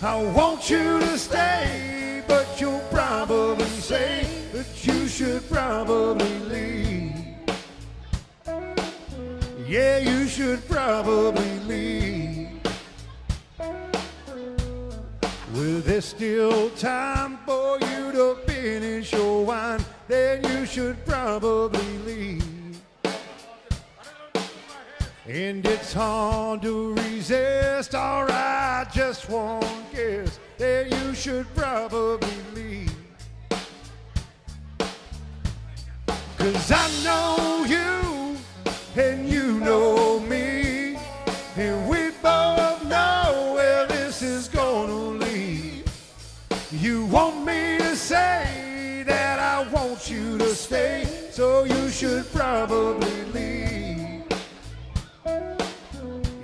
I want you to stay, but you'll probably say that you should probably leave. Yeah, you should probably leave. Well, there's still time for you to finish your wine, then you should probably leave. And it's hard to resist, alright, just one guess, then you should probably leave. 'Cause I know you and you know me, and we both know where this is gonna lead. You want me to say that I want you to stay, so you should probably leave.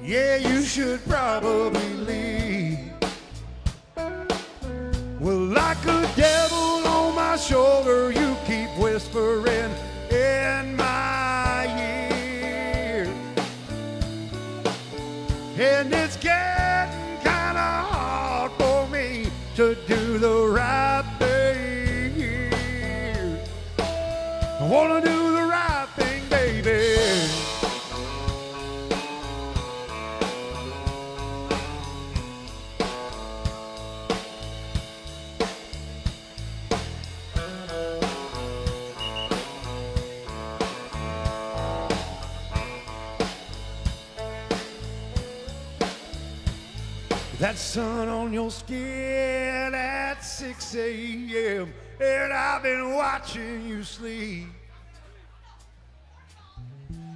Yeah, you should probably leave. Well, like a devil on my shoulder, you keep whispering in my ear. And it's getting kind of hard for me to do the right thing here. I want to do the right thing, baby. That sun on your skin at 6 a.m. and I've been watching you sleep.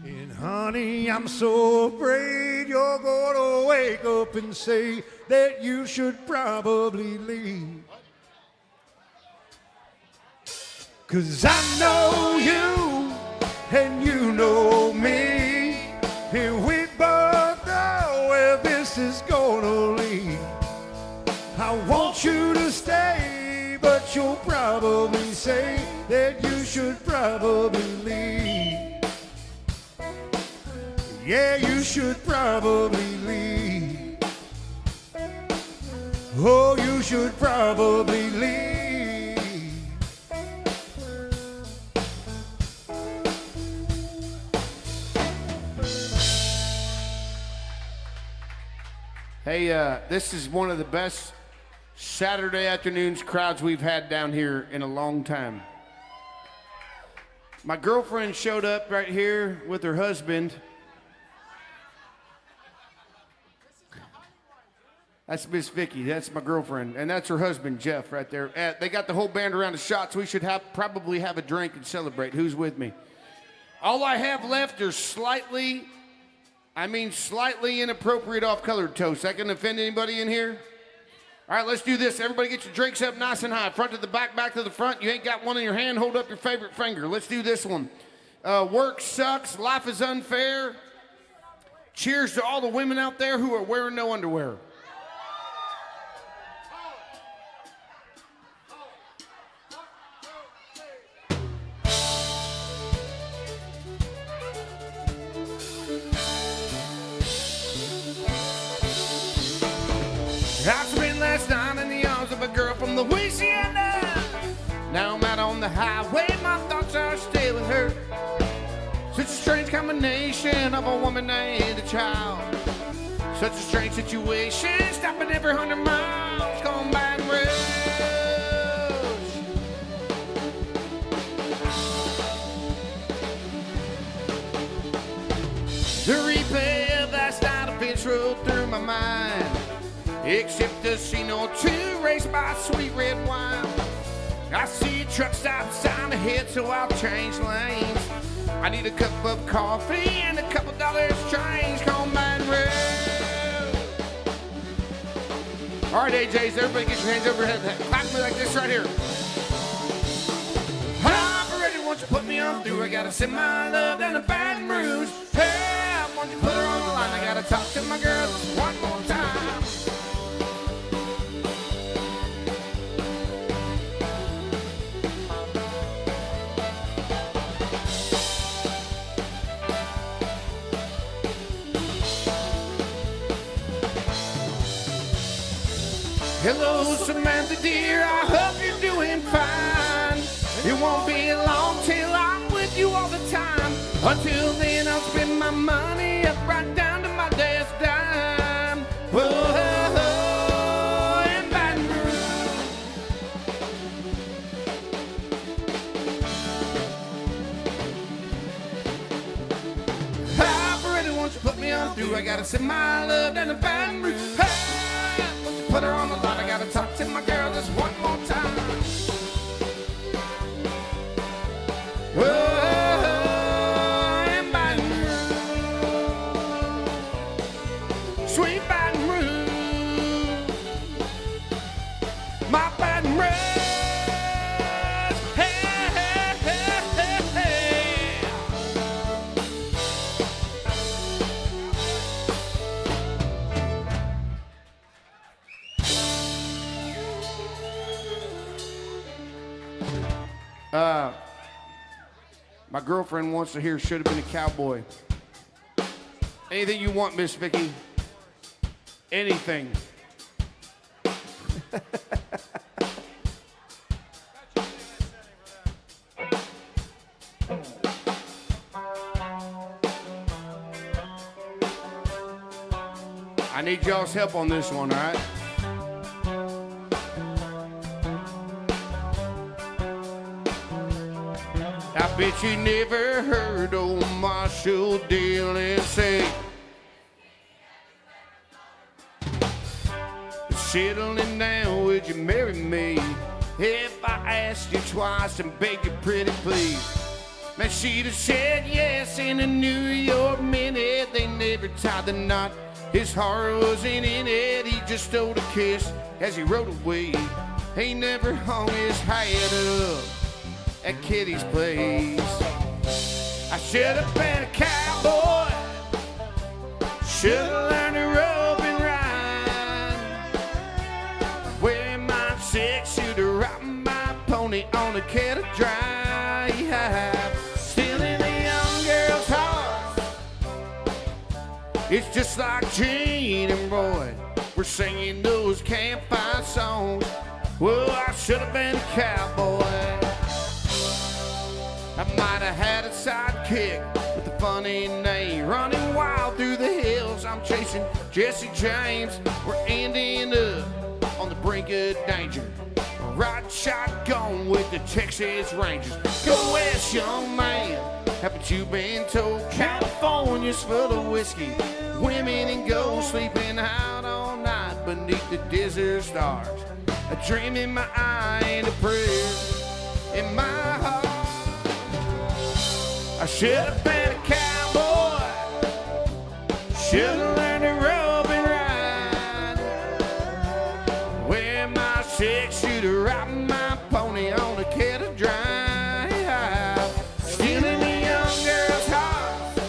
And honey, I'm so afraid you're gonna wake up and say that you should probably leave. 'Cause I know you and you know me, and we both know where this is gonna lead. I want you to stay, but you'll probably say that you should probably leave. Yeah, you should probably leave. Oh, you should probably leave. Hey, this is one of the best Saturday afternoons crowds we've had down here in a long time. My girlfriend showed up right here with her husband. That's Miss Vicky. That's my girlfriend, and that's her husband, Jeff, right there. They got the whole band around the shots. We should probably have a drink and celebrate. Who's with me? All I have left are slightly inappropriate off-colored toast. That can offend anybody in here? All right, let's do this. Everybody get your drinks up nice and high. Front to the back, back to the front. You ain't got one in your hand, hold up your favorite finger. Let's do this one. Work sucks. Life is unfair. Cheers to all the women out there who are wearing no underwear. I spent last night in the arms of a girl from Louisiana. Now I'm out on the highway, my thoughts are still with her. Such a strange combination of a woman and a child. Such a strange situation, stopping every 100 miles, going by and road. The replay of last night a bitch rolled through my mind. Except to see no two raced by sweet red wine. I see a truck stop sign ahead, so I'll change lanes. I need a cup of coffee and a couple dollars change. Combine road. All right, AJs, everybody get your hands over your head. Clap me like this right here. won't you put me on through? I gotta send my love down to Baton Rouge. Hey, won't you put her on the line? I gotta talk to my girl one more time. Hello, Samantha dear, I hope you're doing fine. It won't be long till I'm with you all the time. Until then, I'll spend my money up right down to my last dime. Whoa, in Baton Rouge. Hi, Freddie, won't you put me on through? I gotta send my love down to Baton Rouge. Hey! Put her on the line, I gotta talk to my girl just one more time. Whoa, in Baton Rouge, sweet Baton Rouge, my Baton Rouge. Hey, hey, hey, hey, hey. My girlfriend wants to hear Should Have Been a Cowboy. Anything you want, Miss Vicky. Anything. I need y'all's help on this one, all right? I bet you never heard old Marshall Dillon say, settling down, would you marry me? If I asked you twice and begged you pretty please. Man, she'd have said yes in a New York minute. They never tied the knot, his heart wasn't in it. He just stole a kiss as he rode away. He never hung his head up at Kitty's place. I should have been a cowboy, should have learned to rope and ride, wear my six-shooter, ride my pony on a kettle drive, stealing a young girl's heart. It's just like Gene and Roy, we're singing those campfire songs. Well, I should have been a cowboy. I might have had a sidekick with a funny name, running wild through the hills. I'm chasing Jesse James. We're ending up on the brink of danger, riding shotgun with the Texas Rangers. Go west, young man. Haven't you been told California's full of whiskey, women and gold, sleeping out all night beneath the desert stars, a dream in my eye and a prayer in my heart. I should have been a cowboy, should have learned to rope and ride, wear my six-shooter, ride my pony on a kettle drive, stealing a young girl's heart.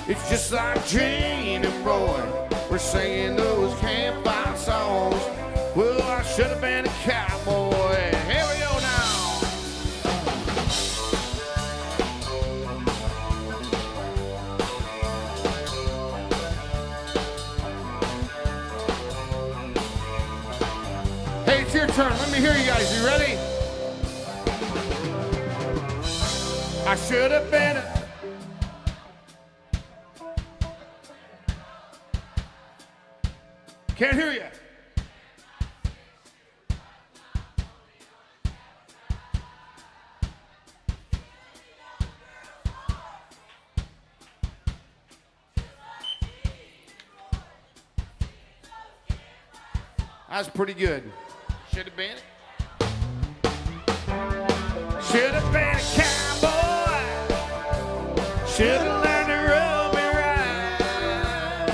It's just like Gene and Roy, we're singing those campfire songs. Well, I should have been a cowboy. Here we go now. Hey, it's your turn. Let me hear you guys. You ready? I should have been a... Can't hear you. That's pretty good. Should have been it. Should have been a cowboy. Should have learned to rope and ride.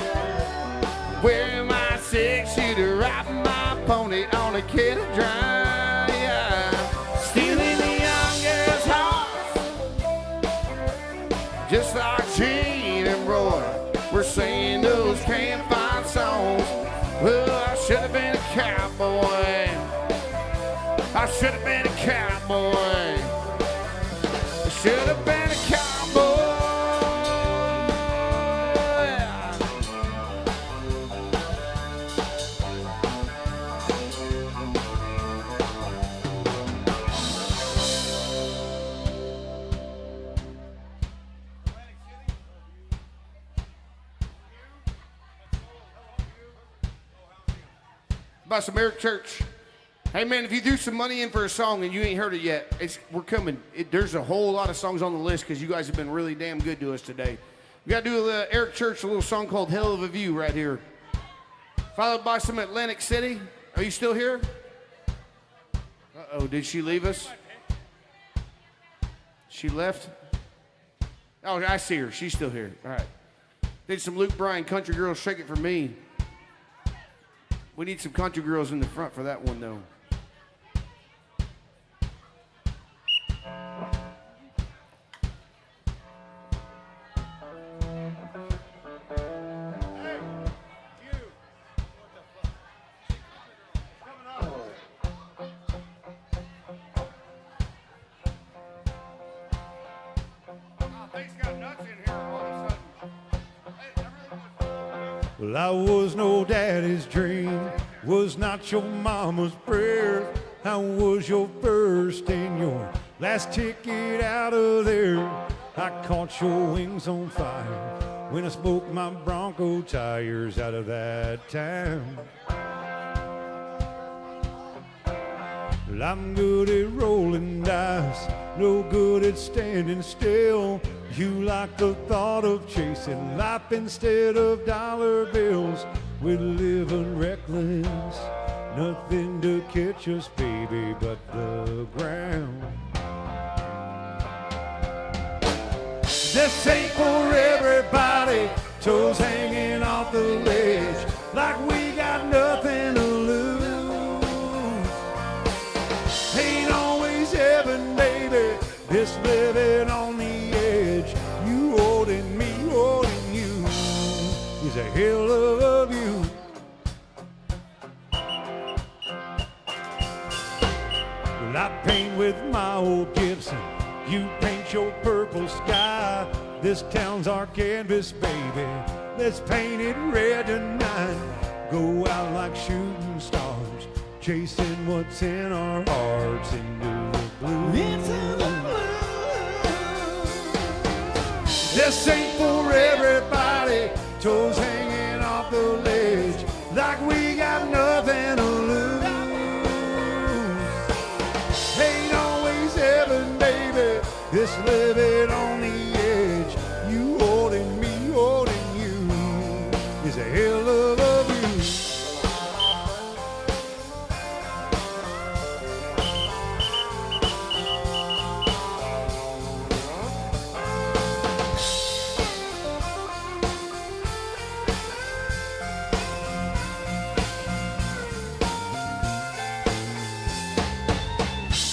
Wear my six-shooter, ride my pony on a kettle drive. Stealing a young girl just like Gene and Roy. We're singing those campfire songs. Well, I should have been a cowboy. I should have been a cowboy. I should have been a cowboy. By some Eric Church. Hey man, if you threw some money in for a song and you ain't heard it yet, we're coming. There's a whole lot of songs on the list because you guys have been really damn good to us today. We got to do Eric Church, a little song called Hell of a View right here. Followed by some Atlantic City. Are you still here? Uh-oh, did she leave us? She left? Oh, I see her. She's still here. All right. Did some Luke Bryan, Country Girls, Shake It For Me. We need some country girls in the front for that one, though. Well, I was no daddy's dream, was not your mama's prayer. I was your first and your last ticket out of there. I caught your wings on fire when I smoked my Bronco tires out of that town. Well, I'm good at rolling dice, no good at standing still. You like the thought of chasing life instead of dollar bills. We're living reckless, nothing to catch us, baby, but the ground. This ain't for everybody, toes hanging off the ledge, like we got nothing to lose. Ain't always heaven, baby, this living on the edge. You holding me, holding you, is a hell of a view. Well, I paint with my old Gibson, you paint your purple sky. This town's our canvas, baby, let's paint it red tonight. Go out like shooting stars, chasing what's in our hearts into the blue. Into the blue. This ain't for everybody, toes hanging off the ledge, like we got nothing to lose. Ain't always heaven, baby, this living on the edge. You holding me, holding you, is a hell of a view.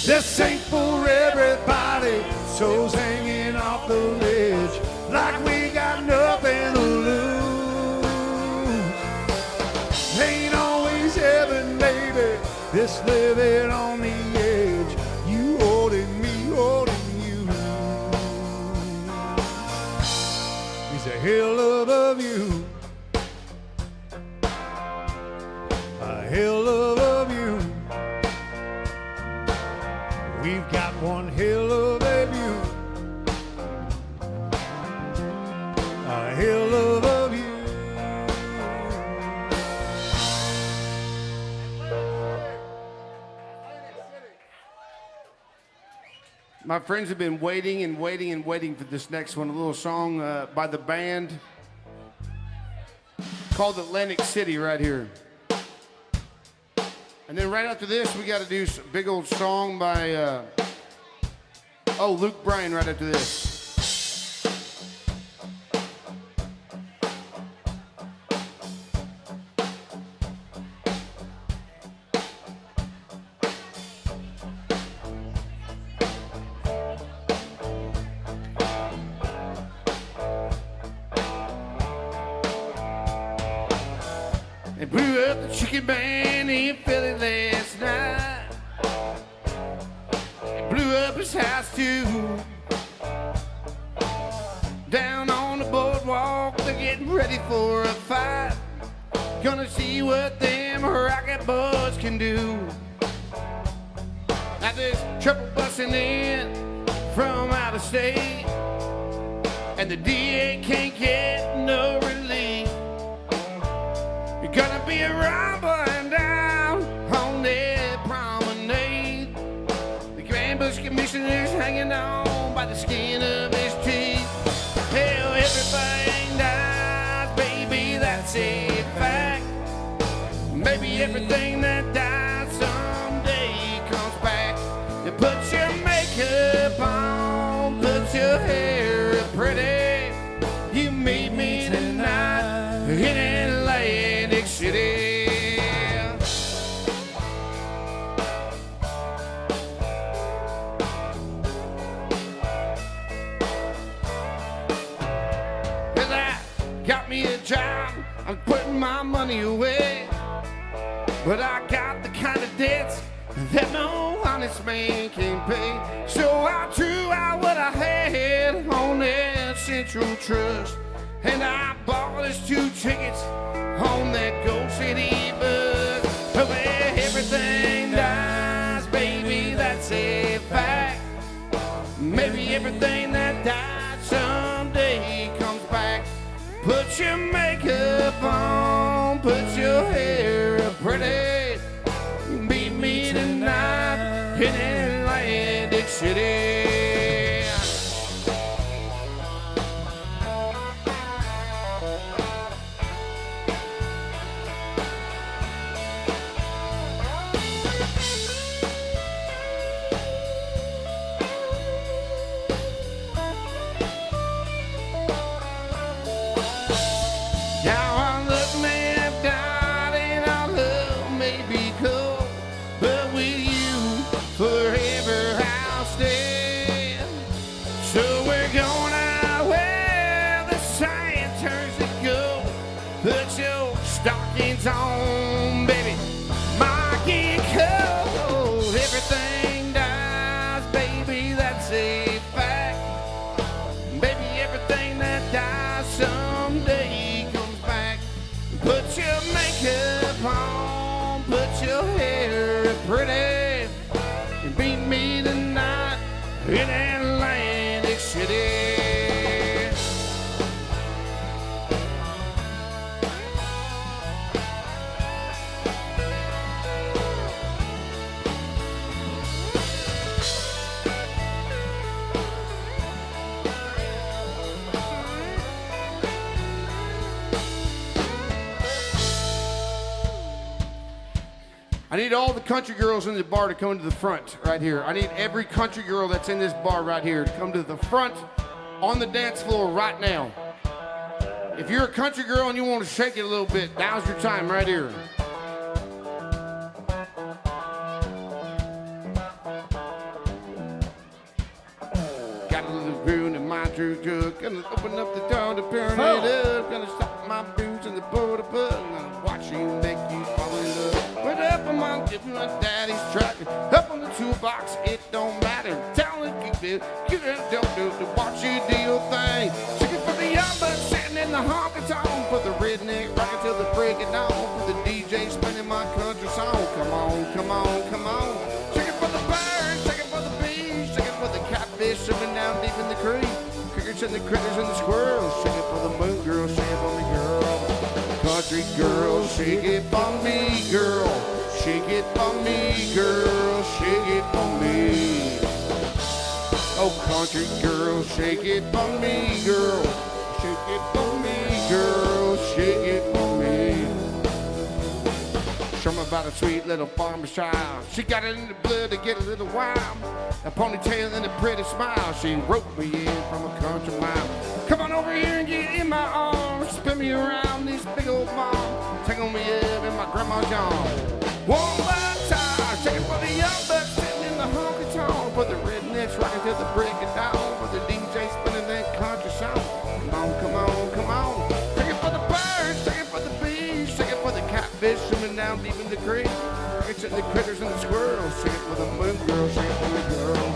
This ain't for everybody, toes hanging off the ledge, like we got nothing to lose. Ain't always heaven, baby, this living on the edge. You holding me, holding you, is a hell of a view. A hell of a view. We've got one hell of a view, a hell of a view. My friends have been waiting and waiting and waiting for this next one, a little song by the band called Atlantic City right here. And then right after this, we got to do a big old song by, Luke Bryan right after this. chicken man in Philly last night. Blew up his house too. Down on the boardwalk, they're getting ready for a fight. Gonna see what them rocket boys can do. Now there's trouble busting in from out of state, and the DA can't get no relief. You're gonna be a robber down on that promenade. The Grand Bush Commissioner's hanging on by the skin of his teeth. Hell, everything dies, baby, that's a fact. Maybe everything that dies someday comes back. You put your makeup on, put your hair up pretty. You meet me tonight in Atlantic City. Well, I got me a job, I'm putting my money away. But I got the kind of debts that no honest man can pay. So I drew out what I had on that Central Trust, and I bought us 2 tickets on that Gold City bus. Well, everything dies, baby, that's a fact. Maybe everything that died someday comes back. Put your makeup on, put your hair up pretty. Meet me tonight in Atlantic City. Now our love may have died and our love may be cold, but with you forever I'll stand. So we're going out where the sun turns to gold. Put your stockings on, baby, might get cold. Everything dies, baby, that's a fact. Baby, everything that dies someday comes back. Put your makeup on, put your hair up pretty, and beat me tonight in Atlantic City. I need all the country girls in the bar to come to the front right here. I need every country girl that's in this bar right here to come to the front on the dance floor right now. If you're a country girl and you want to shake it a little bit, now's your time right here. Got a little groove in my true truck. Gonna open up the door to burn it up. Gonna stop my boots in the border bus. Gonna watch you make you fall in love. Put up on my daddy's truck. Up on the toolbox, it don't matter. Tell it, keep it, don't do to watch you do your thing. Checking for the young bucks sitting in the honky tonk. For the redneck rockin' till the break of dawn. For the DJ spinning my country song. Come on, come on, come on. Checking for the birds, checking for the bees, checking for the catfish swimming down deep in the creek. Crickets and the critters and the squirrels. Checking for the moon girl, shake it for me, girl. Country girl, shake it for me, girl. Shake it for me, girl. Shake it for me. Oh, country girl, shake it for me, girl. Shake it for me, girl. Shake it for me. Show me about a sweet little farmer's child. She got it in the blood to get a little wild. A ponytail and a pretty smile. She roped me in from a country mile. Come on over here and get in my arms. Spin me around this big old bomb. Take on me up in my grandma's arms. One more time, shake it for the young bucks sitting in the honky tonk. For the rednecks rocking till the break of dawn. For the DJ spinning that country song. Come on, come on, come on. Shake it for the birds, shake it for the bees, shake it for the catfish swimming down down deep in the creek. It's in the critters and the squirrels. Shake it for the moon girl, shake it for me, girl.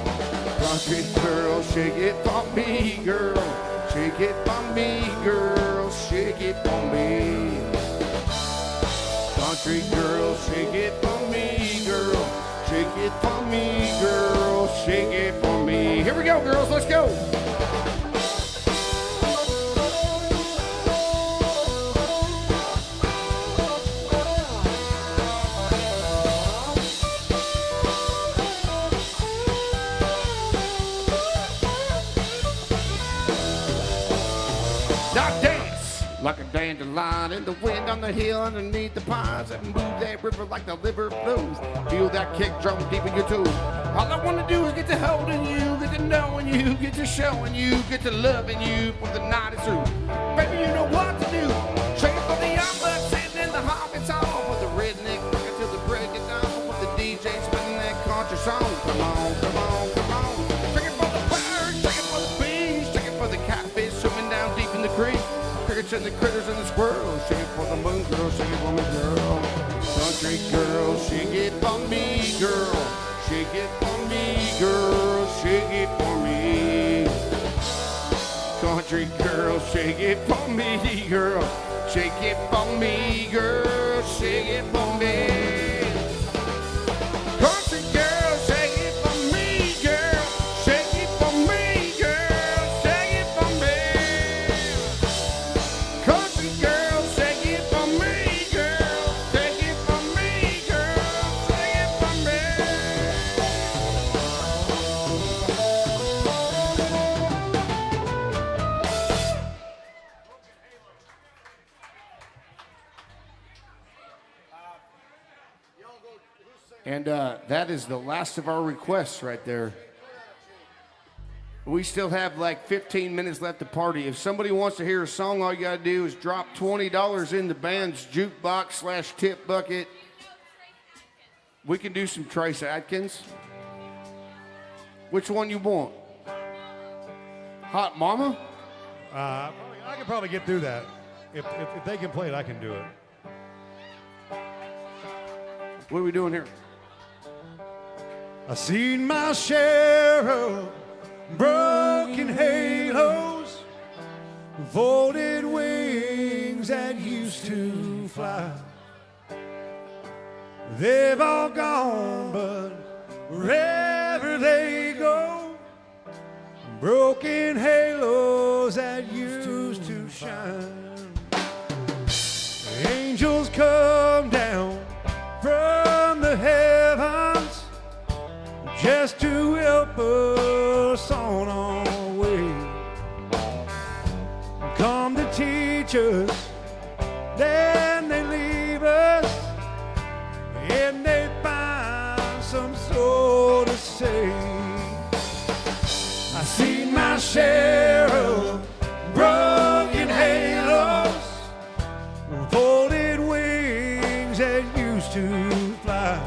Country girl, shake it for me, girl. Shake it for me, girl. Shake it for me. Country girl, shake it for me, girl. Shake it for me, girl. Shake it for me. Here we go, girls. Let's go. Now dance like a dandelion in the wind on the hill underneath the pines and move that river like the liver flows. Feel that kick drum deep in your toes. All I want to do is get to holding you, get to knowing you, get to showing you, get to loving you before the night is through. Baby, you know what to do. Shake it for the young buck sitting in the honky tonk with the redneck until the break of dawn with the DJ spinning that country song. Come on, come on, come on. Shake it for the birds, shake it for the bees, shake it for the catfish swimming down deep in the creek. Crickets and the critters and the squirrels. Shake it for the moon girl, shake it for me, girl. Country girl, shake it for me, girl. Shake it for me, girl. Shake it for me. Country girl, shake it for me, girl. Shake it for me, girl. Shake it for me. Country girl, shake it for me, girl. Shake it for me, girl. Shake it for me. Country girl, shake it for me, girl. Shake it for me, girl. Shake it for me. And that is the last of our requests right there. We still have like 15 minutes left to party. If somebody wants to hear a song, all you got to do is drop $20 in the band's jukebox/tip bucket. We can do some Trace Adkins. Which one you want? Hot Mama? I can probably get through that. If they can play it, I can do it. What are we doing here? I've seen my share of broken halos, folded wings that used to fly. They've all gone, but wherever they go, broken halos that used to shine. Angels come down from the heavens just to help us on our way. Come to teach us, then they leave us, and they find some soul to say. I see my share of broken halos, folded wings that used to fly.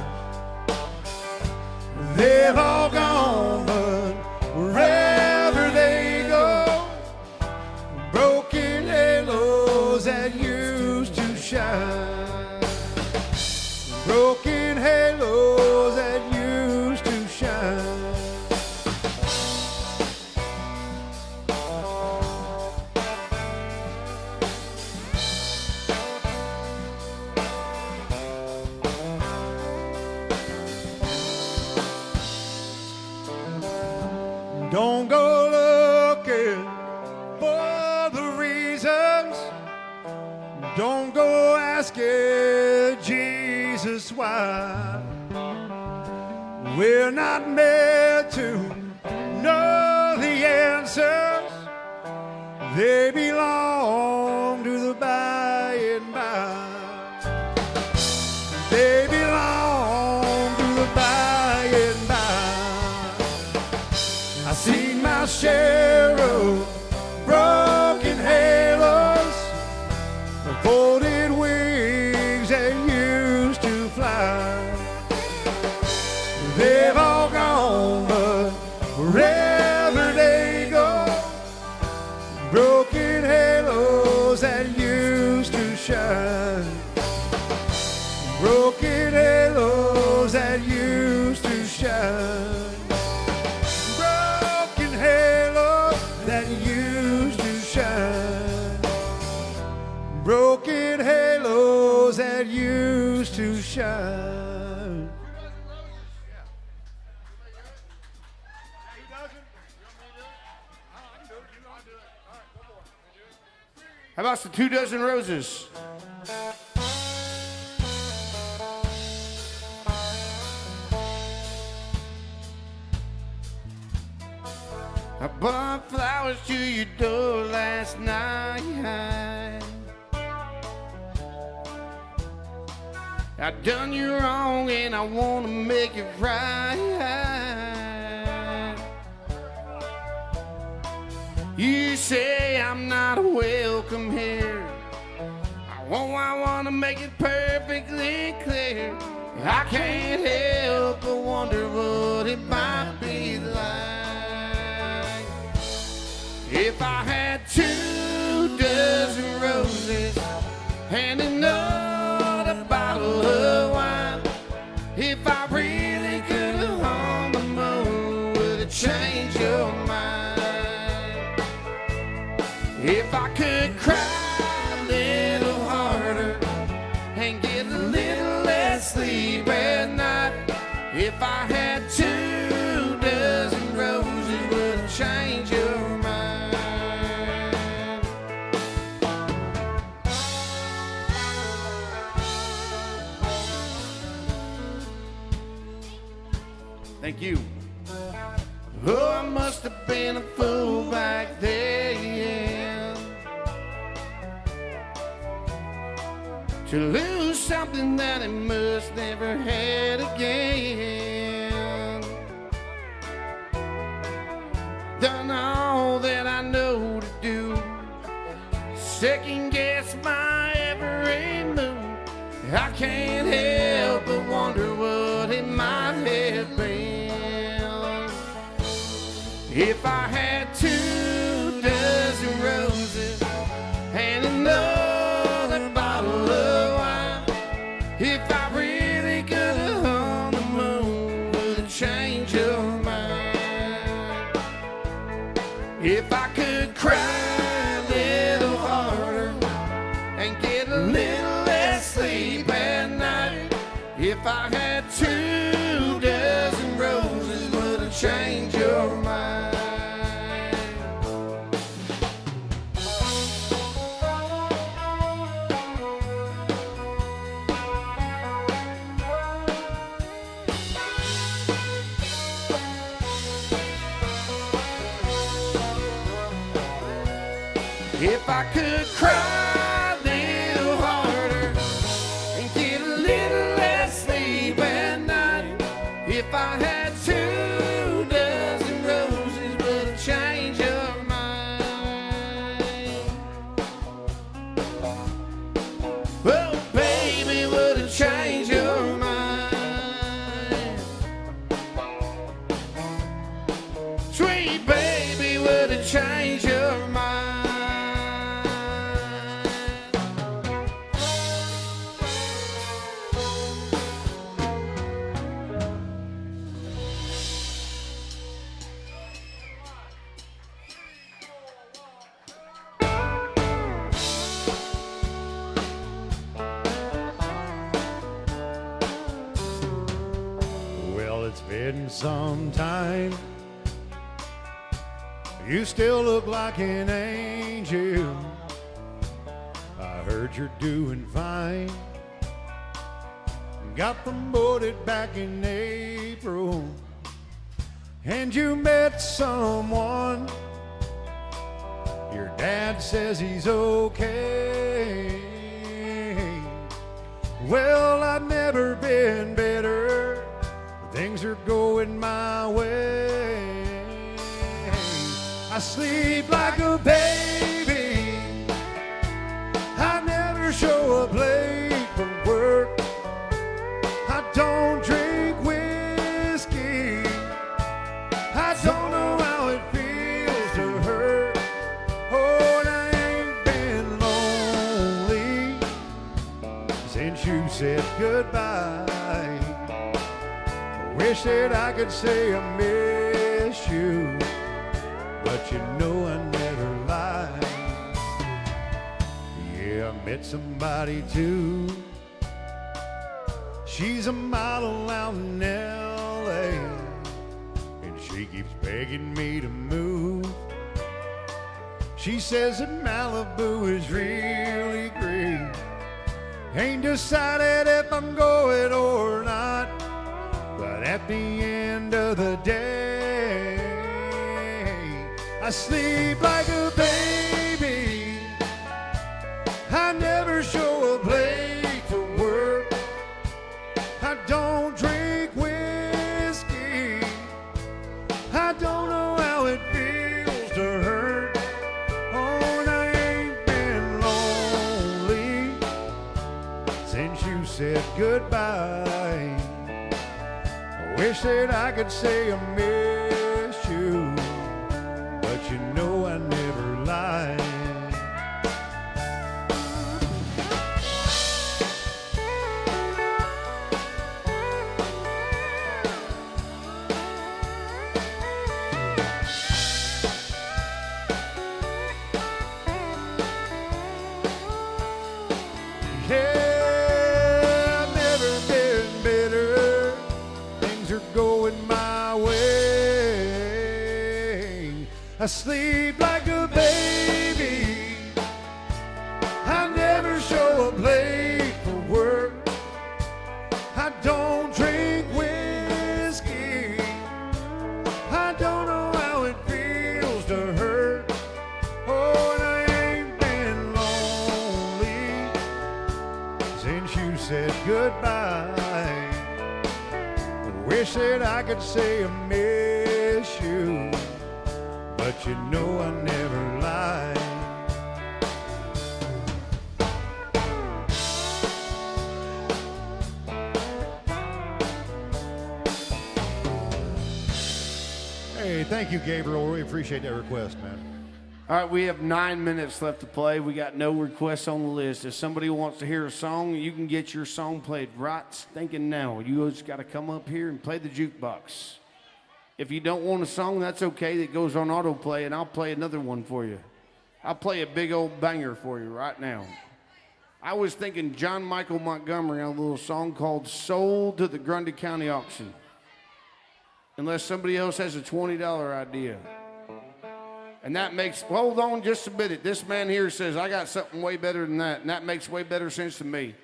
They've all gone, but wherever they go, broken halos that used to shine. Broken halos that used to shine. Don't go looking for the reasons. Don't go asking Jesus why. We're not meant to know the answers. They belong to the by and by. They belong to the by and by. I've seen my share of broken halos, folded wings that used to fly. They've all gone, but wherever they go, broken halos that used to shine. Broken shine. Broken halos that used to shine. How about the 2 dozen roses? I bought flowers to your door last night. I done you wrong and I want to make it right. You say I'm not welcome here. I want to make it perfectly clear. I can't help but wonder what it might be like if I had 2 dozen roses and another bottle of wine. If I really could have hung the moon, would it change your mind? If I could cry a little harder and get a little less sleep at night. If I had 2 dozen roses, would it change your mind? Thank you. Oh, I must have been a fool back then to lose something that I must never had again. Done all that I know to do, second guess my every move. I can't help but wonder what it might have been if I had 2 dozen roses and another bottle of wine. If I really could have hung the moon, would it change your mind? If I could cry a little harder and get a little less sleep at night. If I had 2 dozen roses, would it change your mind? If I could cry a little harder and get a little less sleep at night. If I had 2 dozen roses, would it change your mind? Oh, baby, would it change your mind? Sweet baby, would it change your mind? Well, it's been some time. You still look like an angel. I heard you're doing fine. Got promoted back in April, and you met someone. Your dad says he's okay. Well, I've never been better. Things are going my way. I sleep like a baby. I never show up late from work. I don't drink whiskey. I don't know how it feels to hurt. Oh, and I ain't been lonely since you said goodbye. I wish that I could say I miss you, but you know I never lie. met somebody too. She's a model out in LA, and she keeps begging me to move. She says that Malibu is really great. Ain't decided if I'm going or not, but at the end of the day, I sleep like a baby. I never show up late to work. I don't drink whiskey. I don't know how it feels to hurt. Oh, and I ain't been lonely since you said goodbye. I wish that I could say I miss you, but you know I never lie. Yeah, I've never been better. Things are going my way. I sleep like a baby. I never show up late for work. I don't drink whiskey. I don't know how it feels to hurt. Oh, and I ain't been lonely since you said goodbye. I wish that I could say I miss you, but you know I never lie. Hey, thank you, Gabriel. We appreciate that request, man. All right, we have 9 minutes left to play. We got no requests on the list. If somebody wants to hear a song, you can get your song played right stinking now. You just got to come up here and play the jukebox. If you don't want a song, that's okay. That goes on autoplay, and I'll play another one for you. I'll play a big old banger for you right now. I was thinking John Michael Montgomery on a little song called Sold to the Grundy County Auction. Unless somebody else has a $20 idea. And that makes, hold on just a minute. This man here says, I got something way better than that. And that makes way better sense to me.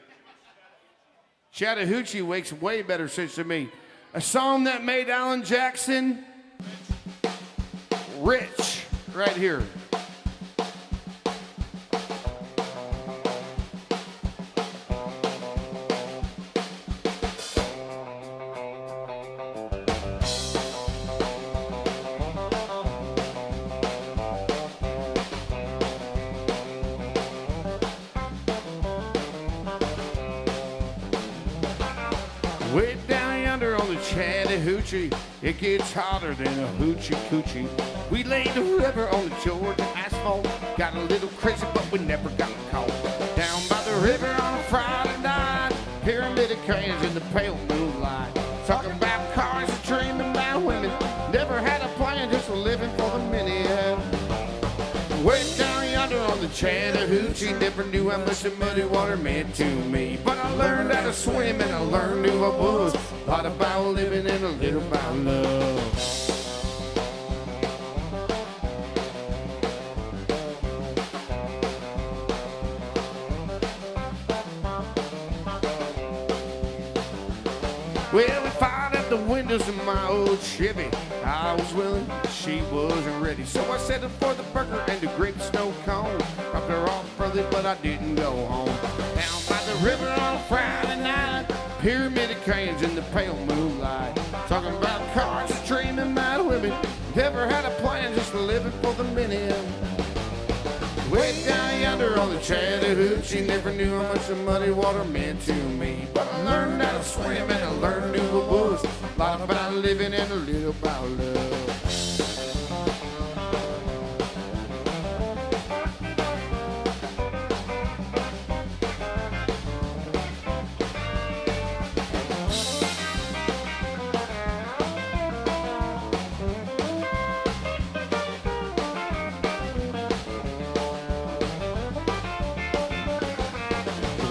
Chattahoochee makes way better sense to me. A song that made Alan Jackson rich right here. Way down yonder on the Chattahoochee, it gets hotter than a hoochie coochie. We laid the river on the Georgia asphalt, got a little crazy but we never got caught. Down by the river on a Friday night, pyramid of cranes in the pale moonlight. Talking about cars and dreaming about women, never had a plan, just living for the minute. Way down yonder on the Chattahoochee, never knew how much the muddy water meant to me. But I learned how to swim and I learned who I was. A lot about living and a little about love. Well, we fired up the windows of my old Chevy. I was willing, she wasn't ready. So I settled for the burger and the grape snow cone. Dropped her off early, but I didn't go home. Down by the river on a Friday night, pyramid of cranes in the pale moonlight. Talking about cars, dreaming about women. Never had a plan, just living for the minute. Way down yonder on the Chattahoochee, never knew how much the muddy water meant to me. But I learned how to swim and I learned who I was. A lot about living and a little about love.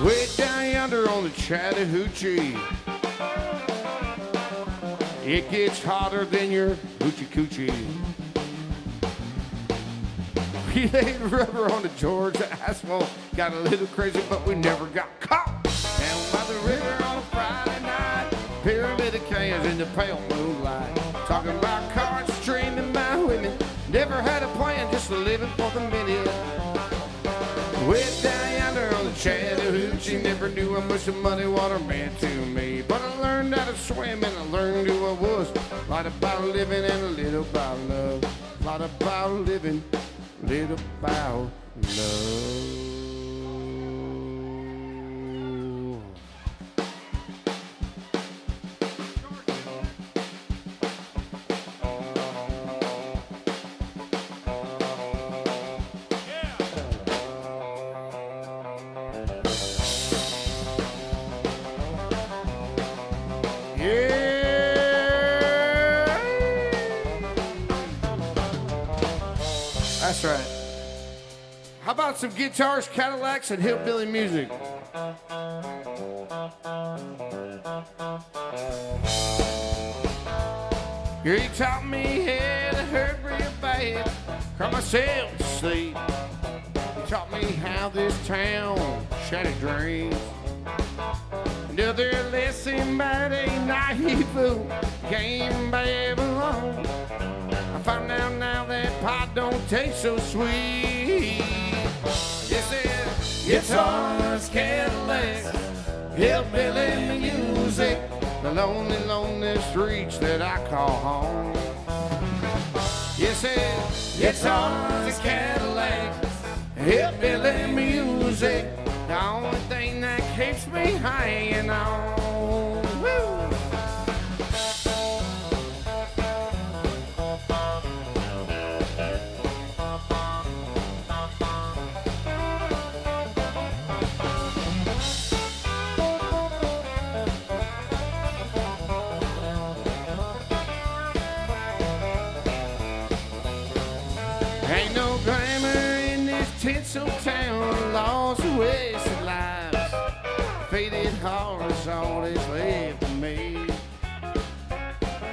Way down yonder on the Chattahoochee, it gets hotter than your hoochie coochie. We laid rubber on the Georgia asphalt, got a little crazy, but we never got caught. Down by the river on a Friday night, pyramid of cans in the pale moonlight, talking about cars, dreaming about women. Never had a plan, just living for the minute. Way down yonder on the Chattahoochee, never knew how much the muddy water meant to me. But I learned how to swim and I learned who I was. A lot about living and a little about love. A lot about living, little about love. That's right. How about some guitars, Cadillacs, and hillbilly music? Here he taught me how to hurt real bad, cry myself to sleep. He taught me how this town shattered dreams. Another lesson by a naive fool came Babylon. I found out now that pot don't taste so sweet. Yes, it's guitars, Cadillacs, hillbilly music, the lonely, lonely streets that I call home. Yes, it's guitars, Cadillacs, hillbilly music, the only thing that keeps me hanging on. Woo! Ain't no glamour in this tinsel town, lost wasted lives, faded hearts, all that's left of me.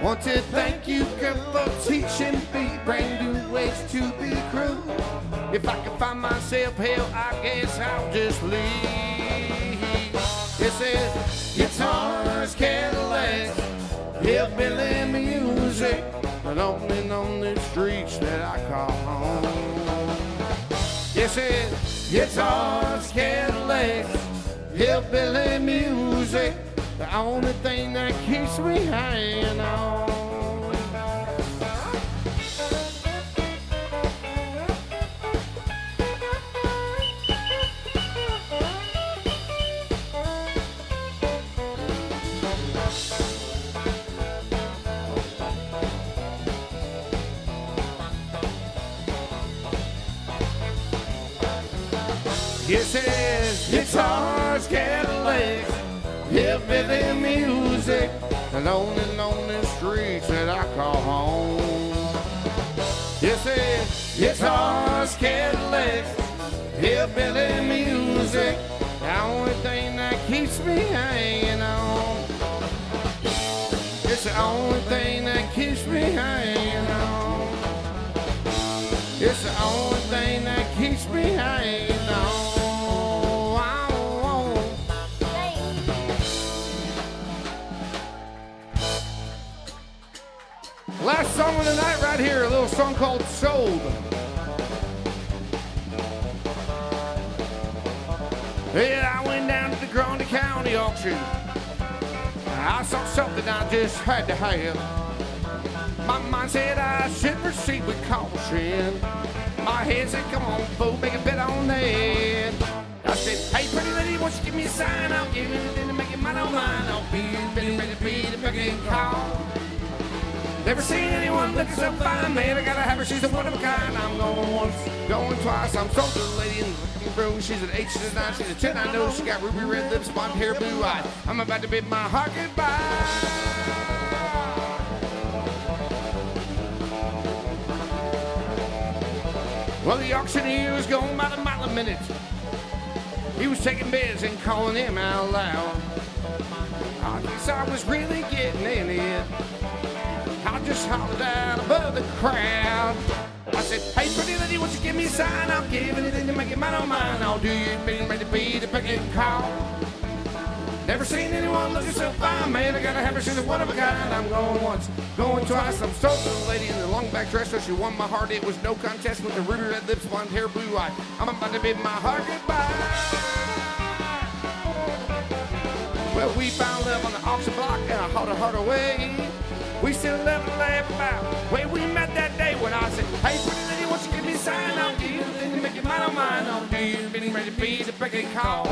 Want to thank you, girl, for teaching me brand new ways to be cruel. If I can find myself hell, I guess I'll just leave. This is guitars, Cadillacs, hillbilly music, but only on the streets that I call home. Yes, it's guitars, Cadillacs, hillbilly music, the only thing that keeps me hanging on. Yes, it's guitars, Cadillacs, hillbilly music, the lonely, lonely streets that I call home. Yes, it's guitars, Cadillacs, hillbilly music, the only thing that keeps me hanging on. It's the only thing that keeps me hanging on. It's the only thing that keeps me hanging on. Last song of the night right here, a little song called Sold. Yeah, I went down to the Grundy County auction. I saw something I just had to have. My mind said I should proceed with caution. My head said, come on, fool, make a bet on that. I said, hey, pretty lady, won't you give me a sign? I'll give you anything to make it mine on mine. I'll be ready to be the fucking call. Never seen anyone looking so fine, man. I gotta have her, she's a one of a kind. I'm going once, going twice. I'm sold to the lady in the fucking room. She's an 8, she's a 9, she's a 10. I know she got ruby red lips, blonde hair, blue eyes. I'm about to bid my heart goodbye. Well, the auctioneer is going by the mile a minute. He was taking bids and calling him out loud. I guess I was really getting in it. I just hollered out above the crowd. I said, hey, pretty lady, won't you give me a sign? I'll give anything to make it mine on mine. I'll do you being ready to be the picking call. Never seen anyone looking so fine, man. I gotta have her, she's a one of a kind. I'm going once, going twice. I'm so the lady in the long back dress, so she won my heart. It was no contest with the ruby red lips, blonde hair, blue eye. I'm about to bid my heart goodbye. Well, we found love on the auction block, and I hauled her heart away. We still love and laugh about where we met that day when I said, hey, pretty lady, won't you give me a sign? I'll give you anything to make it mine on mine. I'll do you being ready to be the picking call.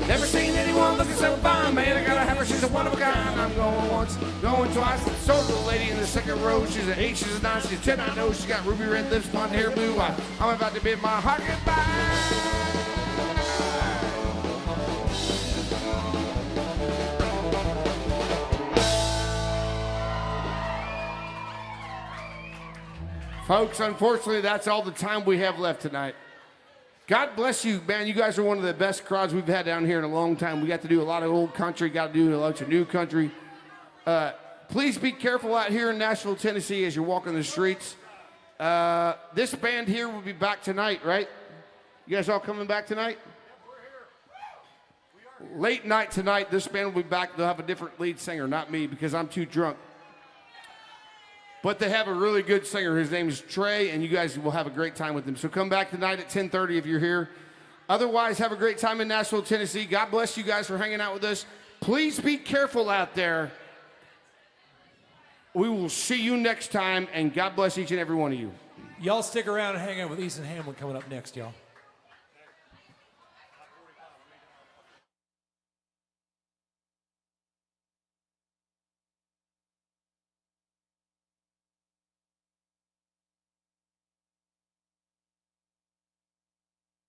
Never seen anyone looking so fine, man. I gotta have her, she's a one of a kind. I'm going once, going twice. So the lady in the second row, she's an 8, she's a 9, she's a 10. I know she's got ruby red lips, blonde hair, blue eye. I'm about to bid my heart goodbye. Folks, unfortunately, that's all the time we have left tonight. God bless you, man. You guys are one of the best crowds we've had down here in a long time. We got to do a lot of old country, got to do a lot of new country. Please be careful out here in Nashville, Tennessee as you're walking the streets. This band here will be back tonight, right? You guys all coming back tonight? Late night tonight, this band will be back. They'll have a different lead singer, not me, because I'm too drunk. But they have a really good singer. His name is Trey, and you guys will have a great time with him. So come back tonight at 10:30 if you're here. Otherwise, have a great time in Nashville, Tennessee. God bless you guys for hanging out with us. Please be careful out there. We will see you next time, and God bless each and every one of you. Y'all stick around and hang out with Ethan Hamlin coming up next, y'all.